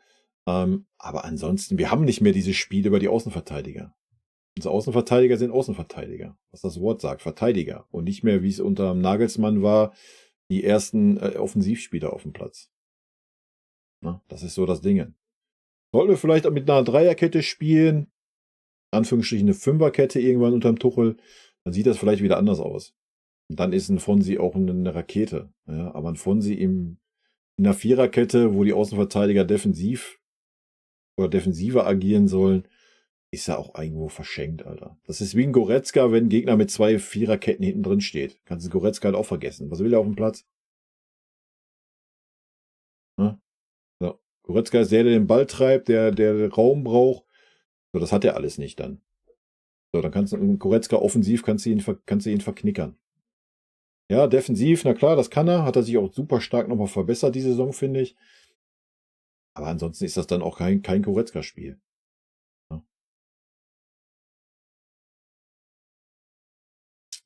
A: Aber ansonsten, wir haben nicht mehr dieses Spiel über die Außenverteidiger. Unsere Außenverteidiger sind Außenverteidiger, was das Wort sagt, Verteidiger. Und nicht mehr, wie es unter Nagelsmann war, die ersten Offensivspieler auf dem Platz. Na, das ist so das Ding. Sollten wir vielleicht auch mit einer Dreierkette spielen, Anführungsstrichen eine Fünferkette irgendwann unterm Tuchel, dann sieht das vielleicht wieder anders aus. Und dann ist ein Fonsi auch eine Rakete. Ja, aber ein Fonsi in einer Viererkette, wo die Außenverteidiger defensiv oder defensiver agieren sollen, ist ja auch irgendwo verschenkt, Alter. Das ist wie ein Goretzka, wenn ein Gegner mit 2 Viererketten hinten drin steht. Kannst du Goretzka halt auch vergessen. Was will er auf dem Platz? Ne? So. Goretzka ist der den Ball treibt, der Raum braucht. So, das hat er alles nicht dann. So, dann kannst du einen Goretzka offensiv, kannst du ihn verknickern. Ja, defensiv, na klar, das kann er. Hat er sich auch super stark nochmal verbessert, die Saison, finde ich. Aber ansonsten ist das dann auch kein Goretzka-Spiel. Ja.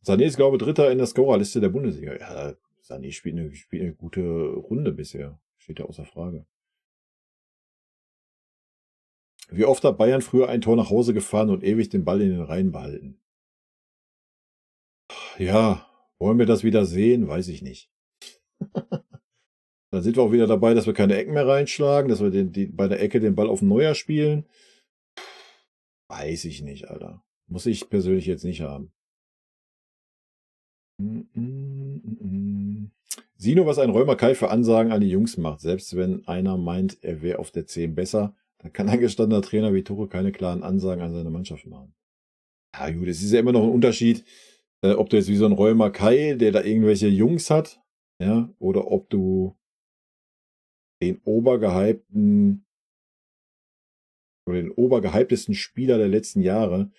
A: Sané ist, glaube ich, Dritter in der Scorerliste der Bundesliga. Ja, Sané spielt eine gute Runde bisher. Steht ja außer Frage. Wie oft hat Bayern früher ein Tor nach Hause gefahren und ewig den Ball in den Reihen behalten? Ja, wollen wir das wieder sehen? Weiß ich nicht. Dann sind wir auch wieder dabei, dass wir keine Ecken mehr reinschlagen, dass wir bei der Ecke den Ball auf Neuer spielen. Weiß ich nicht, Alter. Muss ich persönlich jetzt nicht haben. Sieh nur, was ein Römer Kai für Ansagen an die Jungs macht. Selbst wenn einer meint, er wäre auf der 10 besser, dann kann ein gestandener Trainer wie Tuchel keine klaren Ansagen an seine Mannschaft machen. Ja gut, es ist ja immer noch ein Unterschied, ob du jetzt wie so ein Römer Kai, der da irgendwelche Jungs hat, ja, oder ob du den obergehyptesten Spieler der letzten Jahre,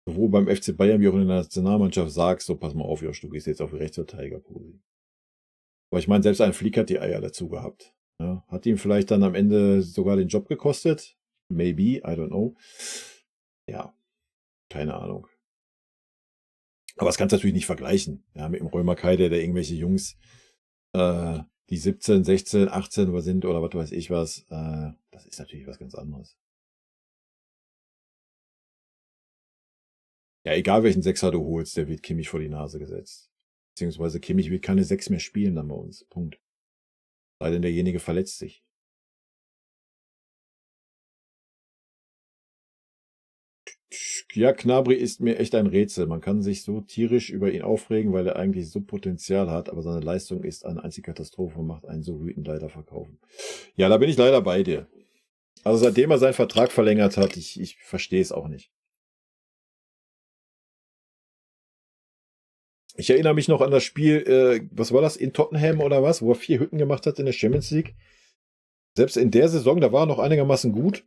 A: sowohl beim FC Bayern wie auch in der Nationalmannschaft, sagst, so pass mal auf, Josh, du gehst jetzt auf die Rechtsverteidigerposition. Aber ich meine, selbst ein Flick hat die Eier dazu gehabt. Ja, hat ihm vielleicht dann am Ende sogar den Job gekostet? Maybe, I don't know. Ja, keine Ahnung. Aber das kannst du natürlich nicht vergleichen, ja, mit dem Römer Kai, der irgendwelche Jungs, die 17, 16, 18 sind oder was weiß ich was. Das ist natürlich was ganz anderes. Ja, egal welchen Sechser du holst, der wird Kimmich vor die Nase gesetzt. Beziehungsweise Kimmich wird keine 6 mehr spielen dann bei uns. Punkt. Sei denn derjenige verletzt sich. Ja, Gnabry ist mir echt ein Rätsel. Man kann sich so tierisch über ihn aufregen, weil er eigentlich so Potenzial hat, aber seine Leistung ist eine einzige Katastrophe und macht einen so wütend leider verkaufen. Ja, da bin ich leider bei dir. Also seitdem er seinen Vertrag verlängert hat, ich verstehe es auch nicht. Ich erinnere mich noch an das Spiel, was war das, in Tottenham oder was, wo er 4 Hütten gemacht hat in der Champions League. Selbst in der Saison, da war er noch einigermaßen gut.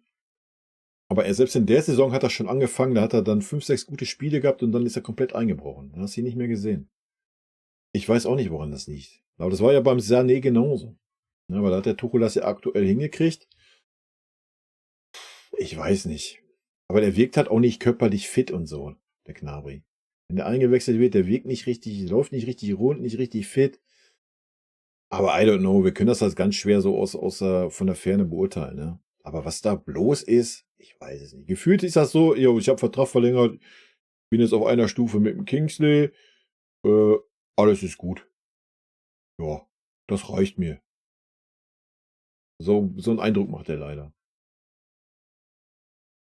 A: Aber selbst in der Saison hat er schon angefangen, da hat er dann 5, 6 gute Spiele gehabt und dann ist er komplett eingebrochen. Dann hast du ihn nicht mehr gesehen. Ich weiß auch nicht, woran das liegt. Aber das war ja beim Sané genauso. Ja, aber da hat der Tuchel das ja aktuell hingekriegt. Ich weiß nicht. Aber der wirkt halt auch nicht körperlich fit und so, der Gnabry. Wenn der eingewechselt wird, der wirkt nicht richtig, läuft nicht richtig rund, nicht richtig fit. Aber I don't know, wir können das halt ganz schwer so von der Ferne beurteilen. Ne? Aber was da bloß ist, ich weiß es nicht. Gefühlt ist das so, yo, ich habe Vertrag verlängert, bin jetzt auf einer Stufe mit dem Kingsley, alles ist gut. Ja. Das reicht mir. So 'n Eindruck macht er leider.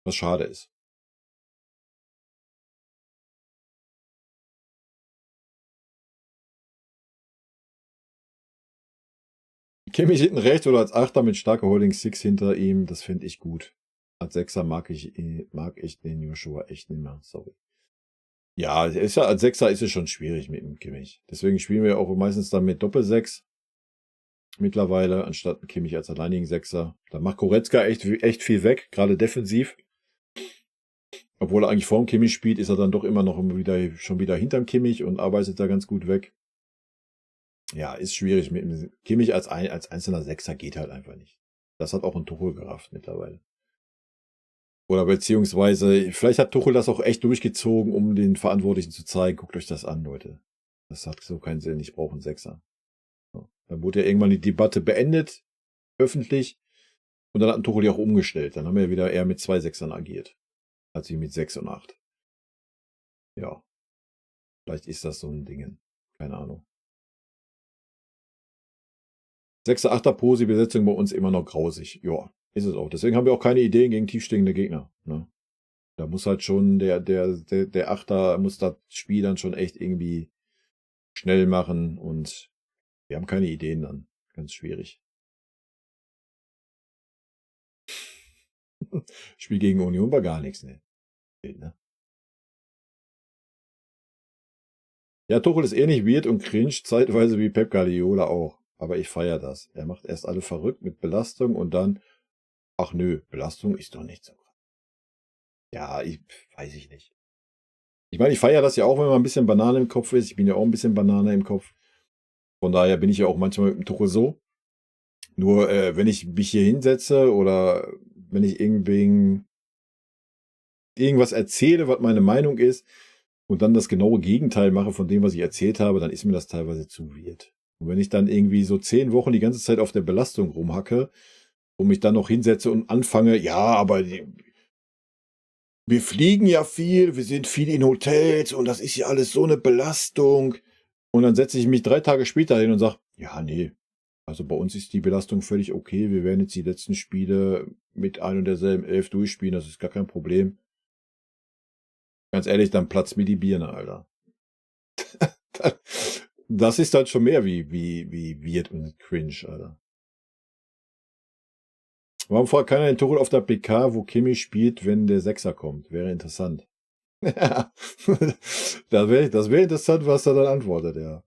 A: Was schade ist. Kimmich hinten rechts oder als Achter mit starker Holding Six hinter ihm, das finde ich gut. Als Sechser mag ich den Joshua echt nicht mehr, sorry. Ja, er ist ja als Sechser ist es schon schwierig mit dem Kimmich. Deswegen spielen wir auch meistens dann mit Doppelsechs mittlerweile, anstatt 'n Kimmich als alleinigen Sechser. Da macht Goretzka echt viel weg, gerade defensiv. Obwohl er eigentlich vorm Kimmich spielt, ist er dann doch immer noch schon wieder hinterm Kimmich und arbeitet da ganz gut weg. Ja, ist schwierig mit 'm Kimmich als einzelner Sechser geht halt einfach nicht. Das hat auch 'n Tuchel gerafft mittlerweile. Oder beziehungsweise vielleicht hat Tuchel das auch echt durchgezogen, um den Verantwortlichen zu zeigen: „Guckt euch das an, Leute. Das hat so keinen Sinn, ich brauche 'n Sechser." So. Dann wurde ja irgendwann die Debatte beendet, öffentlich, und dann hat 'n Tuchel die auch umgestellt. Dann haben wir wieder eher mit 2 Sechsern agiert, als wie mit 6 und 8. Ja, vielleicht ist das so 'n Dingen. Keine Ahnung. 6er, 8er Posi-Besetzung bei uns immer noch grausig. Ja, ist es auch. Deswegen haben wir auch keine Ideen gegen tiefstehende Gegner, ne? Da muss halt schon der Achter muss das Spiel dann schon echt irgendwie schnell machen und wir haben keine Ideen dann. Ganz schwierig. Spiel gegen Union war gar nix, ne? Ne? Ja, Tuchel ist ähnlich weird und cringe zeitweise wie Pep Guardiola auch. Aber ich feiere das. Er macht erst alle verrückt mit Belastung und dann, ach nö, Belastung ist doch nicht so krass. Ja, weiß ich nicht. Ich meine, ich feiere das ja auch, wenn man ein bisschen Banane im Kopf ist. Ich bin ja auch ein bisschen Banane im Kopf. Von daher bin ich ja auch manchmal mit dem Tuchel so. Nur, wenn ich mich hier hinsetze oder wenn ich irgendwas erzähle, was meine Meinung ist und dann das genaue Gegenteil mache von dem, was ich erzählt habe, dann ist mir das teilweise zu weird. Und wenn ich dann irgendwie so 10 Wochen die ganze Zeit auf der Belastung rumhacke und mich dann noch hinsetze und anfange: „Ja, aber wir fliegen ja viel, wir sind viel in Hotels und das ist ja alles so 'ne Belastung." Und dann setze ich mich 3 Tage später hin und sage: „Ja, ne, also bei uns ist die Belastung völlig okay. Wir werden jetzt die letzten Spiele mit ein und derselben Elf durchspielen, das ist gar kein Problem." Ganz ehrlich, dann platzt mir die Birne, Alter. Das ist dann schon mehr wie weird und cringe, Alter. Warum fragt keiner den Tuchel auf der PK, wo Kimmich spielt, wenn der Sechser kommt? Wäre interessant. Ja. Das wäre interessant, was er dann antwortet, ja.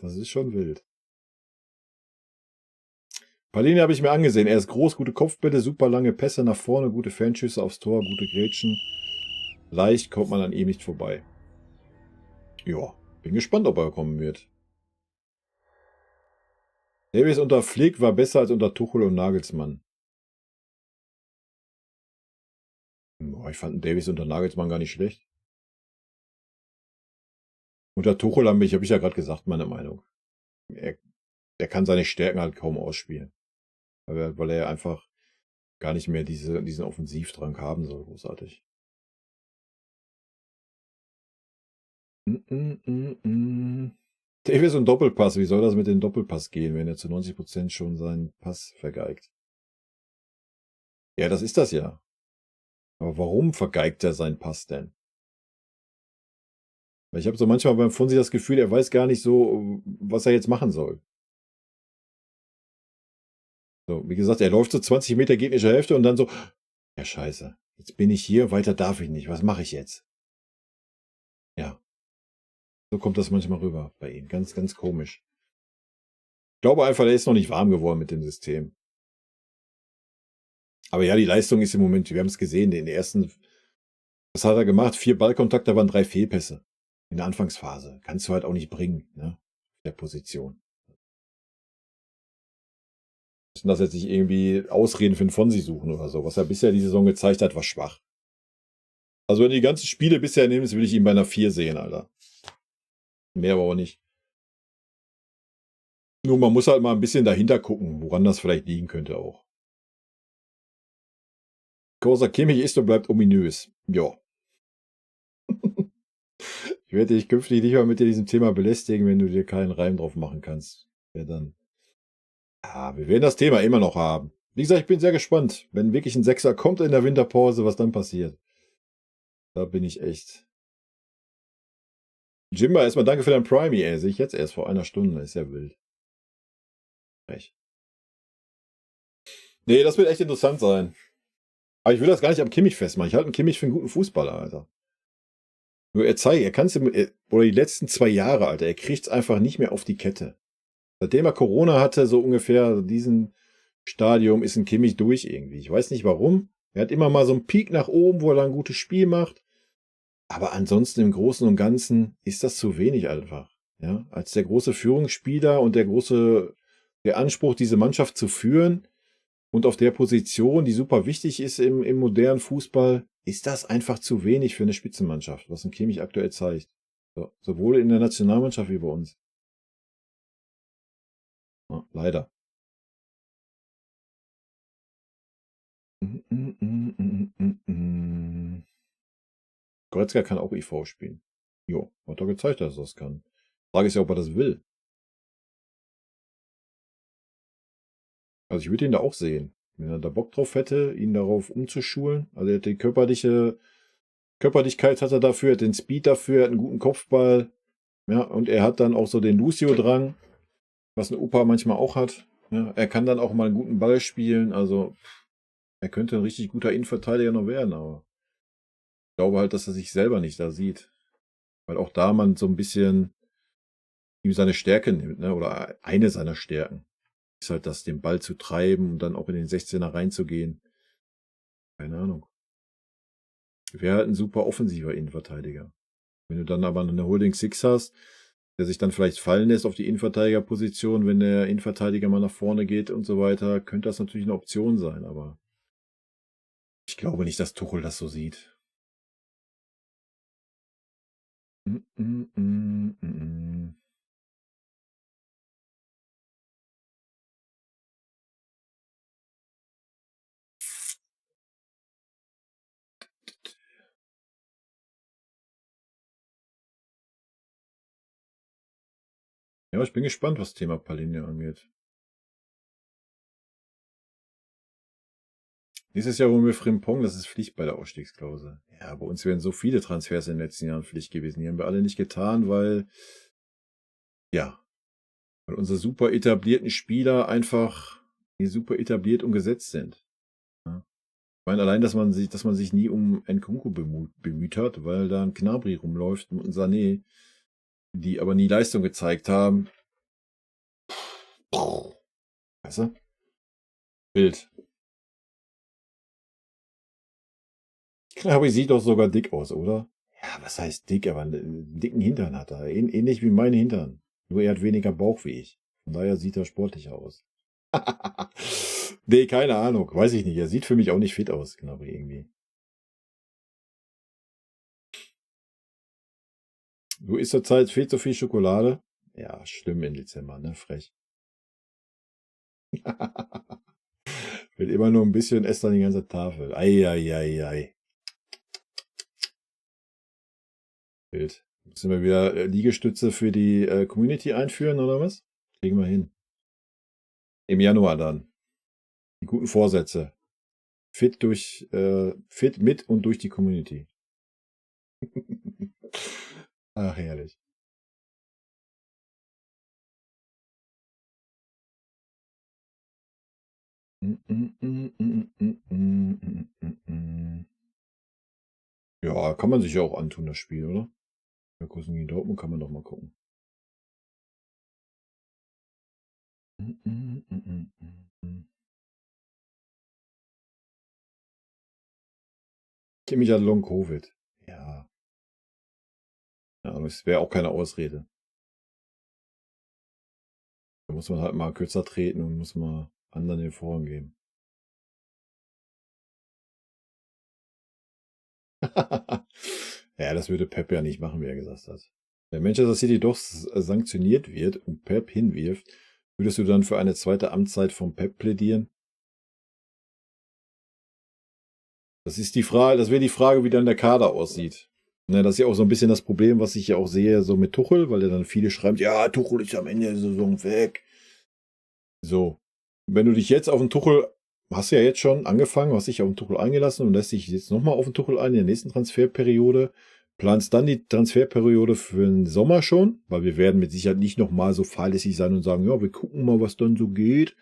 A: Das ist schon wild. Palhinha habe ich mir angesehen. Er ist groß, gute Kopfbälle, super lange Pässe nach vorne, gute Fernschüsse aufs Tor, gute Grätschen. Leicht kommt man an ihm nicht vorbei. Ja, bin gespannt, ob er kommen wird. Davies unter Flick war besser als unter Tuchel und Nagelsmann. Boah, ich fand Davies unter Nagelsmann gar nicht schlecht. Unter Tuchel habe ich ja gerade gesagt, meine Meinung. Er, der kann seine Stärken halt kaum ausspielen. Weil er einfach gar nicht mehr diesen Offensivdrang haben soll, großartig. Mm, mm, mm. Davis und Doppelpass. Wie soll das mit dem Doppelpass gehen, wenn er zu 90% schon seinen Pass vergeigt? Ja, das ist das ja. Aber warum vergeigt er seinen Pass denn? Weil ich habe so manchmal beim Fonsi das Gefühl, er weiß gar nicht so, was er jetzt machen soll. So, wie gesagt, er läuft so 20 Meter gegnerische Hälfte und dann so, ja scheiße, jetzt bin ich hier, weiter darf ich nicht. Was mache ich jetzt? Ja, so kommt das manchmal rüber bei ihm. Ganz, ganz komisch. Ich glaube einfach, er ist noch nicht warm geworden mit dem System. Aber ja, die Leistung ist im Moment, wir haben es gesehen, in den ersten, was hat er gemacht? 4 Ballkontakte, waren 3 Fehlpässe in der Anfangsphase. Kannst du halt auch nicht bringen, ne? Der Position. Müssen das jetzt nicht irgendwie Ausreden für 'n Fonsi suchen oder so. Was er bisher die Saison gezeigt hat, war schwach. Also, wenn du die ganzen Spiele bisher nimmst, will ich ihn bei 'ner 4 sehen, Alter. Mehr aber auch nicht. Nur man muss halt mal 'n bisschen dahinter gucken, woran das vielleicht liegen könnte auch. Kosa Kimmich ist und bleibt ominös. Ja. Ich werde dich künftig nicht mehr mit diesem Thema belästigen, wenn du dir keinen Reim drauf machen kannst. Ja, dann. Wir werden das Thema immer noch haben. Wie gesagt, ich bin sehr gespannt, wenn wirklich ein Sechser kommt in der Winterpause, was dann passiert. Da bin ich echt. Jimba, erstmal danke für dein Primey, ey. Sehe ich jetzt erst vor einer Stunde. Ist ja wild. Frech. Nee, das wird echt interessant sein. Aber ich will das gar nicht am Kimmich festmachen. Ich halte einen Kimmich für einen guten Fußballer, Alter. Nur er kann es, oder die letzten 2 Jahre, Alter, er kriegt es einfach nicht mehr auf die Kette. Seitdem er Corona hatte, so ungefähr diesen Stadium, ist ein Kimmich durch irgendwie. Ich weiß nicht warum. Er hat immer mal so einen Peak nach oben, wo er dann ein gutes Spiel macht. Aber ansonsten im Großen und Ganzen ist das zu wenig einfach. Ja, als der große Führungsspieler und der Anspruch, diese Mannschaft zu führen und auf der Position, die super wichtig ist im modernen Fußball, ist das einfach zu wenig für eine Spitzenmannschaft, was ein Kimmich aktuell zeigt. So, sowohl in der Nationalmannschaft wie bei uns. Ja, leider. Goretzka kann auch IV spielen. Jo, hat er gezeigt, dass er das kann. Frage ist ja, ob er das will. Also ich würde ihn da auch sehen. Wenn er da Bock drauf hätte, ihn darauf umzuschulen. Also er hat die Körperlichkeit hat er dafür, hat den Speed dafür, hat einen guten Kopfball. Ja, und er hat dann auch so den Lucio-Drang, was ein Opa manchmal auch hat. Ja, er kann dann auch mal einen guten Ball spielen. Also er könnte ein richtig guter Innenverteidiger noch werden, aber ich glaube halt, dass er sich selber nicht da sieht. Weil auch da man so ein bisschen ihm seine Stärke nimmt, ne? Oder eine seiner Stärken. Ist halt das, den Ball zu treiben und dann auch in den 16er reinzugehen. Keine Ahnung. Wäre halt ein super offensiver Innenverteidiger. Wenn du dann aber eine Holding Six hast, der sich dann vielleicht fallen lässt auf die Innenverteidigerposition, wenn der Innenverteidiger mal nach vorne geht und so weiter, könnte das natürlich eine Option sein, aber ich glaube nicht, dass Tuchel das so sieht. Mm, mm, mm, mm, mm. Ja, ich bin gespannt, was Thema Paulinho angeht. Dieses Jahr holen wir Frimpong, das ist Pflicht bei der Ausstiegsklausel. Ja, bei uns wären so viele Transfers in den letzten Jahren Pflicht gewesen. Die haben wir alle nicht getan, weil unsere super etablierten Spieler einfach super etabliert und gesetzt sind. Ja. Ich meine, allein, dass man sich nie um Nkunku bemüht hat, weil da ein Gnabry rumläuft und ein Sané, die aber nie Leistung gezeigt haben. Weißt du? Bild. Gnabry sieht doch sogar dick aus, oder? Ja, was heißt dick? Aber einen dicken Hintern hat er. Ähnlich wie meine Hintern. Nur er hat weniger Bauch wie ich. Von daher sieht er sportlicher aus. Nee, keine Ahnung. Weiß ich nicht. Er sieht für mich auch nicht fit aus, Gnabry irgendwie. Du isst zur Zeit viel zu viel Schokolade? Ja, schlimm im Dezember, ne? Frech. Will immer nur ein bisschen, esst dann die ganze Tafel. Ei. Wild. Müssen wir wieder Liegestütze für die Community einführen, oder was? Kriegen wir hin. Im Januar dann. Die guten Vorsätze. Fit mit und durch die Community. Ach, herrlich. Ja, kann man sich ja auch antun, das Spiel, oder? Leverkusen gegen Dortmund kann man doch mal gucken. Kimmich hat Long-Covid. Ja. Ja, aber es wäre auch keine Ausrede. Da muss man halt mal kürzer treten und muss mal anderen den Vorrang geben. Ja, das würde Pep ja nicht machen, wie er gesagt hat. Wenn Manchester City doch sanktioniert wird und Pep hinwirft, würdest du dann für eine zweite Amtszeit von Pep plädieren? Das ist die Frage, das wäre die Frage, wie dann der Kader aussieht. Ne, das ist ja auch so ein bisschen das Problem, was ich ja auch sehe, so mit Tuchel, weil er dann viele schreiben, ja, Tuchel ist am Ende der Saison weg. So, wenn du dich jetzt auf den Tuchel hast du ja jetzt schon angefangen, hast dich auf den Tuchel eingelassen und lässt dich jetzt nochmal auf den Tuchel ein in der nächsten Transferperiode. Planst dann die Transferperiode für den Sommer schon, weil wir werden mit Sicherheit nicht nochmal so fahrlässig sein und sagen, ja, wir gucken mal, was dann so geht.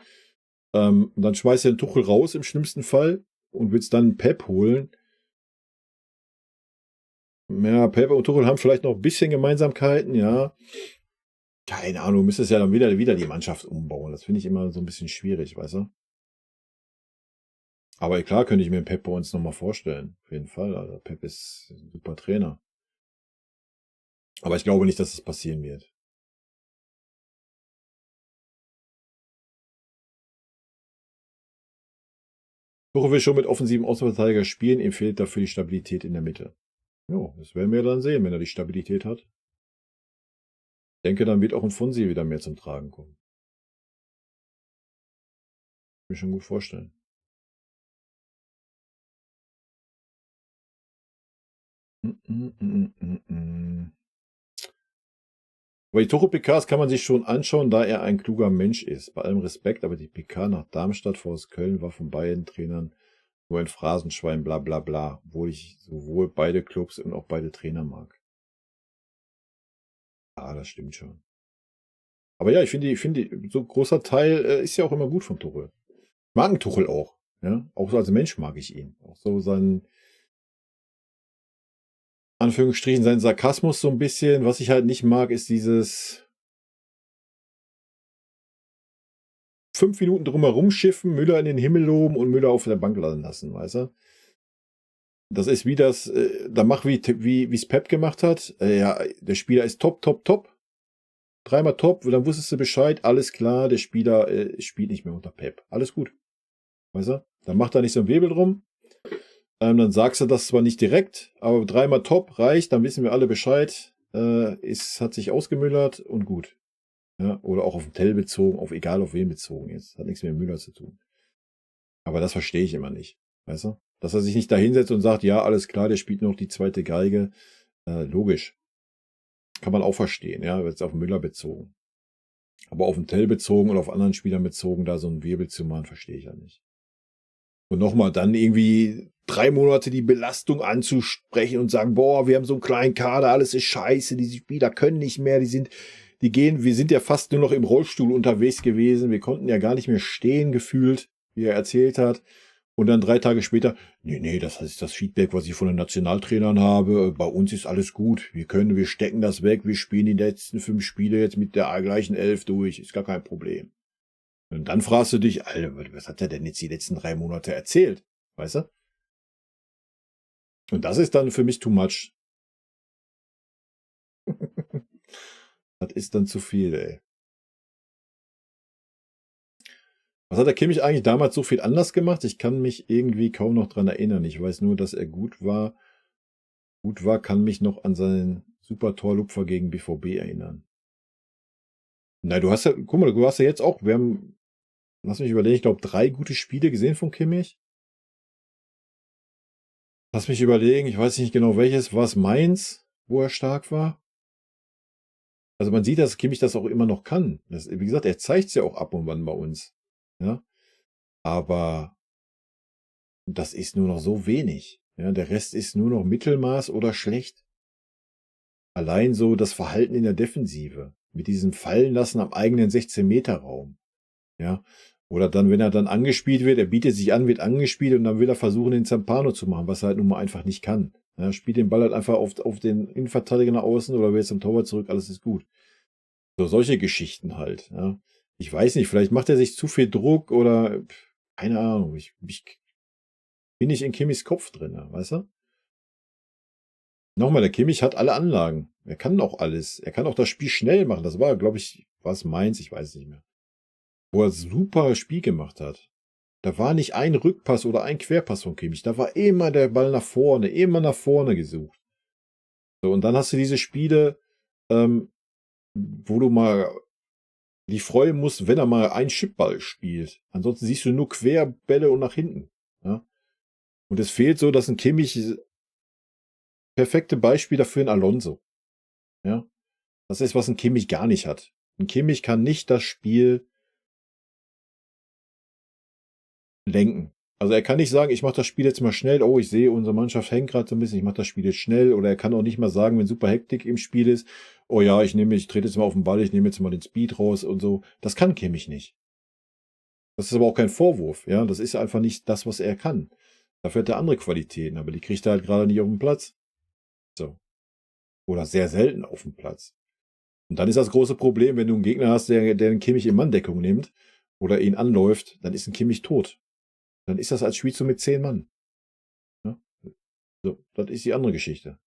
A: Dann schmeißt du den Tuchel raus im schlimmsten Fall und willst dann Pep holen. Ja, Pep und Tuchel haben vielleicht noch ein bisschen Gemeinsamkeiten, ja. Keine Ahnung, du müsstest ja dann wieder die Mannschaft umbauen. Das finde ich immer so ein bisschen schwierig, weißt du? Aber klar könnte ich mir Pep bei uns noch mal vorstellen. Auf jeden Fall. Also, Pep ist 'n super Trainer. Aber ich glaube nicht, dass es passieren wird. Tuchel will schon mit offensiven Außenverteidiger spielen, ihm fehlt dafür die Stabilität in der Mitte. Ja, das werden wir dann sehen, wenn er die Stabilität hat. Ich denke, dann wird auch 'n Fonsi wieder mehr zum Tragen kommen. Kann mir schon gut vorstellen. Hm, hm, hm, hm, hm. Aber die Tuchel-PKs kann man sich schon anschauen, da er ein kluger Mensch ist. Bei allem Respekt, aber die PK nach Darmstadt, vs. Köln war von beiden Trainern nur ein Phrasenschwein, bla bla bla, obwohl ich sowohl beide Clubs und auch beide Trainer mag. Ja, das stimmt schon. Aber ja, ich finde, so 'n großer Teil, ist ja auch immer gut von Tuchel. Mag 'n Tuchel auch, ja? Auch so als Mensch mag ich ihn. Auch so seinen Anführungsstrichen, seinen Sarkasmus so 'n bisschen. Was ich halt nicht mag, ist dieses 5 Minuten drum herum schiffen, Müller in den Himmel loben und Müller auf der Bank landen lassen, weißt du? Das ist wie das, da mach wie's Pep gemacht hat. Ja, der Spieler ist top, top, top. Dreimal top, dann wusstest du Bescheid, alles klar, der Spieler, spielt nicht mehr unter Pep. Alles gut, weißt du? Dann macht da nicht so 'n Wirbel drum. Dann sagst du das zwar nicht direkt, aber dreimal top reicht, dann wissen wir alle Bescheid. Hat sich ausgemüllert und gut. Ja, oder auch auf 'n Tell bezogen, auf egal auf wen bezogen jetzt. Hat nichts mit Müller zu tun. Aber das verstehe ich immer nicht, weißt du? Dass er sich nicht da hinsetzt und sagt: „Ja, alles klar, der spielt noch die zweite Geige." Logisch, kann man auch verstehen, ja, jetzt auf Müller bezogen. Aber auf 'n Tell bezogen oder auf anderen Spielern bezogen, da so 'n Wirbel zu machen, verstehe ich ja nicht. Und nochmal dann irgendwie 3 Monate die Belastung anzusprechen und sagen: „Boah, wir haben so 'n kleinen Kader, alles ist scheiße, die Spieler können nicht mehr, wir sind ja fast nur noch im Rollstuhl unterwegs gewesen. Wir konnten ja gar nicht mehr stehen gefühlt", wie er erzählt hat. Und dann 3 Tage später: „Ne, ne, das ist das Feedback, was ich von den Nationaltrainern habe. Bei uns ist alles gut. Wir stecken das weg. Wir spielen die letzten 5 Spiele jetzt mit der gleichen Elf durch. Ist gar kein Problem." Und dann fragst du dich: „Alter, was hat er denn jetzt die letzten 3 Monate erzählt?" Weißt du? Und das ist dann für mich too much. Das ist dann zu viel, ey. Was hat der Kimmich eigentlich damals so viel anders gemacht? Ich kann mich irgendwie kaum noch dran erinnern. Ich weiß nur, dass er gut war, kann mich noch an seinen super Torlupfer gegen BVB erinnern. Na, du hast ja guck mal, du hast ja jetzt auch lass mich überlegen, ich glaube 3 gute Spiele gesehen von Kimmich. Lass mich überlegen, ich weiß nicht genau welches. War's Mainz, wo er stark war? Also, man sieht, dass Kimmich das auch immer noch kann. Wie gesagt, er zeigt's ja auch ab und wann bei uns, ja? Aber das ist nur noch so wenig, ja? Der Rest ist nur noch Mittelmaß oder schlecht. Allein so das Verhalten in der Defensive mit diesem Fallenlassen am eigenen 16-Meter-Raum, ja? Oder dann, wenn er dann angespielt wird, er bietet sich an, wird angespielt und dann will er versuchen, den Zampano zu machen, was er halt nun mal einfach nicht kann. Ja, spielt den Ball halt einfach auf den Innenverteidiger nach außen oder will zum Torwart zurück, alles ist gut. So solche Geschichten halt, ja. Ich weiß nicht, vielleicht macht er sich zu viel Druck oder keine Ahnung. Ich bin nicht in Kimmichs Kopf drinne, weißt du? Nochmal, der Kimmich hat alle Anlagen. Er kann auch alles. Er kann auch das Spiel schnell machen. Das war, glaube ich, war's Mainz, ich weiß es nicht mehr. Wo er super Spiel gemacht hat. Da war nicht ein Rückpass oder ein Querpass von Kimmich. Da war immer der Ball immer nach vorne gesucht. So, und dann hast du diese Spiele, ähm, wo du mal dich freuen musst, wenn er mal einen Chipball spielt. Ansonsten siehst du nur Querbälle und nach hinten, ja? Und es fehlt so, dass 'n Kimmich perfekte Beispiel dafür 'n Alonso, ja? Das ist, was 'n Kimmich gar nicht hat. 'N Kimmich kann nicht das Spiel lenken. Also er kann nicht sagen, ich mache das Spiel jetzt mal schnell. Oh, ich sehe, unsere Mannschaft hängt gerade so ein bisschen. Ich mache das Spiel jetzt schnell. Oder er kann auch nicht mal sagen, wenn super Hektik im Spiel ist. Oh ja, ich trete jetzt mal auf den Ball. Ich nehme jetzt mal den Speed raus und so. Das kann Kimmich nicht. Das ist aber auch kein Vorwurf. Ja, das ist einfach nicht das, was er kann. Dafür hat er andere Qualitäten, aber die kriegt er halt gerade nicht auf den Platz. So. Oder sehr selten auf dem Platz. Und dann ist das große Problem, wenn du einen Gegner hast, der den Kimmich in Manndeckung nimmt oder ihn anläuft, dann ist ein Kimmich tot. Dann ist das, als spielst du mit 10 Mann. Ne? So, das ist die andere Geschichte.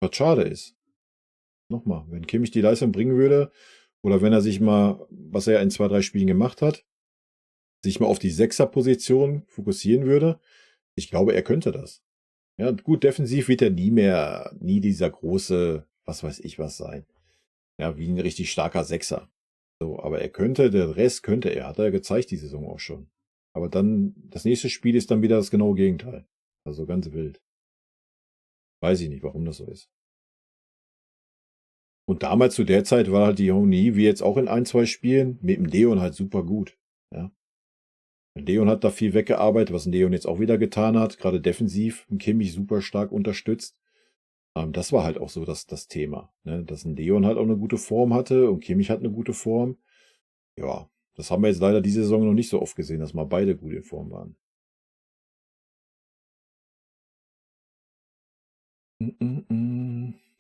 A: Was schade ist. Nochmal, wenn Kimmich die Leistung bringen würde, oder wenn er sich mal, was er in 2, 3 Spielen gemacht hat, sich mal auf die Sechserposition fokussieren würde, ich glaube, er könnte das. Ja, gut, defensiv wird er nie dieser große, was weiß ich was sein. Ja, wie ein richtig starker Sechser. So, aber der Rest könnte er, hat er ja gezeigt die Saison auch schon. Aber dann, das nächste Spiel ist dann wieder das genaue Gegenteil. Also ganz wild. Weiß ich nicht, warum das so ist. Und damals zu der Zeit war halt die Harmonie, wie jetzt auch in 1, 2 Spielen, mit dem Leon halt super gut. Ja. Leon hat da viel weggearbeitet, was Leon jetzt auch wieder getan hat, gerade defensiv, Kimmich super stark unterstützt. Das war halt auch so das Thema, ne? Dass ein Leon halt auch eine gute Form hatte und Kimmich hat eine gute Form. Ja, das haben wir jetzt leider diese Saison noch nicht so oft gesehen, dass mal beide gut in Form waren.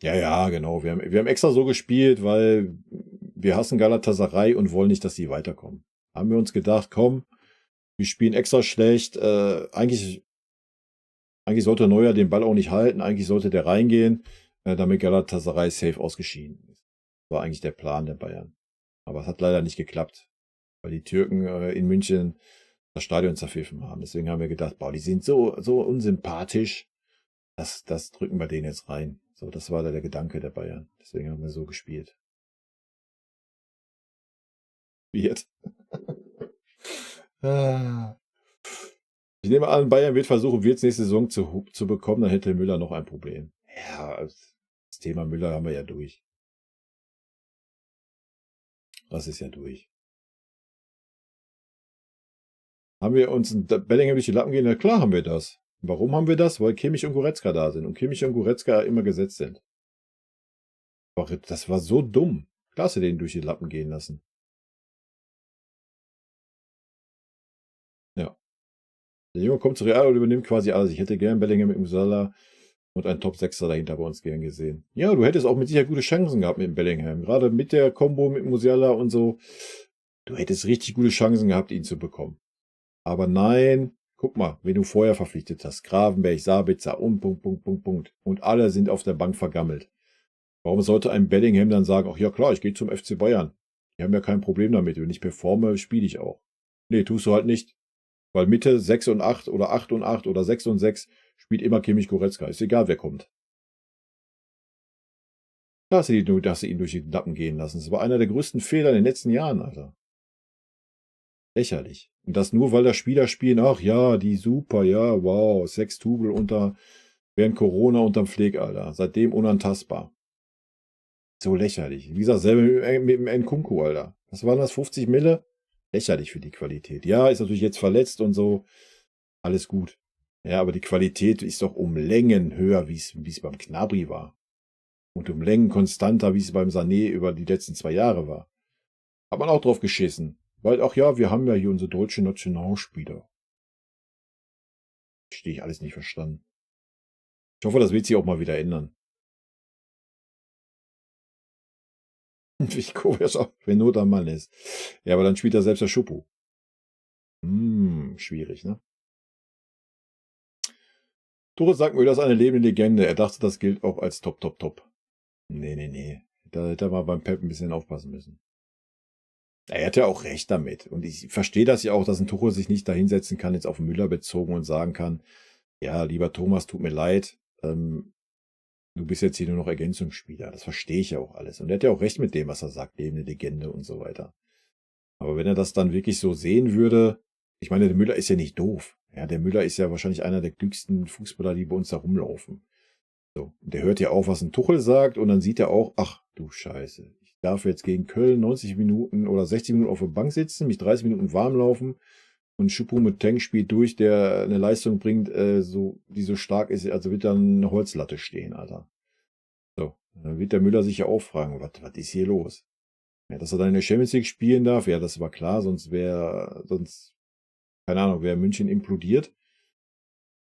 A: Ja, ja, genau. Wir haben extra so gespielt, weil wir hassen Galatasaray und wollen nicht, dass sie weiterkommen. Haben wir uns gedacht, komm, wir spielen extra schlecht. Eigentlich sollte Neuer den Ball auch nicht halten. Eigentlich sollte der reingehen, damit Galatasaray safe ausgeschieden ist. War eigentlich der Plan der Bayern. Aber es hat leider nicht geklappt, weil die Türken in München das Stadion zerpfiffen haben. Deswegen haben wir gedacht, boah, die sind so unsympathisch. Das drücken wir denen jetzt rein. So, das war der Gedanke der Bayern. Deswegen haben wir so gespielt. Wie jetzt? Ah. Ich nehme an, Bayern wird versuchen, Wirtz nächste Saison zu bekommen, dann hätte Müller noch ein Problem. Ja, das Thema Müller haben wir ja durch. Das ist ja durch. Haben wir uns ein Bellingham durch die Lappen gehen? Ja, klar haben wir das. Warum haben wir das? Weil Kimmich und Goretzka da sind und Kimmich und Goretzka immer gesetzt sind. Aber das war so dumm. Klar hast du den durch die Lappen gehen lassen. Ja. Der Junge kommt zu Real und übernimmt quasi alles. Ich hätte gern Bellingham mit Musiala und einen Top-6er dahinter bei uns gern gesehen. Ja, du hättest auch mit Sicherheit gute Chancen gehabt mit dem Bellingham. Gerade mit der Combo mit Musiala und so. Du hättest richtig gute Chancen gehabt, ihn zu bekommen. Aber nein, guck mal, wen du vorher verpflichtet hast. Gravenberch, Sabitzer und Punkt. Und alle sind auf der Bank vergammelt. Warum sollte ein Bellingham dann sagen, ach ja klar, ich gehe zum FC Bayern. Die haben ja kein Problem damit. Wenn ich performe, spiele ich auch. Nee, tust du halt nicht. Weil Mitte 6 und 8 oder 8 und 8 oder 6 und 6 spielt immer Kimmich Goretzka. Ist egal, wer kommt. Da hast du ihn durch die Lappen gehen lassen. Das war einer der größten Fehler in den letzten Jahren, Alter. Lächerlich. Und das nur, weil da Spieler spielen, ach ja, die super, ja, wow, 6 Tubel während Corona unterm Pfleg, Alter. Seitdem unantastbar. So lächerlich. Wie gesagt, selber mit dem Nkunku, Alter. Was waren das, 50 Mille? Lächerlich für die Qualität. Ja, ist natürlich jetzt verletzt und so. Alles gut. Ja, aber die Qualität ist doch um Längen höher, wie es beim Gnabry war. Und um Längen konstanter, wie es beim Sané über die letzten 2 Jahre war. Hat man auch drauf geschissen. Weil, ach ja, wir haben ja hier unsere deutschen Nationalspieler. Verstehe ich alles nicht verstanden. Ich hoffe, das wird sich auch mal wieder ändern. Wie komisch auch, wenn Not am Mann ist. Ja, aber dann spielt er selbst der Schuppo. Schwierig, ne? Tore sagt mir, das ist eine lebende Legende. Er dachte, das gilt auch als Top. Nee. Da hätte er mal beim Pep ein bisschen aufpassen müssen. Er hat ja auch recht damit. Und ich verstehe das ja auch, dass ein Tuchel sich nicht da hinsetzen kann, jetzt auf Müller bezogen und sagen kann, ja, lieber Thomas, tut mir leid, du bist jetzt hier nur noch Ergänzungsspieler. Das verstehe ich ja auch alles. Und er hat ja auch recht mit dem, was er sagt, lebende Legende und so weiter. Aber wenn er das dann wirklich so sehen würde, ich meine, der Müller ist ja nicht doof. Ja, der Müller ist ja wahrscheinlich einer der klügsten Fußballer, die bei uns da rumlaufen. So. Und der hört ja auch, was ein Tuchel sagt, und dann sieht er auch, ach du Scheiße, darf jetzt gegen Köln 90 Minuten oder 60 Minuten auf der Bank sitzen, mich 30 Minuten warm laufen und Choupo-Moting spielt durch, der eine Leistung bringt, die so stark ist, also wird dann eine Holzlatte stehen, Alter. So, dann wird der Müller sich ja auch fragen, was ist hier los? Ja, dass er dann in der Champions League spielen darf, ja, das war klar, sonst, keine Ahnung, wäre München implodiert.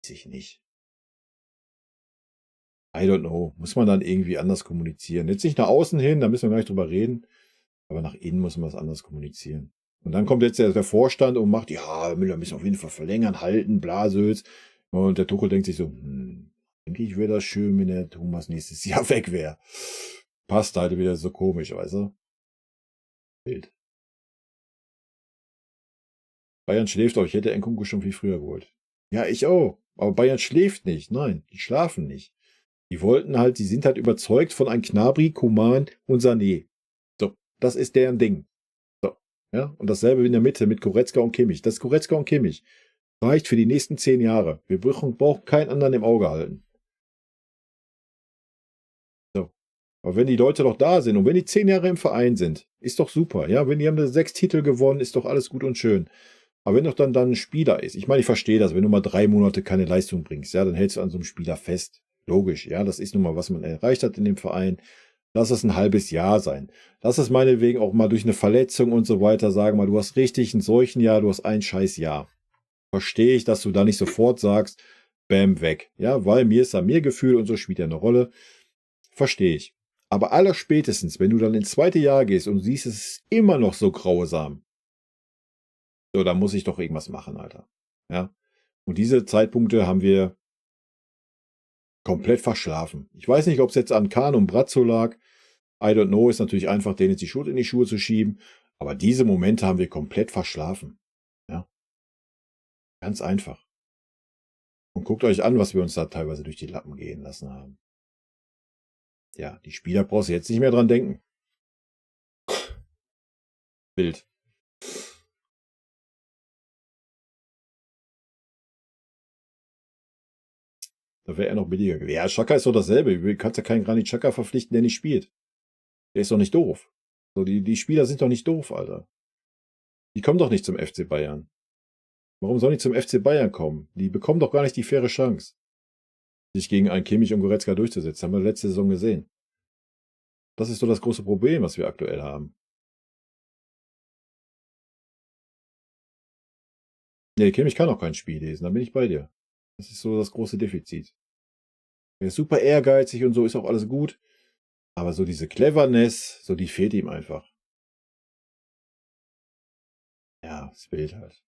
A: Weiß ich nicht. I don't know. Muss man dann irgendwie anders kommunizieren. Jetzt nicht nach außen hin, da müssen wir gar nicht drüber reden. Aber nach innen muss man es anders kommunizieren. Und dann kommt jetzt der Vorstand und macht, ja, Müller müssen auf jeden Fall verlängern, halten, Blasels. Und der Tuchel denkt sich so, eigentlich wäre das schön, wenn der Thomas nächstes Jahr weg wäre. Passt halt wieder so komisch, weißt du? Bild. Bayern schläft auch. Ich hätte Nkunku schon viel früher geholt. Ja, ich auch. Aber Bayern schläft nicht. Nein, die schlafen nicht. Die sind halt überzeugt von einem Gnabry, Coman und Sané. So, das ist deren Ding. So, ja, und dasselbe in der Mitte mit Goretzka und Kimmich. Das Goretzka und Kimmich reicht für die nächsten 10 Jahre. Wir brauchen keinen anderen im Auge halten. So. Aber wenn die Leute doch da sind und wenn die 10 Jahre im Verein sind, ist doch super. Ja, wenn die haben 6 Titel gewonnen, ist doch alles gut und schön. Aber wenn doch dann ein Spieler ist, ich meine, ich verstehe das, wenn du mal 3 Monate keine Leistung bringst, ja, dann hältst du an so einem Spieler fest. Logisch, ja, das ist nun mal, was man erreicht hat in dem Verein. Lass es ein halbes Jahr sein. Lass es meinetwegen auch mal durch eine Verletzung und so weiter sagen, mal, du hast richtig ein solchen Jahr, du hast ein scheiß Jahr. Verstehe ich, dass du da nicht sofort sagst, bam, weg. Ja, weil mir ist da mehr Gefühl und so spielt ja eine Rolle. Verstehe ich. Aber allerspätestens, wenn du dann ins zweite Jahr gehst und siehst, es ist immer noch so grausam, so, da muss ich doch irgendwas machen, Alter. Ja. Und diese Zeitpunkte haben wir komplett verschlafen. Ich weiß nicht, ob es jetzt an Kahn und Brazzo lag. I don't know, ist natürlich einfach, denen jetzt die Schuld in die Schuhe zu schieben. Aber diese Momente haben wir komplett verschlafen. Ja. Ganz einfach. Und guckt euch an, was wir uns da teilweise durch die Lappen gehen lassen haben. Ja, die Spieler brauchst du jetzt nicht mehr dran denken. Bild. Da wäre er noch billiger gewesen. Ja, Xhaka ist doch dasselbe. Du kannst ja keinen Granit Xhaka verpflichten, der nicht spielt. Der ist doch nicht doof. So, die Spieler sind doch nicht doof, Alter. Die kommen doch nicht zum FC Bayern. Warum sollen die zum FC Bayern kommen? Die bekommen doch gar nicht die faire Chance, sich gegen einen Kimmich und Goretzka durchzusetzen. Haben wir letzte Saison gesehen. Das ist doch das große Problem, was wir aktuell haben. Nee, Kimmich kann auch kein Spiel lesen, da bin ich bei dir. Das ist so das große Defizit. Er ist super ehrgeizig und so, ist auch alles gut. Aber so diese Cleverness, so die fehlt ihm einfach. Ja, das Bild halt.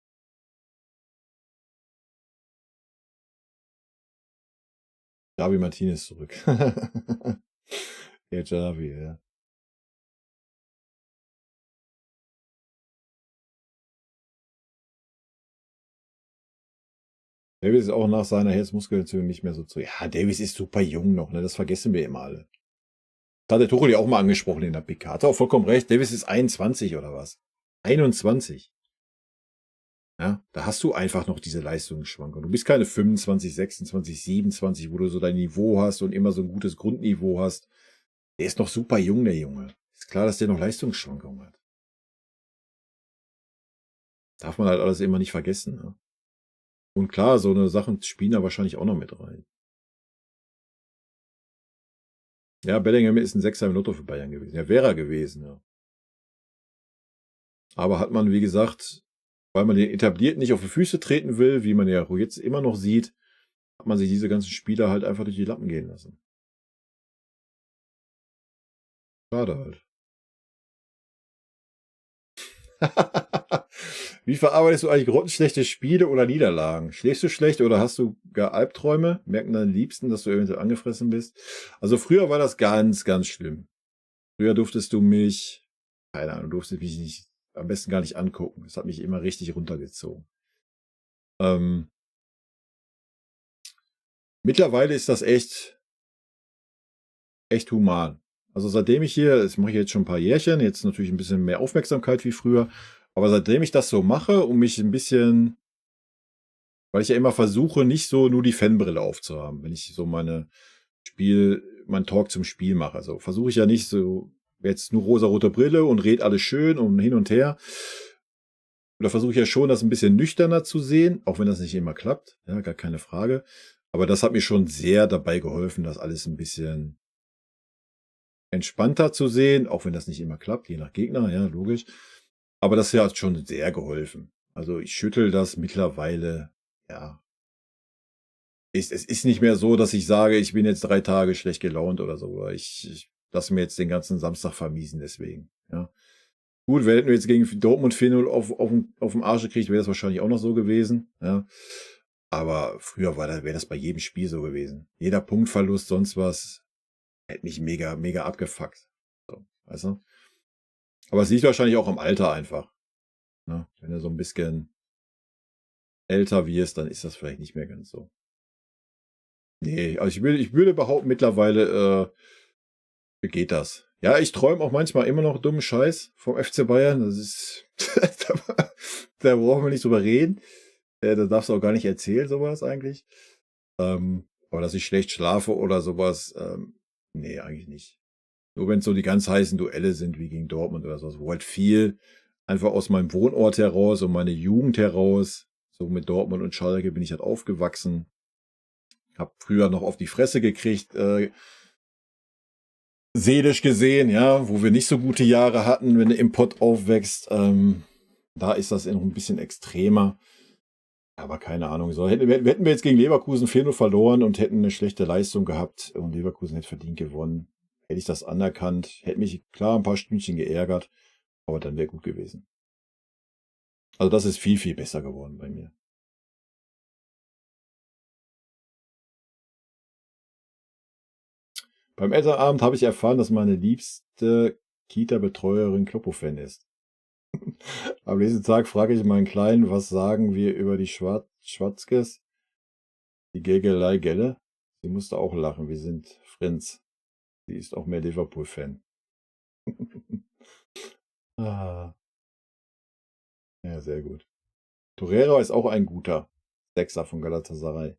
A: Javi Martinez zurück. Ja, Javi, ja. Davis ist auch nach seiner Herzmuskelentzündung nicht mehr so zu. Ja, Davis ist super jung noch, ne? Das vergessen wir immer alle. Das hat der Tuchel ja auch mal angesprochen in der PK. Hat er auch vollkommen recht. Davis ist 21 oder was? 21. Ja, da hast du einfach noch diese Leistungsschwankung. Du bist keine 25, 26, 27, wo du so dein Niveau hast und immer so ein gutes Grundniveau hast. Der ist noch super jung, der Junge. Ist klar, dass der noch Leistungsschwankungen hat. Darf man halt alles immer nicht vergessen. Ne? Und klar, so eine Sachen spielen da wahrscheinlich auch noch mit rein. Ja, Bellingham ist ein 6er im Lotto für Bayern gewesen. Ja, wäre er gewesen, ja. Aber hat man, wie gesagt, weil man den Etablierten nicht auf die Füße treten will, wie man ja jetzt immer noch sieht, hat man sich diese ganzen Spieler halt einfach durch die Lappen gehen lassen. Schade halt. Wie verarbeitest du eigentlich grottenschlechte Spiele oder Niederlagen? Schläfst du schlecht oder hast du gar Albträume? Merken deine Liebsten, dass du eventuell angefressen bist? Also früher war das ganz, ganz schlimm. Früher durftest du mich, keine Ahnung, durftest mich nicht, am besten gar nicht angucken. Das hat mich immer richtig runtergezogen. Mittlerweile ist das echt human. Also seitdem ich hier, das mache ich jetzt schon ein paar Jährchen, jetzt natürlich ein bisschen mehr Aufmerksamkeit wie früher, aber seitdem ich das so mache, um mich ein bisschen, weil ich ja immer versuche, nicht so nur die Fanbrille aufzuhaben, wenn ich so mein Talk zum Spiel mache. Also versuche ich ja nicht so jetzt nur rosa-rote Brille und red alles schön und hin und her. Und da versuche ich ja schon, das ein bisschen nüchterner zu sehen, auch wenn das nicht immer klappt, ja, gar keine Frage. Aber das hat mir schon sehr dabei geholfen, das alles ein bisschen entspannter zu sehen, auch wenn das nicht immer klappt, je nach Gegner, ja, logisch. Aber das hat schon sehr geholfen. Also ich schüttel das mittlerweile, ja. Es ist nicht mehr so, dass ich sage, ich bin jetzt 3 Tage schlecht gelaunt oder so. Ich lasse mir jetzt den ganzen Samstag vermiesen deswegen, ja. Gut, hätten wir jetzt gegen Dortmund 4:0 aufm Arsch gekriegt, wäre das wahrscheinlich auch noch so gewesen, ja. Aber früher wäre das bei jedem Spiel so gewesen. Jeder Punktverlust, sonst was, hätte mich mega, mega abgefuckt. So, weißt du? Aber es liegt wahrscheinlich auch am Alter einfach, ne? Wenn du so ein bisschen älter wirst, dann ist das vielleicht nicht mehr ganz so. Ne, also ich würde behaupten, mittlerweile, geht das. Ja, ich träume auch manchmal immer noch dummen Scheiß vom FC Bayern. Das ist da brauchen wir nicht drüber reden. Da darfst du auch gar nicht erzählen, sowas eigentlich. Aber dass ich schlecht schlafe oder sowas, ne, eigentlich nicht. Nur wenn's so die ganz heißen Duelle sind wie gegen Dortmund oder so was, wo halt viel einfach aus meinem Wohnort heraus und meine Jugend heraus, so mit Dortmund und Schalke bin ich halt aufgewachsen. Habe früher noch auf die Fresse gekriegt, seelisch gesehen, ja, wo wir nicht so gute Jahre hatten, wenn du im Pott aufwächst. Da ist das noch ein bisschen extremer. Aber keine Ahnung. So, hätten wir jetzt gegen Leverkusen 4:0 verloren und hätten eine schlechte Leistung gehabt und Leverkusen hätte verdient gewonnen, hätte ich das anerkannt, hätte mich klar ein paar Stündchen geärgert, aber dann wäre gut gewesen. Also das ist viel, viel besser geworden bei mir. Beim Elternabend habe ich erfahren, dass meine liebste Kita-Betreuerin Kloppo-Fan ist. Am nächsten Tag frage ich meinen Kleinen, was sagen wir über die Schwatzkes? Die Gegelei Gelle? Sie musste auch lachen, wir sind Friends. Sie ist auch mehr Liverpool-Fan. Ah, ja, sehr gut. Torreira ist auch ein guter Sechser von Galatasaray.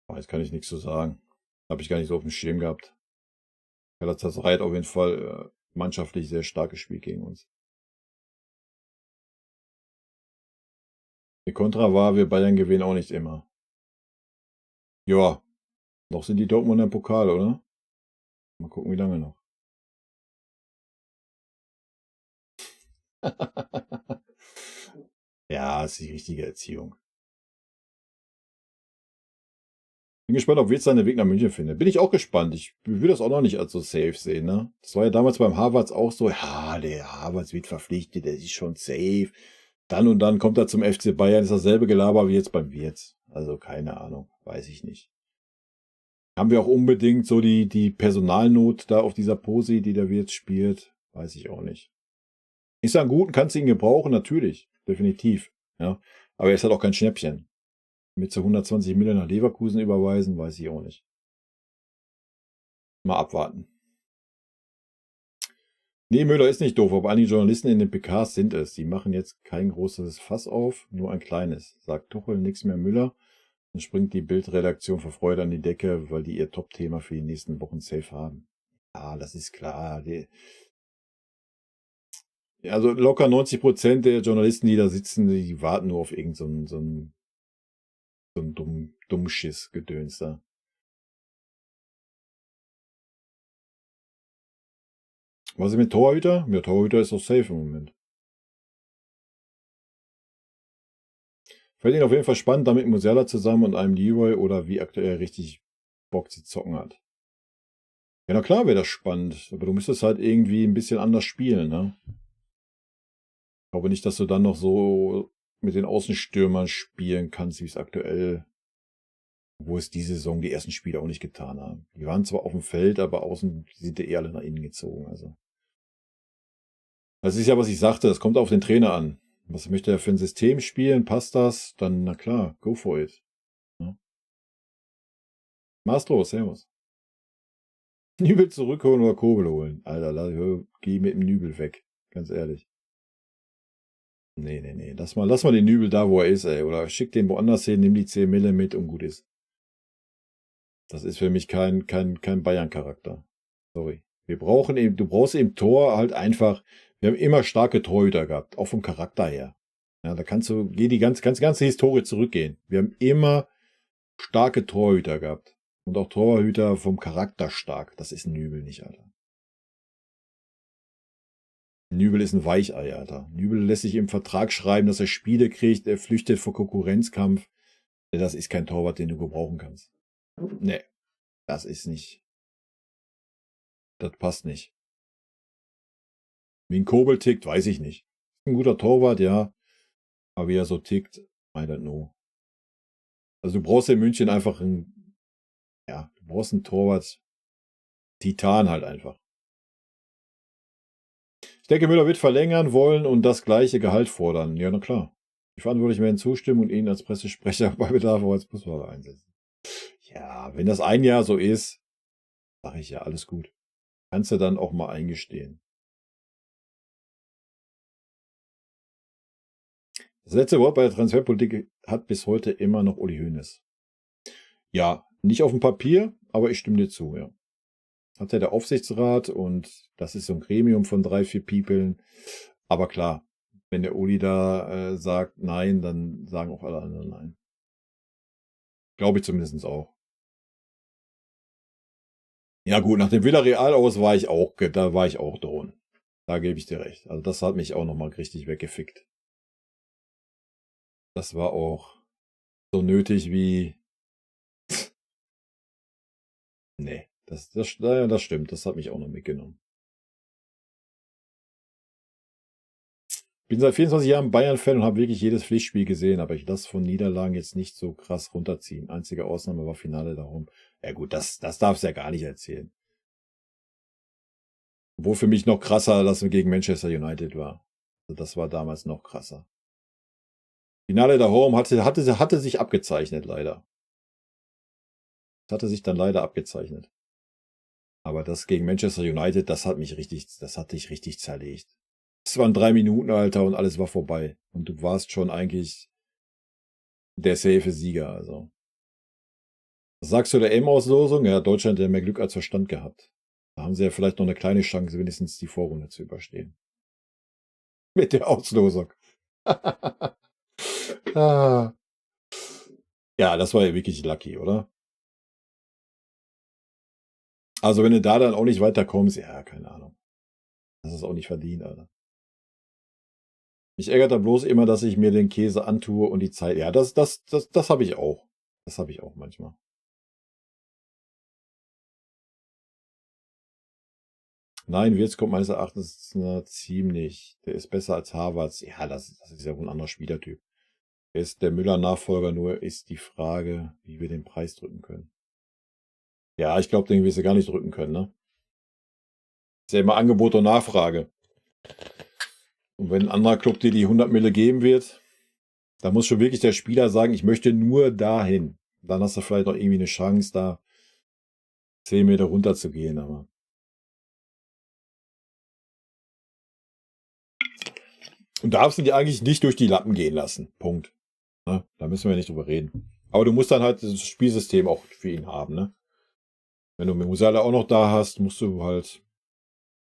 A: Aber jetzt kann ich nichts zu sagen. Habe ich gar nicht so auf dem Schirm gehabt. Galatasaray hat auf jeden Fall mannschaftlich sehr stark gespielt gegen uns. Die Kontra war, wir Bayern gewinnen auch nicht immer. Ja, noch sind die Dortmunder im Pokal, oder? Mal gucken, wie lange noch. Ja, ist die richtige Erziehung. Bin gespannt, ob Wirtz seinen Weg nach München findet. Bin ich auch gespannt. Ich würde das auch noch nicht als so safe sehen, ne? Das war ja damals beim Harvards auch so, ja, der Harvards wird verpflichtet, der ist schon safe. Dann und dann kommt er zum FC Bayern, ist dasselbe Gelaber wie jetzt beim Wirtz. Also keine Ahnung, weiß ich nicht. Haben wir auch unbedingt so die Personalnot da auf dieser Posi, die der Wirtz spielt? Weiß ich auch nicht. Ist er ein Guten, kannst du ihn gebrauchen? Natürlich, definitiv. Ja, aber er ist halt auch kein Schnäppchen. Mit so 120 Millionen nach Leverkusen überweisen, weiß ich auch nicht. Mal abwarten. Nee, Müller ist nicht doof, aber einige Journalisten in den PKs sind es. Die machen jetzt kein großes Fass auf, nur ein kleines. Sagt Tuchel nichts mehr Müller, dann springt die Bildredaktion vor Freude an die Decke, weil die ihr Top-Thema für die nächsten Wochen safe haben. Ja, das ist klar. Also locker 90% der Journalisten, die da sitzen, die warten nur auf irgendeinen so ein Dummschiss-Gedöns da. Was ist mit Torhüter? Ja, Torhüter ist doch safe im Moment. Fällt ihn auf jeden Fall spannend, damit Musiala zusammen und einem Leroy oder wie aktuell richtig Bock zu zocken hat. Ja, na klar wäre das spannend, aber du müsstest halt irgendwie ein bisschen anders spielen, ne? Ich glaube nicht, dass du dann noch so mit den Außenstürmern spielen kannst, wie es aktuell, wo es diese Saison die ersten Spiele auch nicht getan haben. Die waren zwar auf dem Feld, aber außen sind die alle nach innen gezogen, also. Das ist ja, was ich sagte, das kommt auf den Trainer an. Was möchte er für ein System spielen? Passt das? Dann, na klar, go for it. Ne? Mastro, servus. Nübel zurückholen oder Kobel holen? Alter, geh mit dem Nübel weg. Ganz ehrlich. Nee, nee, nee. Lass mal den Nübel da, wo er ist, ey. Oder schick den woanders hin, nimm die 10 Mille mit und gut ist. Das ist für mich kein Bayern-Charakter. Sorry. Du brauchst im Tor halt einfach, wir haben immer starke Torhüter gehabt, auch vom Charakter her. Ja, da geh die ganze Historie zurückgehen. Wir haben immer starke Torhüter gehabt. Und auch Torhüter vom Charakter stark. Das ist Nübel nicht, Alter. Nübel ist ein Weichei, Alter. Nübel lässt sich im Vertrag schreiben, dass er Spiele kriegt, er flüchtet vor Konkurrenzkampf. Das ist kein Torwart, den du gebrauchen kannst. Nee, das ist nicht. Das passt nicht. Wie ein Kobel tickt, weiß ich nicht. Ein guter Torwart, ja. Aber wie er so tickt, I don't know. Also du brauchst in München einfach du brauchst einen Torwart. Titan halt einfach. Ich denke, Müller wird verlängern wollen und das gleiche Gehalt fordern. Ja, na klar. Die Verantwortlichen werden zustimmen und ihn als Pressesprecher bei Bedarf auch als Busfahrer einsetzen. Ja, wenn das ein Jahr so ist, sage ich ja, alles gut. Kannst du dann auch mal eingestehen. Das letzte Wort bei der Transferpolitik hat bis heute immer noch Uli Hoeneß. Ja, nicht auf dem Papier, aber ich stimme dir zu, ja. Hat ja der Aufsichtsrat und das ist so ein Gremium von 3, 4 Peoplen. Aber klar, wenn der Uli da sagt nein, dann sagen auch alle anderen nein. Glaube ich zumindest auch. Ja gut, nach dem Villarreal aus da war ich auch drohen. Da gebe ich dir recht. Also das hat mich auch nochmal richtig weggefickt. Das war auch so nötig wie... Nee, das stimmt. Das hat mich auch noch mitgenommen. Bin seit 24 Jahren Bayern-Fan und habe wirklich jedes Pflichtspiel gesehen, aber ich lasse von Niederlagen jetzt nicht so krass runterziehen. Einzige Ausnahme war Finale darum. Ja gut, das darfst du ja gar nicht erzählen. Wo für mich noch krasser, dass wir gegen Manchester United war. Also das war damals noch krasser. Finale der Home hatte sich abgezeichnet, leider. Das hatte sich dann leider abgezeichnet. Aber das gegen Manchester United, das hat dich richtig zerlegt. Es waren 3 Minuten, Alter, und alles war vorbei. Und du warst schon eigentlich der safe Sieger, also. Was sagst du der EM-Auslosung? Ja, Deutschland hat mehr Glück als Verstand gehabt. Da haben sie ja vielleicht noch eine kleine Chance, wenigstens die Vorrunde zu überstehen. Mit der Auslosung. Ah. Ja, das war ja wirklich lucky, oder? Also wenn du da dann auch nicht weiterkommst, ja, keine Ahnung. Das ist auch nicht verdient, Alter. Mich ärgert da bloß immer, dass ich mir den Käse antue und die Zeit. Ja, das habe ich auch. Das habe ich auch manchmal. Nein, Wirtz kommt meines Erachtens ziemlich. Der ist besser als Havertz. Ja, das ist ja wohl ein anderer Spielertyp. Er ist der Müller-Nachfolger, nur ist die Frage, wie wir den Preis drücken können. Ja, ich glaube, den wirst du gar nicht drücken können, ne? Ist ja immer Angebot und Nachfrage. Und wenn ein anderer Club dir die 100 Mille geben wird, dann muss schon wirklich der Spieler sagen, ich möchte nur dahin. Dann hast du vielleicht noch irgendwie eine Chance, da 10 Meter runter zu gehen, aber. Und darfst du die eigentlich nicht durch die Lappen gehen lassen. Punkt. Ne? Da müssen wir nicht drüber reden. Aber du musst dann halt das Spielsystem auch für ihn haben, ne? Wenn du Musiala auch noch da hast, musst du halt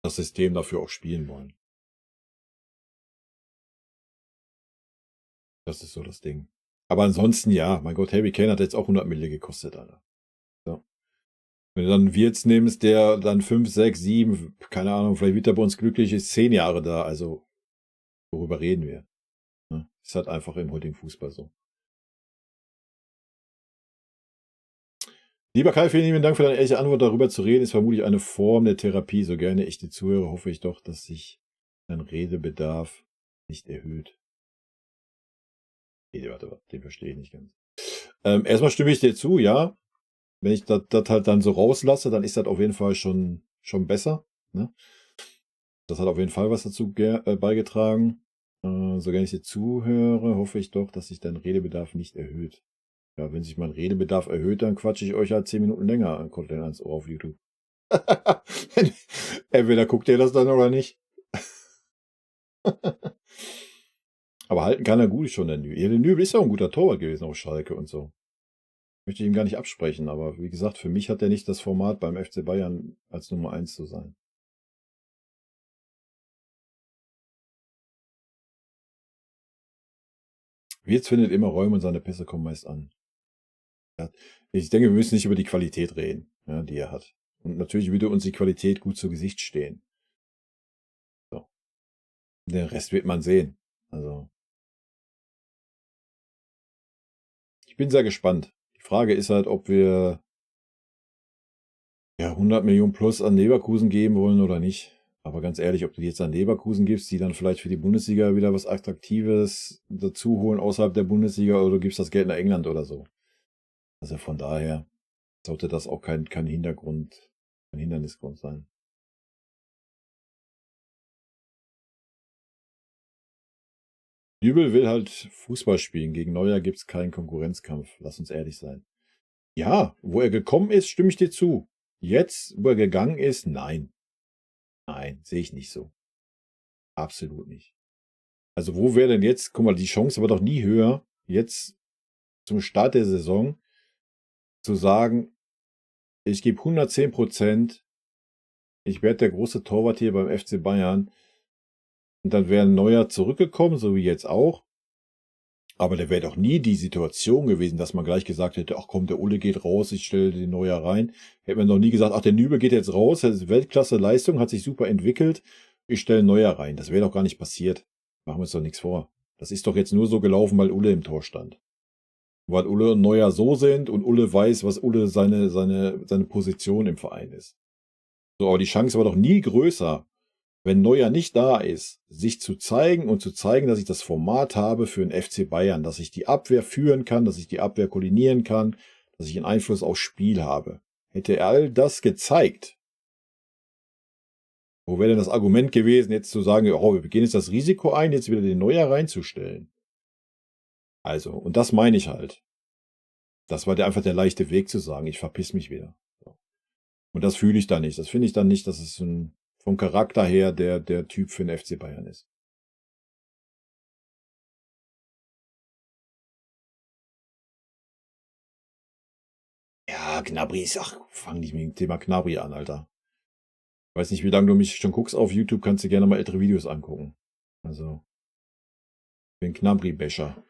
A: das System dafür auch spielen wollen. Das ist so das Ding. Aber ansonsten, ja, mein Gott, Harry Kane hat jetzt auch 100 Mille gekostet, Alter. So. Wenn du dann einen Wirtz nimmst, der dann 5, 6, 7, keine Ahnung, vielleicht wird er bei uns glücklich, ist 10 Jahre da, also worüber reden wir? Ne? Ist halt einfach im heutigen Fußball so. Lieber Kai, vielen lieben Dank für deine ehrliche Antwort. Darüber zu reden ist vermutlich eine Form der Therapie. So gerne ich dir zuhöre, hoffe ich doch, dass sich dein Redebedarf nicht erhöht. Nee, warte, den verstehe ich nicht ganz. Erstmal stimme ich dir zu, ja. Wenn ich das halt dann so rauslasse, dann ist das auf jeden Fall schon besser. Ne? Das hat auf jeden Fall was dazu beigetragen. So gerne ich dir zuhöre, hoffe ich doch, dass sich dein Redebedarf nicht erhöht. Ja, wenn sich mein Redebedarf erhöht, dann quatsche ich euch halt 10 Minuten länger an Content ans Ohr auf YouTube. Entweder guckt ihr das dann oder nicht. Aber halten kann er gut schon, der Nübel. Ja, der Nübel ist ja auch ein guter Torwart gewesen auf Schalke und so. Möchte ich ihm gar nicht absprechen, aber wie gesagt, für mich hat er nicht das Format, beim FC Bayern als Nummer 1 zu sein. Wirtz findet immer Räume und seine Pässe kommen meist an. Ja, ich denke, wir müssen nicht über die Qualität reden, ja, die er hat. Und natürlich würde uns die Qualität gut zu Gesicht stehen. So. Den Rest wird man sehen. Also, ich bin sehr gespannt. Die Frage ist halt, ob wir ja 100 Millionen plus an Leverkusen geben wollen oder nicht. Aber ganz ehrlich, ob du die jetzt an Leverkusen gibst, die dann vielleicht für die Bundesliga wieder was Attraktives dazu holen außerhalb der Bundesliga, oder du gibst das Geld nach England oder so. Also von daher sollte das auch kein Hintergrund, kein Hindernisgrund sein. Nübel will halt Fußball spielen. Gegen Neuer gibt's keinen Konkurrenzkampf. Lass uns ehrlich sein. Ja, wo er gekommen ist, stimme ich dir zu. Jetzt, wo er gegangen ist, nein. Nein, sehe ich nicht so. Absolut nicht. Also wo wäre denn jetzt, guck mal, die Chance war doch nie höher, jetzt zum Start der Saison zu sagen, ich gebe 110%, ich werde der große Torwart hier beim FC Bayern, und dann wäre ein Neuer zurückgekommen, so wie jetzt auch. Aber der wäre doch nie die Situation gewesen, dass man gleich gesagt hätte, ach komm, der Ulle geht raus, ich stelle den Neuer rein. Hätte man doch nie gesagt, ach, der Nübel geht jetzt raus, das ist Weltklasse-Leistung, hat sich super entwickelt, ich stelle einen Neuer rein. Das wäre doch gar nicht passiert. Machen wir uns doch nichts vor. Das ist doch jetzt nur so gelaufen, weil Ulle im Tor stand. Weil Ulle und Neuer so sind und Ulle weiß, was Ulle seine Position im Verein ist. So, aber die Chance war doch nie größer, wenn Neuer nicht da ist, sich zu zeigen und zu zeigen, dass ich das Format habe für den FC Bayern, dass ich die Abwehr führen kann, dass ich die Abwehr koordinieren kann, dass ich einen Einfluss aufs Spiel habe. Hätte er all das gezeigt, wo wäre denn das Argument gewesen, jetzt zu sagen, oh, wir gehen jetzt das Risiko ein, jetzt wieder den Neuer reinzustellen? Also, und das meine ich halt. Das war einfach der leichte Weg zu sagen, ich verpiss mich wieder. So. Und das fühle ich da nicht. Das finde ich dann nicht, dass es vom Charakter her der Typ für den FC Bayern ist. Ja, Gnabry ist, ach, fang nicht mit dem Thema Gnabry an, Alter. Weiß nicht, wie lange du mich schon guckst auf YouTube, kannst du gerne mal ältere Videos angucken. Also, bin Gnabry-Bäscher.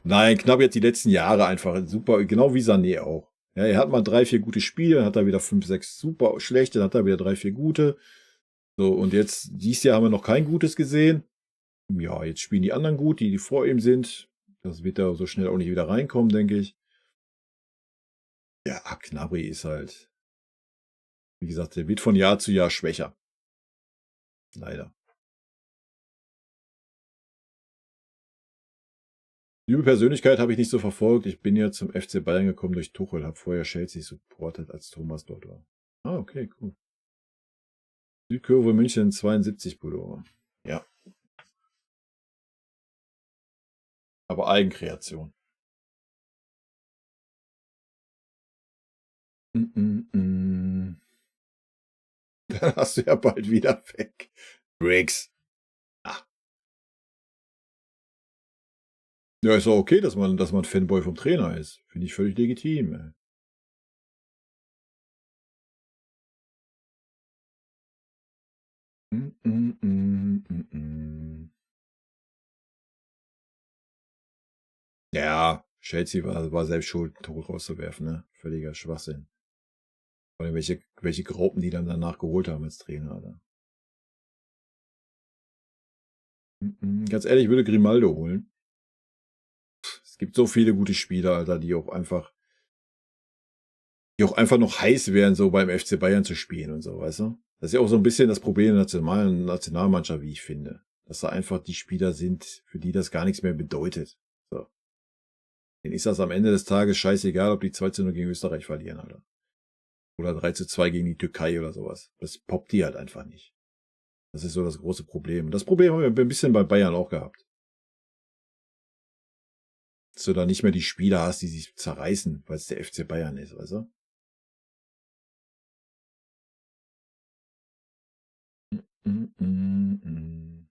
A: Nein, Gnabry hat die letzten Jahre einfach super, genau wie Sané auch. Ja, er hat mal 3, 4 gute Spiele, dann hat er wieder 5, 6 super schlechte, dann hat er wieder 3, 4 gute. So, und jetzt, dieses Jahr haben wir noch kein Gutes gesehen. Ja, jetzt spielen die anderen gut, die vor ihm sind. Das wird er so schnell auch nicht wieder reinkommen, denke ich. Ja, Gnabry ist halt, wie gesagt, der wird von Jahr zu Jahr schwächer. Leider. Die Persönlichkeit habe ich nicht so verfolgt. Ich bin ja zum FC Bayern gekommen durch Tuchel, habe vorher Chelsea supportet, als Thomas dort war. Ah, okay, cool. Südkurve München 72 Pullover. Ja, aber Eigenkreation. Mm -mm -mm. Dann hast du ja bald wieder weg. Briggs. Ah. Ja, ist auch okay, dass man Fanboy vom Trainer ist. Finde ich völlig legitim. Ey. Mm -mm -mm -mm -mm. Ja, Chelsea war selbst schuld, Tuchel rauszuwerfen, ne? Völliger Schwachsinn. Vor allem welche Graupen die dann danach geholt haben als Trainer, Alter. Ganz ehrlich, ich würde Grimaldo holen. Es gibt so viele gute Spieler, Alter, die auch einfach noch heiß wären, so beim FC Bayern zu spielen und so, weißt du? Das ist ja auch so ein bisschen das Problem der Nationalmannschaft, wie ich finde. Dass da einfach die Spieler sind, für die das gar nichts mehr bedeutet. So. Denen ist das am Ende des Tages scheißegal, ob die 2:0 gegen Österreich verlieren, Alter. Oder 3:2 gegen die Türkei oder sowas. Das poppt die halt einfach nicht. Das ist so das große Problem. Und das Problem haben wir ein bisschen bei Bayern auch gehabt. Dass du da nicht mehr die Spieler hast, die sich zerreißen, weil es der FC Bayern ist, weißt du? Mm, mm, mm.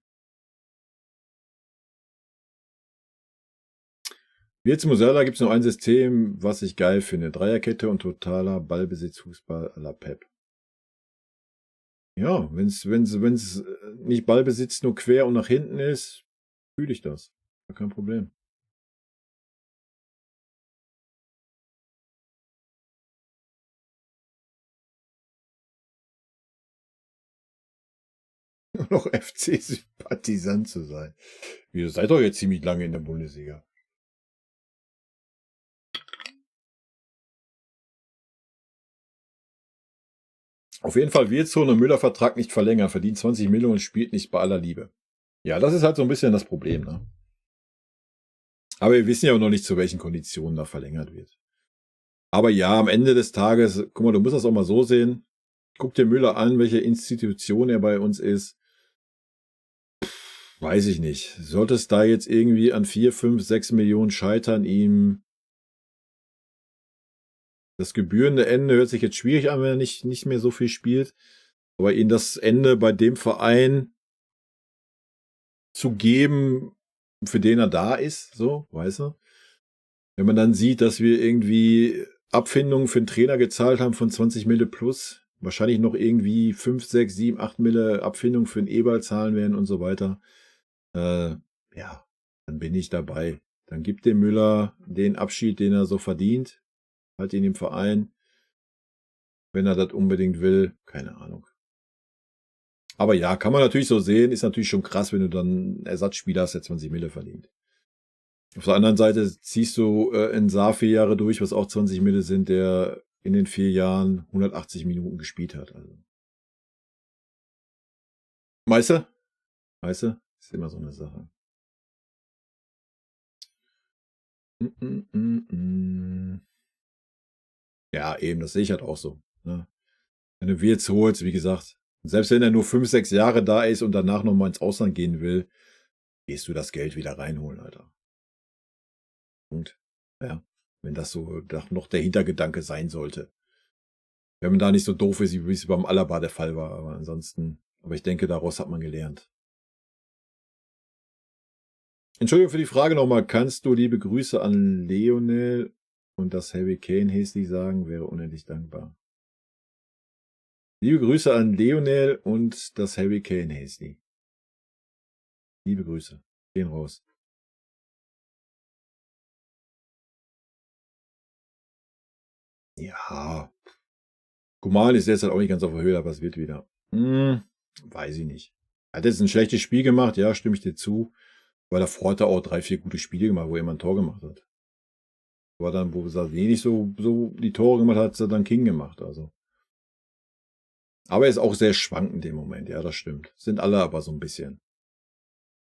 A: Wie jetzt Musiala gibt es nur ein System, was ich geil finde. Dreierkette und totaler Ballbesitz-Fußball à la Pep. Ja, wenn's nicht Ballbesitz nur quer und nach hinten ist, fühle ich das. Gar kein Problem. Nur noch FC-Sympathisant zu sein. Ihr seid doch jetzt ziemlich lange in der Bundesliga. Auf jeden Fall wird so ein Müller-Vertrag nicht verlängern, verdient 20 Millionen und spielt nicht bei aller Liebe. Ja, das ist halt so ein bisschen das Problem, ne? Aber wir wissen ja auch noch nicht, zu welchen Konditionen da verlängert wird. Aber ja, am Ende des Tages, guck mal, du musst das auch mal so sehen. Guck dir Müller an, welche Institution er bei uns ist. Weiß ich nicht. Sollte es da jetzt irgendwie an 4, 5, 6 Millionen scheitern, ihm das gebührende Ende hört sich jetzt schwierig an, wenn er nicht mehr so viel spielt. Aber ihm das Ende bei dem Verein zu geben, für den er da ist, so, weißt du? Wenn man dann sieht, dass wir irgendwie Abfindungen für einen Trainer gezahlt haben von 20 Mille plus, wahrscheinlich noch irgendwie 5, 6, 7, 8 Mille Abfindung für einen Eberl zahlen werden und so weiter, ja, dann bin ich dabei. Dann gibt dem Müller den Abschied, den er so verdient, halt ihn im Verein, wenn er das unbedingt will, keine Ahnung. Aber ja, kann man natürlich so sehen, ist natürlich schon krass, wenn du dann einen Ersatzspieler hast, der 20 Mille verdient. Auf der anderen Seite ziehst du in Saar 4 Jahre durch, was auch 20 Mille sind, der in den 4 Jahren 180 Minuten gespielt hat. Also. Meister? Meister? Ist immer so eine Sache. Ja, eben, das sehe ich halt auch so. Ne? Wenn du Wirtz holst, wie gesagt, selbst wenn er nur 5, 6 Jahre da ist und danach nochmal ins Ausland gehen will, gehst du das Geld wieder reinholen, Alter. Punkt. Ja, wenn das so noch der Hintergedanke sein sollte. Wenn man da nicht so doof ist, wie es beim Alaba der Fall war, aber ansonsten, aber ich denke, daraus hat man gelernt. Entschuldigung für die Frage nochmal. Kannst du liebe Grüße an Lionel und das Harry Kane Hasty sagen? Wäre unendlich dankbar. Liebe Grüße an Lionel und das Harry Kane Hasty. Liebe Grüße. Gehen raus. Ja. Kuman ist jetzt halt auch nicht ganz auf der Höhe, aber es wird wieder. Weiß ich nicht. Hat jetzt ein schlechtes Spiel gemacht, ja, stimme ich dir zu. Weil davor hat er auch 3, 4 gute Spiele gemacht, wo er immer ein Tor gemacht hat. War dann, wo Sané nicht so die Tore gemacht hat, hat er dann King gemacht, also. Aber er ist auch sehr schwankend im Moment, ja, das stimmt. Sind alle aber so ein bisschen.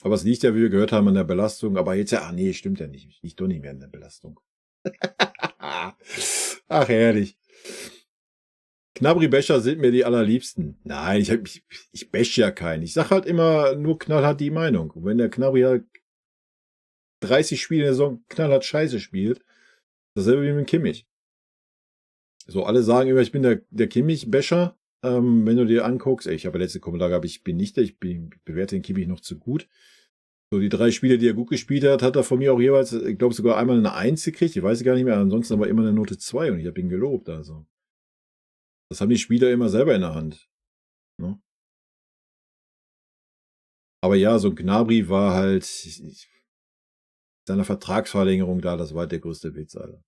A: Aber es liegt ja, wie wir gehört haben, an der Belastung. Aber jetzt ja, nee, stimmt ja nicht. Liegt doch nicht mehr an der Belastung. Ach, herrlich. Knabri-Becher sind mir die allerliebsten. Nein, ich bäsche ja keinen. Ich sag halt immer nur knallhart die Meinung. Und wenn der Knabri halt 30 Spiele in der Saison knallhart scheiße spielt, dasselbe wie mit dem Kimmich. So, alle sagen immer, ich bin der Kimmich-Bäscher. Wenn du dir anguckst, ich habe letzte Kommentar gehabt, ich bewerte den Kimmich noch zu gut. So, die 3 Spiele, die er gut gespielt hat, hat er von mir auch jeweils, ich glaube, sogar einmal eine 1 gekriegt. Ich weiß gar nicht mehr, ansonsten aber immer eine Note 2 und ich habe ihn gelobt, also. Das haben die Spieler immer selber in der Hand. Ne? Aber ja, so ein Gnabry war halt seiner Vertragsverlängerung da, das war der größte Witz, Alter.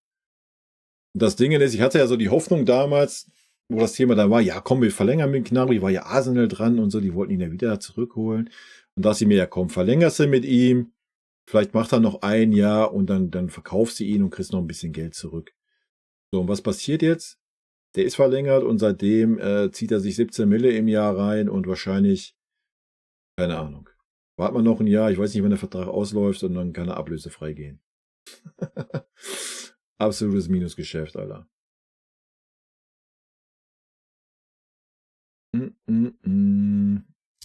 A: Und das Ding ist, ich hatte ja so die Hoffnung damals, wo das Thema da war, ja komm, wir verlängern mit Gnabry, war ja Arsenal dran und so, die wollten ihn ja wieder zurückholen. Und da sie mir ja komm, verlängerst du mit ihm, vielleicht macht er noch ein Jahr und dann verkaufst du ihn und kriegst noch ein bisschen Geld zurück. So, und was passiert jetzt? Der ist verlängert und seitdem zieht er sich 17 Mille im Jahr rein und wahrscheinlich, keine Ahnung. Wart mal noch ein Jahr, ich weiß nicht, wann der Vertrag ausläuft und dann kann er ablösefrei gehen. Absolutes Minusgeschäft, Alter.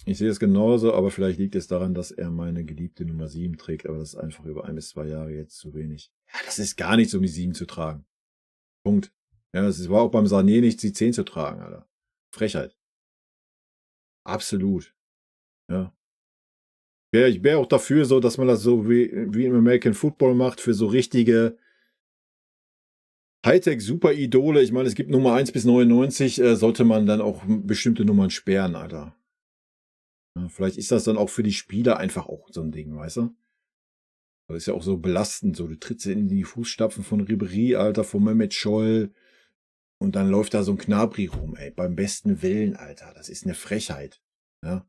A: Ich sehe es genauso, aber vielleicht liegt es daran, dass er meine geliebte Nummer 7 trägt, aber das ist einfach über 1 bis 2 Jahre jetzt zu wenig. Ja, das ist gar nichts, um die 7 zu tragen. Punkt. Ja, es war auch beim Sané nichts, die 10 zu tragen, Alter. Frechheit. Absolut. Ja. Ich wäre auch dafür so, dass man das so wie im American Football macht, für so richtige Hightech-Super-Idole. Ich meine, es gibt Nummer 1 bis 99, sollte man dann auch bestimmte Nummern sperren, Alter. Ja, vielleicht ist das dann auch für die Spieler einfach auch so ein Ding, weißt du? Das ist ja auch so belastend, so du trittst in die Fußstapfen von Ribéry, Alter, von Mehmet Scholl und dann läuft da so ein Gnabry rum, ey, beim besten Willen, Alter. Das ist eine Frechheit, ja?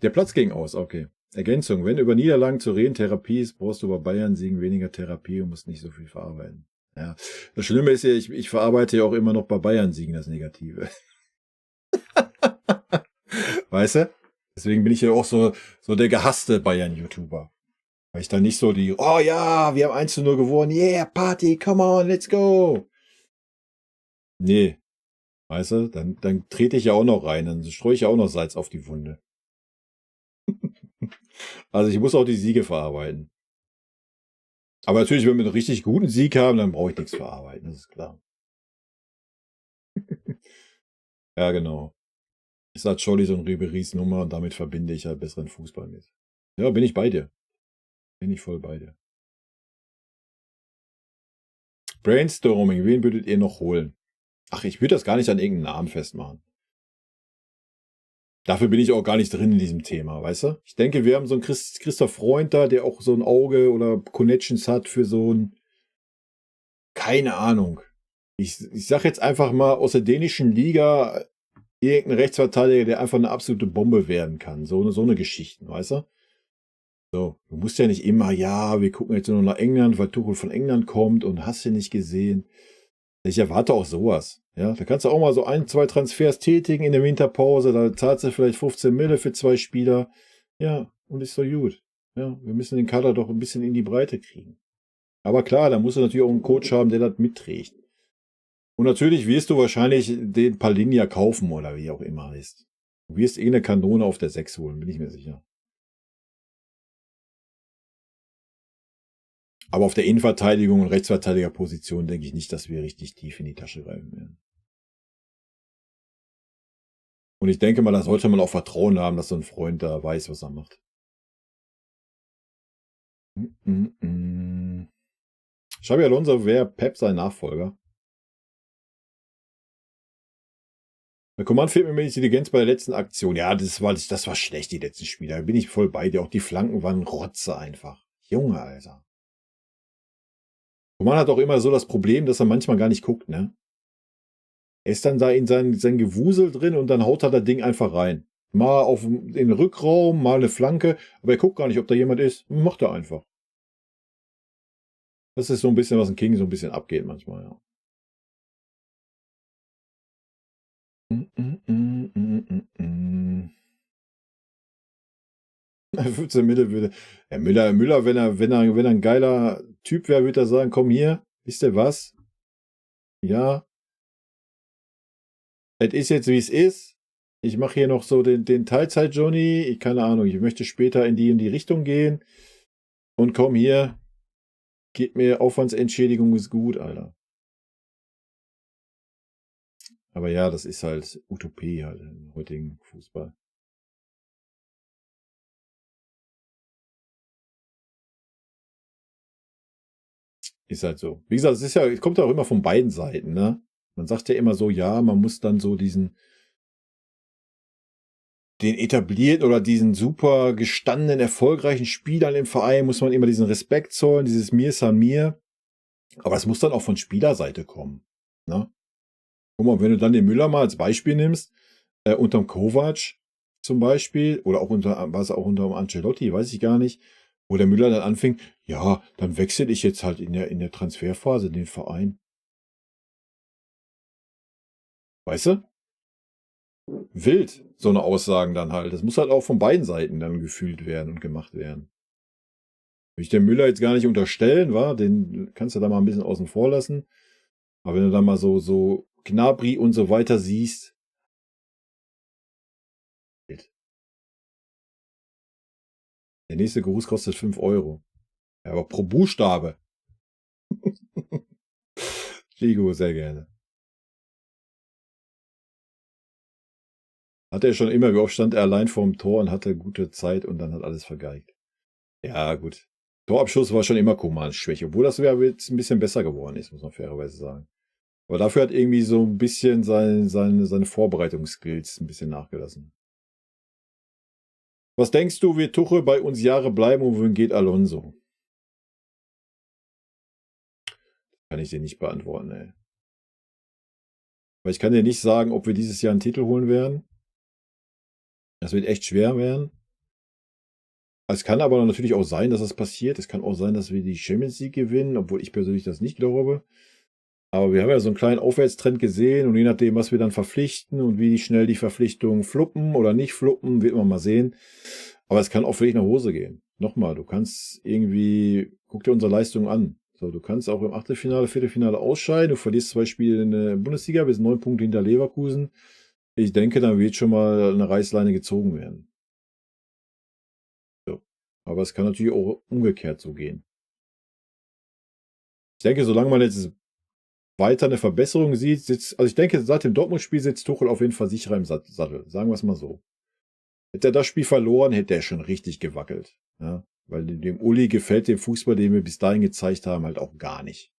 A: Der Platz ging aus, okay. Ergänzung: Wenn über Niederlagen zu reden Therapie ist, brauchst du bei Bayern-Siegen weniger Therapie und musst nicht so viel verarbeiten. Ja, das Schlimme ist ja, ich verarbeite ja auch immer noch bei Bayern-Siegen das Negative. Weißt du? Deswegen bin ich ja auch so der gehasste Bayern-YouTuber. Weil ich da nicht so die, oh ja, wir haben 1:0 gewonnen, yeah, Party, come on, let's go. Nee, weißt du, dann trete ich ja auch noch rein, dann streue ich ja auch noch Salz auf die Wunde. Also ich muss auch die Siege verarbeiten. Aber natürlich, wenn wir einen richtig guten Sieg haben, dann brauche ich nichts verarbeiten, das ist klar. Ja, genau. Ist halt Schollis und Ribéry's Nummer und damit verbinde ich halt besseren Fußball mit. Ja, bin ich bei dir. Bin ich voll bei dir. Brainstorming, wen würdet ihr noch holen? Ach, ich würde das gar nicht an irgendeinen Namen festmachen. Dafür bin ich auch gar nicht drin in diesem Thema, weißt du? Ich denke, wir haben so einen Christoph Freund da, der auch so ein Auge oder Connections hat für so ein, keine Ahnung. Ich sag jetzt einfach mal aus der dänischen Liga irgendein Rechtsverteidiger, der einfach eine absolute Bombe werden kann. So eine Geschichten, weißt du? So, du musst ja nicht immer, ja, wir gucken jetzt nur nach England, weil Tuchel von England kommt und hast du nicht gesehen. Ich erwarte auch sowas. Ja, da kannst du auch mal so 1, 2 Transfers tätigen in der Winterpause, da zahlst du vielleicht 15 Mille für 2 Spieler. Ja, und ist doch gut. Ja, wir müssen den Kader doch ein bisschen in die Breite kriegen. Aber klar, da musst du natürlich auch einen Coach haben, der das mitträgt. Und natürlich wirst du wahrscheinlich den Palinja kaufen oder wie auch immer ist. Du wirst eh eine Kanone auf der 6 holen, bin ich mir sicher. Aber auf der Innenverteidigung und Rechtsverteidigerposition denke ich nicht, dass wir richtig tief in die Tasche greifen werden. Und ich denke mal, da sollte man auch Vertrauen haben, dass so ein Freund da weiß, was er macht. Xabi Alonso wäre Pep sein Nachfolger. Bei Coman fehlt mir Intelligenz bei der letzten Aktion. Ja, das war schlecht, die letzten Spiele. Da bin ich voll bei dir. Auch die Flanken waren Rotze einfach. Junge, Alter. Coman hat auch immer so das Problem, dass er manchmal gar nicht guckt, ne? Er ist dann da in sein Gewusel drin und dann haut er das Ding einfach rein. Mal auf den Rückraum, mal eine Flanke, aber er guckt gar nicht, ob da jemand ist. Macht er einfach. Das ist so ein bisschen, was ein King so ein bisschen abgeht manchmal, ja. 15 Mille würde. Ja, Müller, wenn er ein geiler Typ wäre, würde er sagen, komm hier, wisst ihr was? Ja, es ist jetzt wie es ist. Ich mache hier noch so den Teilzeit-Johnny. Ich keine Ahnung, ich möchte später in die Richtung gehen. Und komm hier, gib mir Aufwandsentschädigung, ist gut, Alter. Aber ja, das ist halt Utopie halt im heutigen Fußball. Ist halt so. Wie gesagt, es kommt auch immer von beiden Seiten, ne? Man sagt ja immer so, ja, man muss dann so den etablierten oder diesen super gestandenen, erfolgreichen Spielern im Verein muss man immer diesen Respekt zollen, dieses Mir san mir. Aber es muss dann auch von Spielerseite kommen, ne? Guck mal, wenn du dann den Müller mal als Beispiel nimmst, unterm Kovac zum Beispiel, oder auch was auch unter Ancelotti, weiß ich gar nicht, wo der Müller dann anfing, ja, dann wechsle ich jetzt halt in der Transferphase den Verein. Weißt du? Wild, so eine Aussagen dann halt. Das muss halt auch von beiden Seiten dann gefühlt werden und gemacht werden. Will ich dem Müller jetzt gar nicht unterstellen, war, den kannst du da mal ein bisschen außen vor lassen. Aber wenn du da mal so Gnabry und so weiter siehst, wild. Der nächste Gruß kostet 5 Euro. Ja, aber pro Buchstabe. Figo, sehr gerne. Hatte er schon immer, wie oft stand er allein vorm Tor und hatte gute Zeit und dann hat alles vergeigt. Ja, gut. Torabschluss war schon immer Komans Schwäche, obwohl das ja jetzt ein bisschen besser geworden ist, muss man fairerweise sagen. Aber dafür hat irgendwie so ein bisschen seine Vorbereitungsskills ein bisschen nachgelassen. Was denkst du, wird Tuchel bei uns Jahre bleiben und wohin geht Alonso? Kann ich dir nicht beantworten, ey. Weil ich kann dir nicht sagen, ob wir dieses Jahr einen Titel holen werden. Das wird echt schwer werden. Es kann aber natürlich auch sein, dass das passiert. Es kann auch sein, dass wir die Champions League gewinnen, obwohl ich persönlich das nicht glaube. Aber wir haben ja so einen kleinen Aufwärtstrend gesehen und je nachdem, was wir dann verpflichten und wie schnell die Verpflichtungen fluppen oder nicht fluppen, wird man mal sehen. Aber es kann auch völlig nach Hose gehen. Nochmal, du kannst irgendwie, guck dir unsere Leistung an. So, du kannst auch im Achtelfinale, Viertelfinale ausscheiden. Du verlierst 2 Spiele in der Bundesliga, bist 9 Punkte hinter Leverkusen. Ich denke, dann wird schon mal eine Reißleine gezogen werden. So. Aber es kann natürlich auch umgekehrt so gehen. Ich denke, solange man jetzt weiter eine Verbesserung sieht, also ich denke, seit dem Dortmund-Spiel sitzt Tuchel auf jeden Fall sicherer im Sattel. Sagen wir es mal so. Hätte er das Spiel verloren, hätte er schon richtig gewackelt. Ja? Weil dem Uli gefällt der Fußball, den wir bis dahin gezeigt haben, halt auch gar nicht.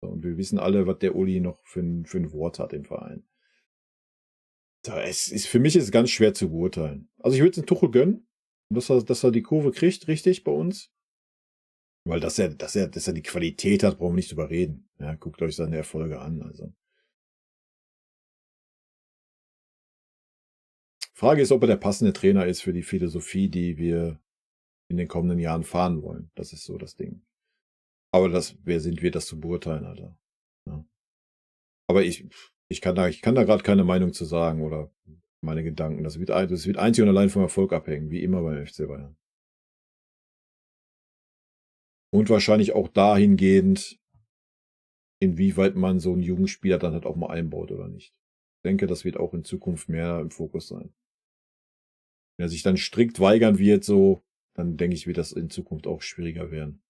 A: So, und wir wissen alle, was der Uli noch für ein Wort hat im Verein. Für mich ist es ganz schwer zu beurteilen. Also ich würde es den Tuchel gönnen, dass er die Kurve kriegt, richtig bei uns. Weil dass er die Qualität hat, brauchen wir nicht drüber reden. Ja, guckt euch seine Erfolge an. Also. Frage ist, ob er der passende Trainer ist für die Philosophie, die wir in den kommenden Jahren fahren wollen. Das ist so das Ding. Aber wer sind wir, das zu beurteilen, Alter? Ja. Aber ich kann da gerade keine Meinung zu sagen oder meine Gedanken. Das wird einzig und allein vom Erfolg abhängen, wie immer beim FC Bayern. Und wahrscheinlich auch dahingehend, inwieweit man so einen Jugendspieler dann halt auch mal einbaut oder nicht. Ich denke, das wird auch in Zukunft mehr im Fokus sein. Wenn er sich dann strikt weigern wird, so, dann denke ich, wird das in Zukunft auch schwieriger werden.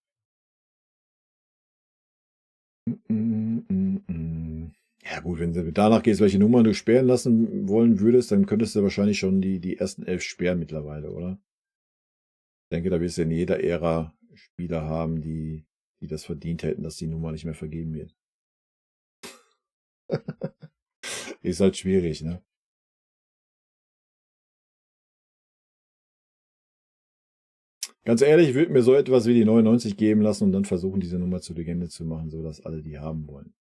A: Ja gut, wenn du danach gehst, welche Nummern du sperren lassen wollen würdest, dann könntest du wahrscheinlich schon die ersten 11 sperren mittlerweile, oder? Ich denke, da wirst du in jeder Ära Spieler haben, die das verdient hätten, dass die Nummer nicht mehr vergeben wird. Ist halt schwierig, ne? Ganz ehrlich, ich würde mir so etwas wie die 99 geben lassen und dann versuchen, diese Nummer zur Legende zu machen, sodass alle die haben wollen.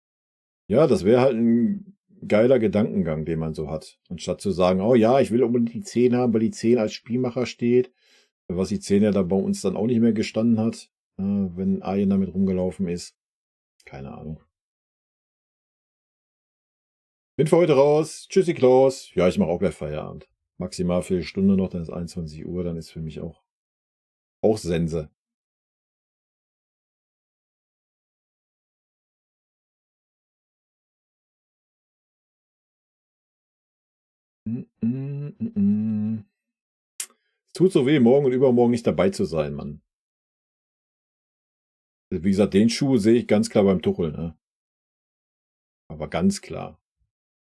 A: Ja, das wäre halt ein geiler Gedankengang, den man so hat. Anstatt zu sagen, oh ja, ich will unbedingt die 10 haben, weil die 10 als Spielmacher steht. Was die 10 ja da bei uns dann auch nicht mehr gestanden hat, wenn Arjen damit rumgelaufen ist. Keine Ahnung. Bin für heute raus. Tschüssi, Klaus. Ja, ich mache auch gleich Feierabend. Maximal für eine Stunde noch, dann ist 21 Uhr, dann ist für mich auch Sense. Es tut so weh, morgen und übermorgen nicht dabei zu sein, Mann. Wie gesagt, den Schuh sehe ich ganz klar beim Tuchel, ne? Aber ganz klar.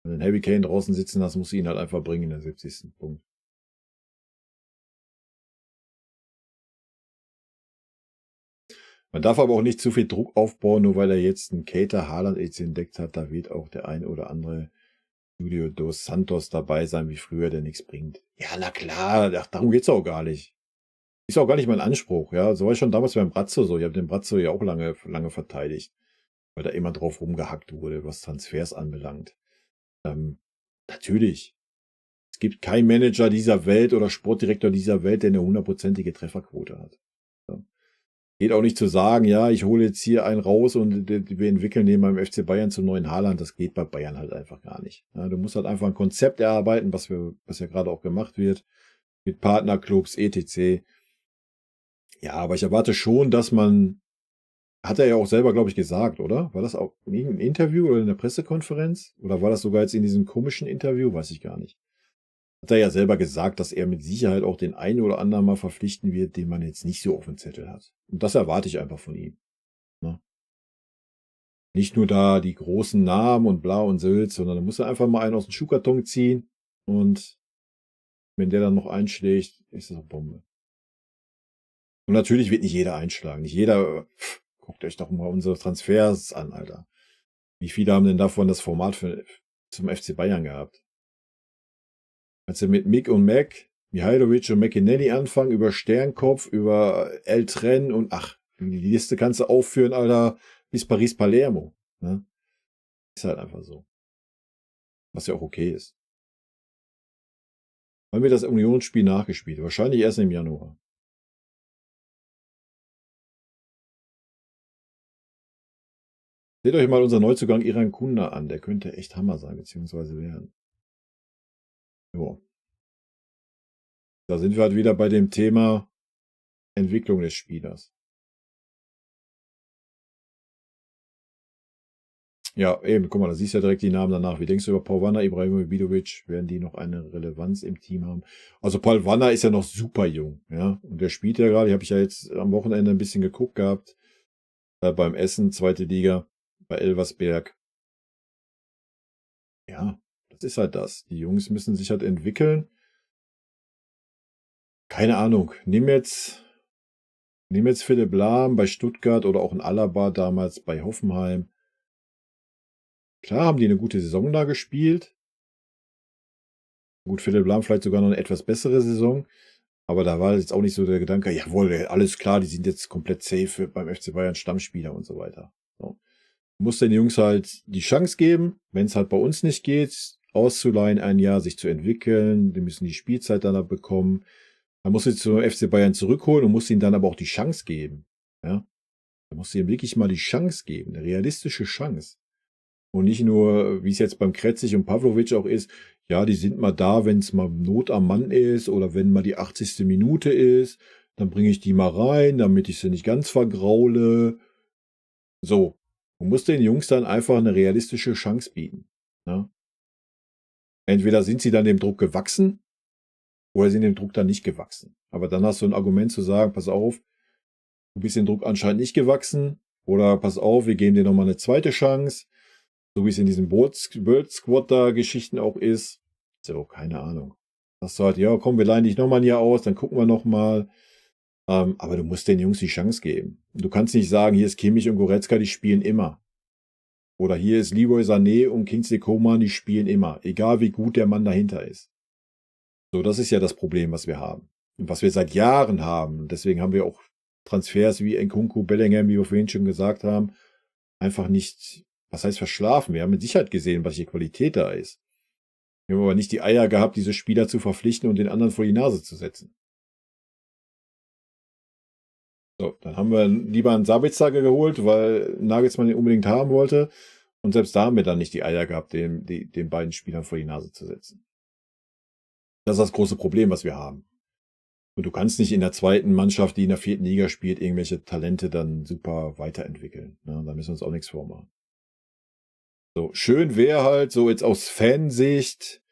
A: Wenn du einen Harry Kane draußen sitzen hast, musst du ihn halt einfach bringen in der 70. Punkt. Man darf aber auch nicht zu viel Druck aufbauen, nur weil er jetzt einen Keita Haaland jetzt entdeckt hat. Da wird auch der ein oder andere Julio dos Santos dabei sein, wie früher, der nichts bringt. Ja, na klar, darum geht's auch gar nicht. Ist auch gar nicht mein Anspruch, ja. So war ich schon damals beim Brazzo so. Ich habe den Brazzo ja auch lange verteidigt, weil da immer drauf rumgehackt wurde, was Transfers anbelangt. Natürlich. Es gibt keinen Manager dieser Welt oder Sportdirektor dieser Welt, der eine 100%ige Trefferquote hat. Ja. Geht auch nicht zu sagen, ja, ich hole jetzt hier einen raus und wir entwickeln den beim FC Bayern zum neuen Haaland. Das geht bei Bayern halt einfach gar nicht. Ja, du musst halt einfach ein Konzept erarbeiten, was ja gerade auch gemacht wird, mit Partnerclubs, etc. Ja, aber ich erwarte schon, dass hat er ja auch selber, glaube ich, gesagt, oder? War das auch in irgendeinem Interview oder in der Pressekonferenz? Oder war das sogar jetzt in diesem komischen Interview? Weiß ich gar nicht. Hat er ja selber gesagt, dass er mit Sicherheit auch den einen oder anderen mal verpflichten wird, den man jetzt nicht so auf dem Zettel hat. Und das erwarte ich einfach von ihm. Ne? Nicht nur da die großen Namen und bla und Sülz, sondern da muss er einfach mal einen aus dem Schuhkarton ziehen und Wenn der dann noch einschlägt, ist das eine Bombe. Und natürlich wird nicht jeder einschlagen. Nicht jeder, guckt euch doch mal unsere Transfers an, Alter. Wie viele haben denn davon das Format zum FC Bayern gehabt? Als sie mit Mick und Mac, Mihailovic und McInerney anfangen, über Sternkopf, über El Tren und die Liste kannst du aufführen, Alter, bis Paris-Palermo. Ne? Ist halt einfach so. Was ja auch okay ist. Wann wird das Unionsspiel nachgespielt? Wahrscheinlich erst im Januar. Seht euch mal unser Neuzugang Iran Kunda an. Der könnte echt Hammer sein, beziehungsweise werden. Jo. Da sind wir halt wieder bei dem Thema Entwicklung des Spielers. Ja, eben, guck mal, da siehst du ja direkt die Namen danach. Wie denkst du über Paul Wanner, Ibrahimovic, Vidovic? Werden die noch eine Relevanz im Team haben? Also Paul Wanner ist ja noch super jung, ja. Und der spielt ja gerade, habe ich ja jetzt am Wochenende ein bisschen geguckt gehabt, beim Essen, 2. Liga, bei Elversberg. Ja, das ist halt das. Die Jungs müssen sich halt entwickeln. Keine Ahnung. Nimm jetzt Philipp Lahm bei Stuttgart oder auch ein Alaba damals bei Hoffenheim. Klar haben die eine gute Saison da gespielt. Gut, Philipp Lahm vielleicht sogar noch eine etwas bessere Saison. Aber da war jetzt auch nicht so der Gedanke, jawohl, alles klar, die sind jetzt komplett safe beim FC Bayern Stammspieler und so weiter. So. Du musst den Jungs halt die Chance geben, wenn es halt bei uns nicht geht, auszuleihen ein Jahr, sich zu entwickeln. Die müssen die Spielzeit dann bekommen. Man muss sie zum FC Bayern zurückholen und muss ihnen dann aber auch die Chance geben. Ja? Da musst du ihnen wirklich mal die Chance geben, eine realistische Chance. Und nicht nur, wie es jetzt beim Kretzig und Pavlovic auch ist, ja, die sind mal da, wenn es mal Not am Mann ist oder wenn mal die 80. Minute ist, dann bringe ich die mal rein, damit ich sie nicht ganz vergraule. So, du musst den Jungs dann einfach eine realistische Chance bieten. Ne? Entweder sind sie dann dem Druck gewachsen oder sind dem Druck dann nicht gewachsen. Aber dann hast du ein Argument zu sagen, pass auf, du bist dem Druck anscheinend nicht gewachsen oder pass auf, wir geben dir nochmal eine zweite Chance. So wie es in diesen World Squad da Geschichten auch ist. So, keine Ahnung. Sagst du halt, ja, komm, wir leihen dich nochmal ein Jahr aus, dann gucken wir nochmal. Aber du musst den Jungs die Chance geben. Du kannst nicht sagen, hier ist Kimmich und Goretzka, die spielen immer. Oder hier ist Leroy Sané und Kingsley Coman, die spielen immer. Egal wie gut der Mann dahinter ist. So, das ist ja das Problem, was wir haben. Und was wir seit Jahren haben. Deswegen haben wir auch Transfers wie Nkunku, Bellingham, wie wir vorhin schon gesagt haben, einfach nicht. Was heißt verschlafen? Wir haben mit Sicherheit gesehen, was die Qualität da ist. Wir haben aber nicht die Eier gehabt, diese Spieler zu verpflichten und den anderen vor die Nase zu setzen. So, dann haben wir lieber einen Sabitzer geholt, weil Nagelsmann den unbedingt haben wollte. Und selbst da haben wir dann nicht die Eier gehabt, den beiden Spielern vor die Nase zu setzen. Das ist das große Problem, was wir haben. Und du kannst nicht in der zweiten Mannschaft, die in der 4. Liga spielt, irgendwelche Talente dann super weiterentwickeln. Da müssen wir uns auch nichts vormachen. So, schön wäre halt, so jetzt aus Fansicht,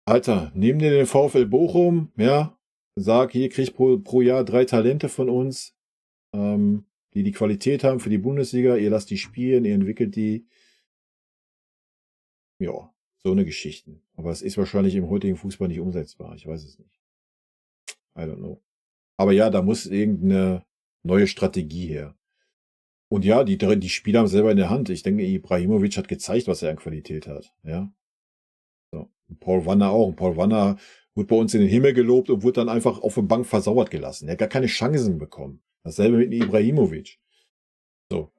A: Alter, nimm dir den VfL Bochum, ja, sag, hier kriegt pro Jahr 3 Talente von uns, die Qualität haben für die Bundesliga, ihr lasst die spielen, ihr entwickelt die. Ja, so eine Geschichte. Aber es ist wahrscheinlich im heutigen Fußball nicht umsetzbar, ich weiß es nicht. I don't know. Aber ja, da muss irgendeine neue Strategie her. Und ja, die Spieler haben selber in der Hand. Ich denke, Ibrahimovic hat gezeigt, was er an Qualität hat. Ja. So. Und Paul Wanner auch. Und Paul Wanner wurde bei uns in den Himmel gelobt und wurde dann einfach auf der Bank versauert gelassen. Er hat gar keine Chancen bekommen. Dasselbe mit Ibrahimovic. So.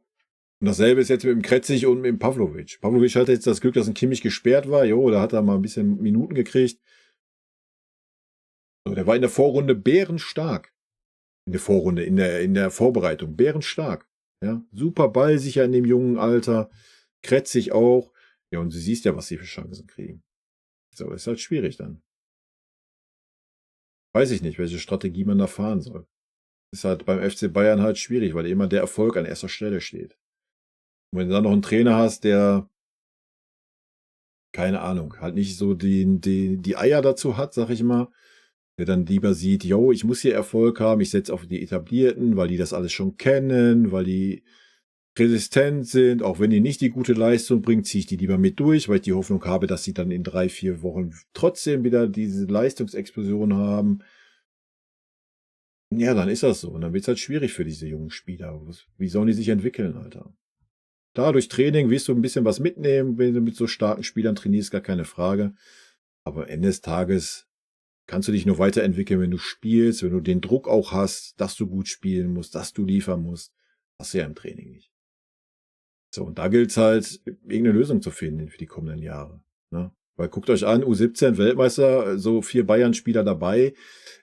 A: Und dasselbe ist jetzt mit dem Kretzig und mit dem Pavlovic. Pavlovic hatte jetzt das Glück, dass ein Kimmich gesperrt war. Jo, da hat er mal ein bisschen Minuten gekriegt. So, der war in der Vorrunde bärenstark. In der Vorrunde, in der Vorbereitung bärenstark. Ja, super ballsicher in dem jungen Alter. Kretzig auch. Ja, und du siehst ja, was sie für Chancen kriegen. So, ist halt schwierig dann. Weiß ich nicht, welche Strategie man da fahren soll. Ist halt beim FC Bayern halt schwierig, weil immer der Erfolg an erster Stelle steht. Und wenn du dann noch einen Trainer hast, der, keine Ahnung, halt nicht so die Eier dazu hat, sag ich mal, der dann lieber sieht, yo, ich muss hier Erfolg haben, ich setze auf die Etablierten, weil die das alles schon kennen, weil die resistent sind, auch wenn die nicht die gute Leistung bringen, ziehe ich die lieber mit durch, weil ich die Hoffnung habe, dass sie dann in 3, 4 Wochen trotzdem wieder diese Leistungsexplosion haben. Ja, dann ist das so. Und dann wird es halt schwierig für diese jungen Spieler. Wie sollen die sich entwickeln, Alter? Da durch Training wirst du ein bisschen was mitnehmen, wenn du mit so starken Spielern trainierst, gar keine Frage. Aber am Ende des Tages kannst du dich nur weiterentwickeln, wenn du spielst, wenn du den Druck auch hast, dass du gut spielen musst, dass du liefern musst. Hast du ja im Training nicht. So, und da gilt es halt, irgendeine Lösung zu finden für die kommenden Jahre. Ne? Weil guckt euch an, U17 Weltmeister, so 4 Bayern-Spieler dabei.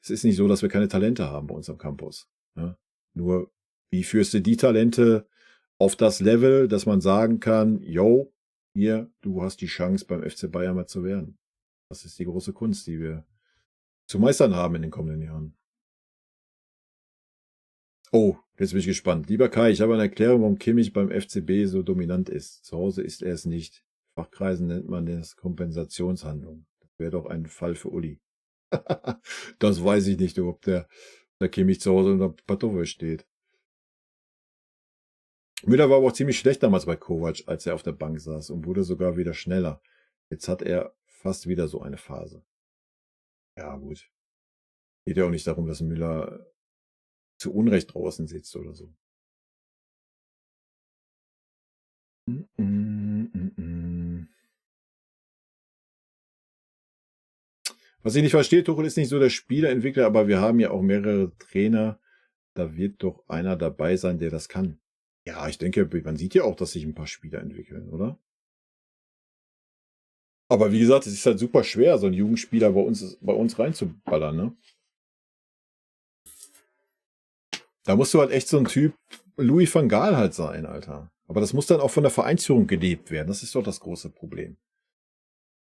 A: Es ist nicht so, dass wir keine Talente haben bei uns am Campus. Ne? Nur, wie führst du die Talente auf das Level, dass man sagen kann, yo, hier, du hast die Chance, beim FC Bayern mal zu werden. Das ist die große Kunst, die wir zu meistern haben in den kommenden Jahren. Oh, jetzt bin ich gespannt. Lieber Kai, ich habe eine Erklärung, warum Kimmich beim FCB so dominant ist. Zu Hause ist er es nicht. In Fachkreisen nennt man das Kompensationshandlung. Das wäre doch ein Fall für Uli. Das weiß ich nicht, ob der Kimmich zu Hause unter Pantofel steht. Müller war aber auch ziemlich schlecht damals bei Kovac, als er auf der Bank saß und wurde sogar wieder schneller. Jetzt hat er fast wieder so eine Phase. Ja, gut. Geht ja auch nicht darum, dass Müller zu Unrecht draußen sitzt oder so. Was ich nicht verstehe, Tuchel ist nicht so der Spieleentwickler, aber wir haben ja auch mehrere Trainer. Da wird doch einer dabei sein, der das kann. Ja, ich denke, man sieht ja auch, dass sich ein paar Spieler entwickeln, oder? Aber wie gesagt, es ist halt super schwer, so einen Jugendspieler bei uns reinzuballern, ne? Da musst du halt echt so ein Typ Louis van Gaal halt sein, Alter. Aber das muss dann auch von der Vereinsführung gelebt werden. Das ist doch das große Problem.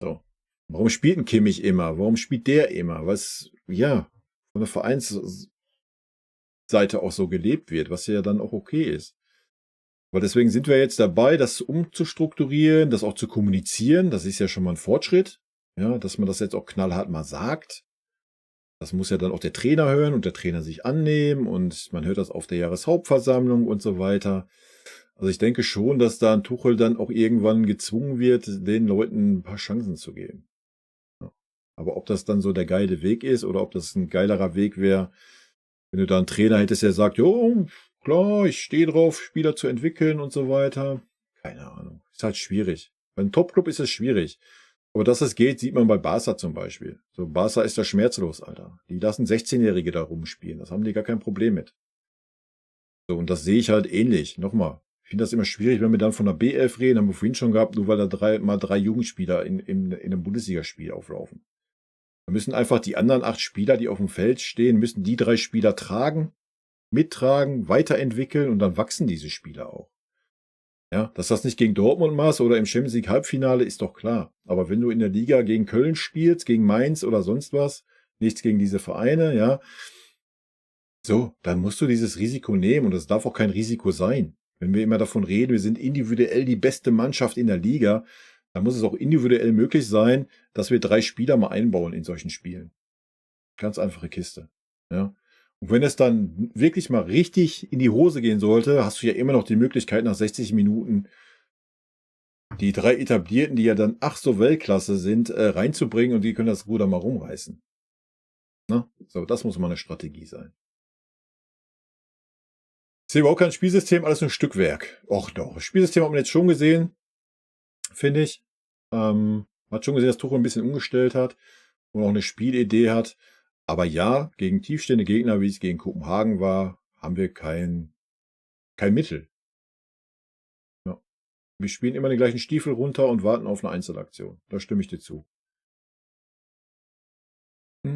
A: So. Warum spielt ein Kimmich immer? Warum spielt der immer? Was, ja, von der Vereinsseite auch so gelebt wird, was ja dann auch okay ist. Weil deswegen sind wir jetzt dabei, das umzustrukturieren, das auch zu kommunizieren. Das ist ja schon mal ein Fortschritt. Ja, dass man das jetzt auch knallhart mal sagt. Das muss ja dann auch der Trainer hören und der Trainer sich annehmen und man hört das auf der Jahreshauptversammlung und so weiter. Also ich denke schon, dass da ein Tuchel dann auch irgendwann gezwungen wird, den Leuten ein paar Chancen zu geben. Ja. Aber ob das dann so der geile Weg ist oder ob das ein geilerer Weg wäre, wenn du da einen Trainer hättest, der sagt, jo, klar, ich stehe drauf, Spieler zu entwickeln und so weiter. Keine Ahnung. Ist halt schwierig. Bei einem Topclub ist es schwierig. Aber dass es geht, sieht man bei Barca zum Beispiel. So, Barca ist da schmerzlos, Alter. Die lassen 16-Jährige da rumspielen. Das haben die gar kein Problem mit. So, und das sehe ich halt ähnlich. Nochmal. Ich finde das immer schwierig, wenn wir dann von der B11 reden, haben wir vorhin schon gehabt, nur weil da drei Jugendspieler in einem Bundesligaspiel auflaufen. Da müssen einfach die anderen 8 Spieler, die auf dem Feld stehen, müssen die 3 Spieler tragen, mittragen, weiterentwickeln und dann wachsen diese Spieler auch. Ja, dass das nicht gegen Dortmund machst oder im Champions League Halbfinale, ist doch klar. Aber wenn du in der Liga gegen Köln spielst, gegen Mainz oder sonst was, nichts gegen diese Vereine, ja, so, dann musst du dieses Risiko nehmen und das darf auch kein Risiko sein. Wenn wir immer davon reden, wir sind individuell die beste Mannschaft in der Liga, dann muss es auch individuell möglich sein, dass wir 3 Spieler mal einbauen in solchen Spielen. Ganz einfache Kiste. Ja. Und wenn es dann wirklich mal richtig in die Hose gehen sollte, hast du ja immer noch die Möglichkeit, nach 60 Minuten die 3 Etablierten, die ja dann ach so Weltklasse sind, reinzubringen und die können das Ruder mal rumreißen. Ne? So, das muss mal eine Strategie sein. Ich sehe überhaupt kein Spielsystem, alles nur ein Stückwerk. Och doch, das Spielsystem hat man jetzt schon gesehen, finde ich. Hat schon gesehen, dass Tuchel ein bisschen umgestellt hat und auch eine Spielidee hat. Aber ja, gegen tiefstehende Gegner, wie es gegen Kopenhagen war, haben wir kein Mittel. Ja. Wir spielen immer den gleichen Stiefel runter und warten auf eine Einzelaktion. Da stimme ich dir zu. Wir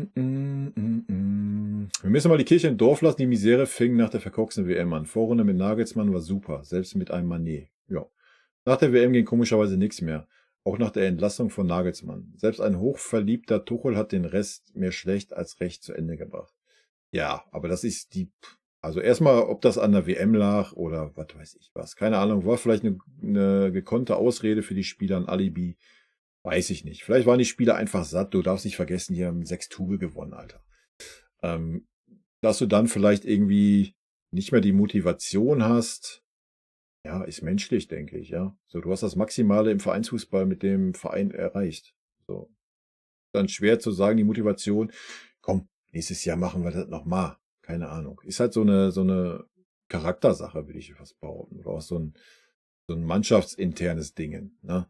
A: müssen mal die Kirche im Dorf lassen. Die Misere fing nach der verkorksten WM an. Vorrunde mit Nagelsmann war super, selbst mit einem Mané. Ja. Nach der WM ging komischerweise nichts mehr. Auch nach der Entlassung von Nagelsmann. Selbst ein hochverliebter Tuchel hat den Rest mehr schlecht als recht zu Ende gebracht. Ja, aber das ist also erstmal, ob das an der WM lag oder was weiß ich was. Keine Ahnung, war vielleicht eine gekonnte Ausrede für die Spieler, ein Alibi. Weiß ich nicht. Vielleicht waren die Spieler einfach satt. Du darfst nicht vergessen, die haben 6 Tube gewonnen, Alter. Dass du dann vielleicht irgendwie nicht mehr die Motivation hast, Ja, ist menschlich, denke ich, ja. So, du hast das Maximale im Vereinsfußball mit dem Verein erreicht. So. Dann schwer zu sagen, die Motivation, komm, nächstes Jahr machen wir das nochmal. Keine Ahnung. Ist halt so eine Charaktersache, würde ich fast behaupten. Oder auch so ein mannschaftsinternes Ding. Ne?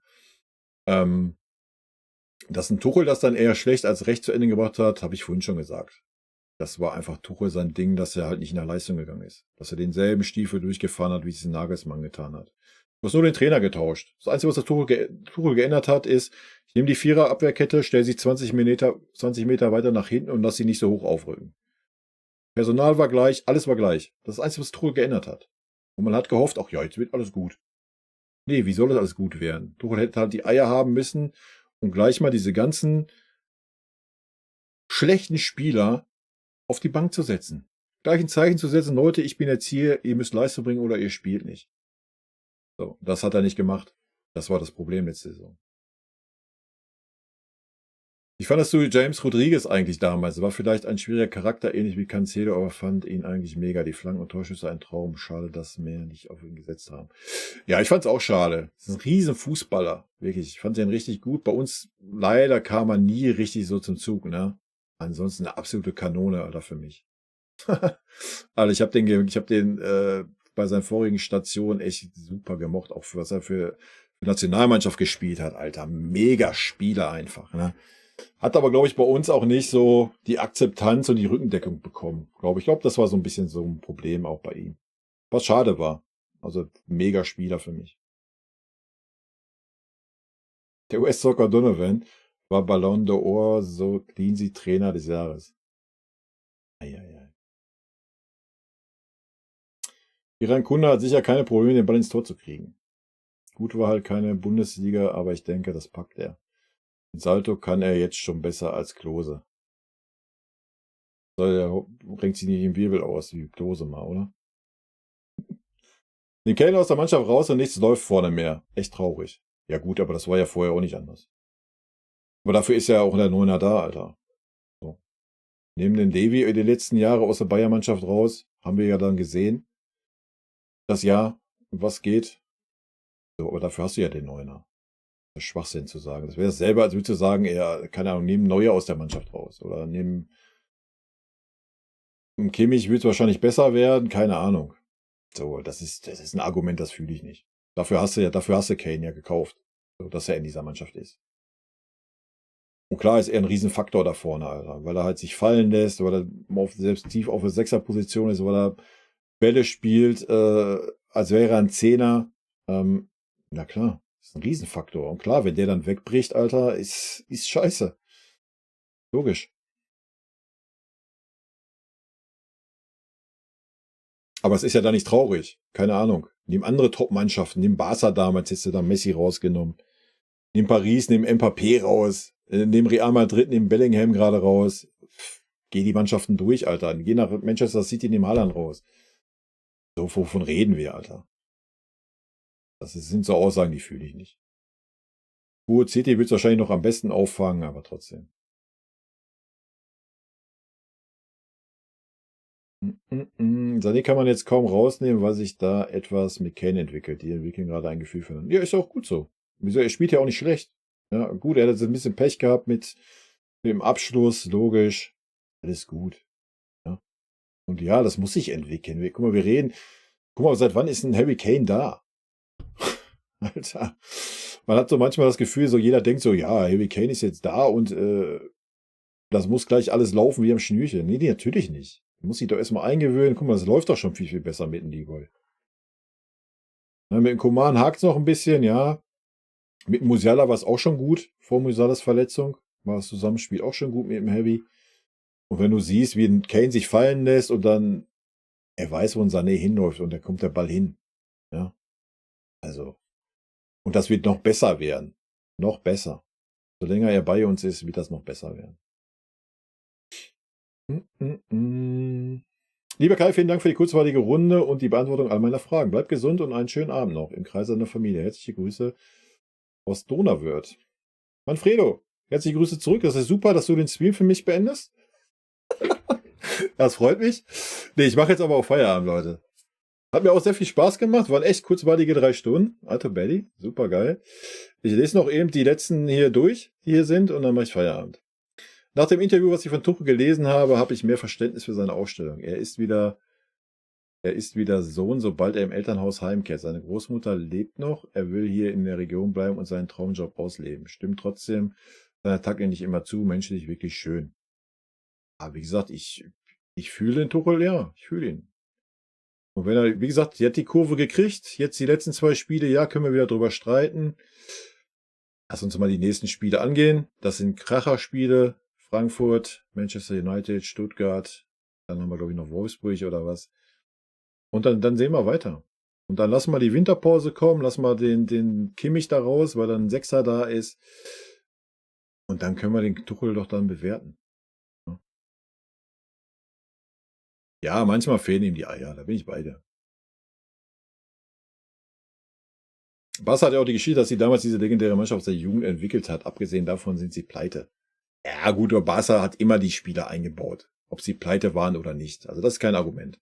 A: Ähm, dass ein Tuchel das dann eher schlecht als recht zu Ende gebracht hat, habe ich vorhin schon gesagt. Das war einfach Tuchel sein Ding, dass er halt nicht in der Leistung gegangen ist. Dass er denselben Stiefel durchgefahren hat, wie es Nagelsmann getan hat. Du hast nur den Trainer getauscht. Das Einzige, was der Tuchel geändert hat, ist, ich nehme die Vierer-Abwehrkette, stelle sie 20 Meter weiter nach hinten und lasse sie nicht so hoch aufrücken. Personal war gleich, alles war gleich. Das ist das Einzige, was Tuchel geändert hat. Und man hat gehofft, ach ja, jetzt wird alles gut. Nee, wie soll das alles gut werden? Tuchel hätte halt die Eier haben müssen, um gleich mal diese ganzen schlechten Spieler auf die Bank zu setzen. Gleich ein Zeichen zu setzen, Leute, ich bin jetzt hier, ihr müsst Leistung bringen oder ihr spielt nicht. So, das hat er nicht gemacht. Das war das Problem letzte Saison. Wie fandest du James Rodriguez eigentlich damals? War vielleicht ein schwieriger Charakter, ähnlich wie Cancelo, aber fand ihn eigentlich mega. Die Flanken und Torschüsse ein Traum. Schade, dass mehr nicht auf ihn gesetzt haben. Ja, ich fand's auch schade. Das ist ein riesen Fußballer. Wirklich. Ich fand den richtig gut. Bei uns leider kam er nie richtig so zum Zug, ne? Ansonsten eine absolute Kanone, Alter, für mich. Also ich habe den bei seinen vorigen Stationen echt super gemocht, auch für was er für Nationalmannschaft gespielt hat, Alter. Mega Spieler einfach, ne? Hat aber, glaube ich, bei uns auch nicht so die Akzeptanz und die Rückendeckung bekommen, glaube ich. Ich glaube, das war so ein bisschen so ein Problem auch bei ihm. Was schade war. Also mega Spieler für mich. Der US-Soccer Donovan war Ballon d'Or, so Cleansy Trainer des Jahres. Eieiei. Iran Kunde hat sicher keine Probleme, den Ball ins Tor zu kriegen. Gut war halt keine Bundesliga, aber ich denke, das packt er. In Salto kann er jetzt schon besser als Klose. Er bringt sich nicht im Wirbel aus, wie Klose mal, oder? Den Kane aus der Mannschaft raus und nichts läuft vorne mehr. Echt traurig. Ja gut, aber das war ja vorher auch nicht anders. Aber dafür ist ja auch der Neuner da, Alter. So. Nehmen den Davy in den letzten Jahren aus der Bayern-Mannschaft raus, haben wir ja dann gesehen, das Jahr, was geht. So, aber dafür hast du ja den Neuner. Das ist Schwachsinn zu sagen. Das wäre dasselbe, als würdest du sagen, ja, keine Ahnung, nehmen Neuer aus der Mannschaft raus. Oder nehmen Kimmich wird es wahrscheinlich besser werden, keine Ahnung. So, das ist ein Argument, das fühle ich nicht. Dafür hast du Kane ja gekauft, so, dass er in dieser Mannschaft ist. Und klar ist er ein Riesenfaktor da vorne, Alter, weil er halt sich fallen lässt, weil er selbst tief auf der Sechserposition ist, weil er Bälle spielt, als wäre er ein Zehner. Na klar, ist ein Riesenfaktor. Und klar, wenn der dann wegbricht, Alter, ist scheiße. Logisch. Aber es ist ja da nicht traurig. Keine Ahnung. Neben andere Top-Mannschaften, neben Barca damals hättest du da Messi rausgenommen. Neben Paris, neben Mbappé raus. Neben Real Madrid, neben Bellingham gerade raus. Geh die Mannschaften durch, Alter. Geh nach Manchester City, neben Haaland raus. So, wovon reden wir, Alter? Sind so Aussagen, die fühle ich nicht. Gut, City wird es wahrscheinlich noch am besten auffangen, aber trotzdem. Sané kann man jetzt kaum rausnehmen, weil sich da etwas mit Kane entwickelt. Die entwickeln gerade ein Gefühl für. Ja, ist auch gut so. Wieso? Er spielt ja auch nicht schlecht. Ja, gut, er hat jetzt ein bisschen Pech gehabt mit dem Abschluss, logisch. Alles gut. Ja. Und ja, das muss sich entwickeln. Guck mal, guck mal, seit wann ist ein Harry Kane da? Alter. Man hat so manchmal das Gefühl, so jeder denkt so, ja, Harry Kane ist jetzt da und das muss gleich alles laufen wie am Schnürchen. Nee, natürlich nicht. Muss sich doch erstmal eingewöhnen. Guck mal, das läuft doch schon viel, viel besser mit dem Ligol. Mit dem Coman hakt es noch ein bisschen, ja. Mit dem Musiala war es auch schon gut, vor Musialas Verletzung. War das Zusammenspiel auch schon gut mit dem Heavy. Und wenn du siehst, wie ein Kane sich fallen lässt und dann, er weiß, wo ein Sané hinläuft und dann kommt der Ball hin. Ja. Also. Und das wird noch besser werden. Noch besser. So länger er bei uns ist, wird das noch besser werden. Lieber Kai, vielen Dank für die kurzweilige Runde und die Beantwortung all meiner Fragen. Bleib gesund und einen schönen Abend noch im Kreis deiner Familie. Herzliche Grüße aus Donauwörth. Manfredo, herzliche Grüße zurück. Das ist super, dass du den Stream für mich beendest. Das freut mich. Nee, ich mache jetzt aber auch Feierabend, Leute. Hat mir auch sehr viel Spaß gemacht. Waren echt kurzweilige 3 Stunden. Alter Belly, super geil. Ich lese noch eben die letzten hier durch, die hier sind, und dann mache ich Feierabend. Nach dem Interview, was ich von Tuchel gelesen habe, habe ich mehr Verständnis für seine Ausstellung. Er ist wieder Sohn, sobald er im Elternhaus heimkehrt. Seine Großmutter lebt noch. Er will hier in der Region bleiben und seinen Traumjob ausleben. Stimmt trotzdem seiner Taktik nicht immer zu. Menschlich wirklich schön. Aber wie gesagt, ich fühle den Tuchel, ja. Ich fühle ihn. Und wenn er, wie gesagt, die hat die Kurve gekriegt. Jetzt die letzten 2 Spiele, ja, können wir wieder drüber streiten. Lass uns mal die nächsten Spiele angehen. Das sind Kracherspiele. Frankfurt, Manchester United, Stuttgart. Dann haben wir, glaube ich, noch Wolfsburg oder was. Und dann sehen wir weiter. Und dann lassen wir die Winterpause kommen, lassen wir den Kimmich da raus, weil dann ein Sechser da ist. Und dann können wir den Tuchel doch dann bewerten. Ja, manchmal fehlen ihm die Eier, da bin ich bei dir. Barca hat ja auch die Geschichte, dass sie damals diese legendäre Mannschaft aus der Jugend entwickelt hat. Abgesehen davon sind sie pleite. Ja gut, aber Barca hat immer die Spieler eingebaut. Ob sie pleite waren oder nicht. Also das ist kein Argument.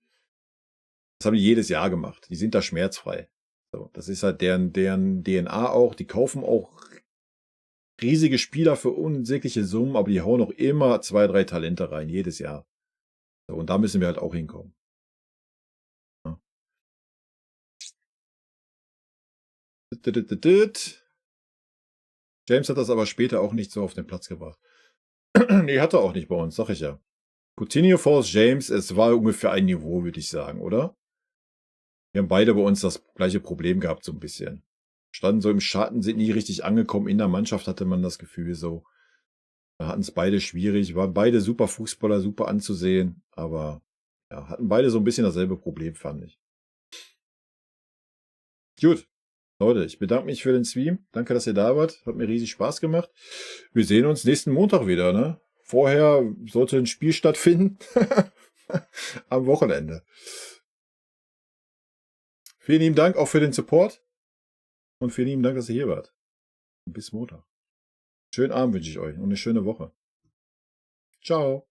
A: Das haben die jedes Jahr gemacht. Die sind da schmerzfrei. So, das ist halt deren DNA auch. Die kaufen auch riesige Spieler für unsägliche Summen, aber die hauen auch immer 2, 3 Talente rein, jedes Jahr. So, und da müssen wir halt auch hinkommen. Ja. James hat das aber später auch nicht so auf den Platz gebracht. Nee, hat er auch nicht bei uns, sag ich ja. Coutinho vs. James, es war ungefähr ein Niveau, würde ich sagen, oder? Wir haben beide bei uns das gleiche Problem gehabt, so ein bisschen. Standen so im Schatten, sind nie richtig angekommen. In der Mannschaft hatte man das Gefühl so. Da hatten es beide schwierig, waren beide super Fußballer, super anzusehen, aber ja, hatten beide so ein bisschen dasselbe Problem, fand ich. Gut, Leute, ich bedanke mich für den Stream. Danke, dass ihr da wart. Hat mir riesig Spaß gemacht. Wir sehen uns nächsten Montag wieder, ne? Vorher sollte ein Spiel stattfinden. Am Wochenende. Vielen lieben Dank auch für den Support. Und vielen lieben Dank, dass ihr hier wart. Bis Montag. Schönen Abend wünsche ich euch und eine schöne Woche. Ciao.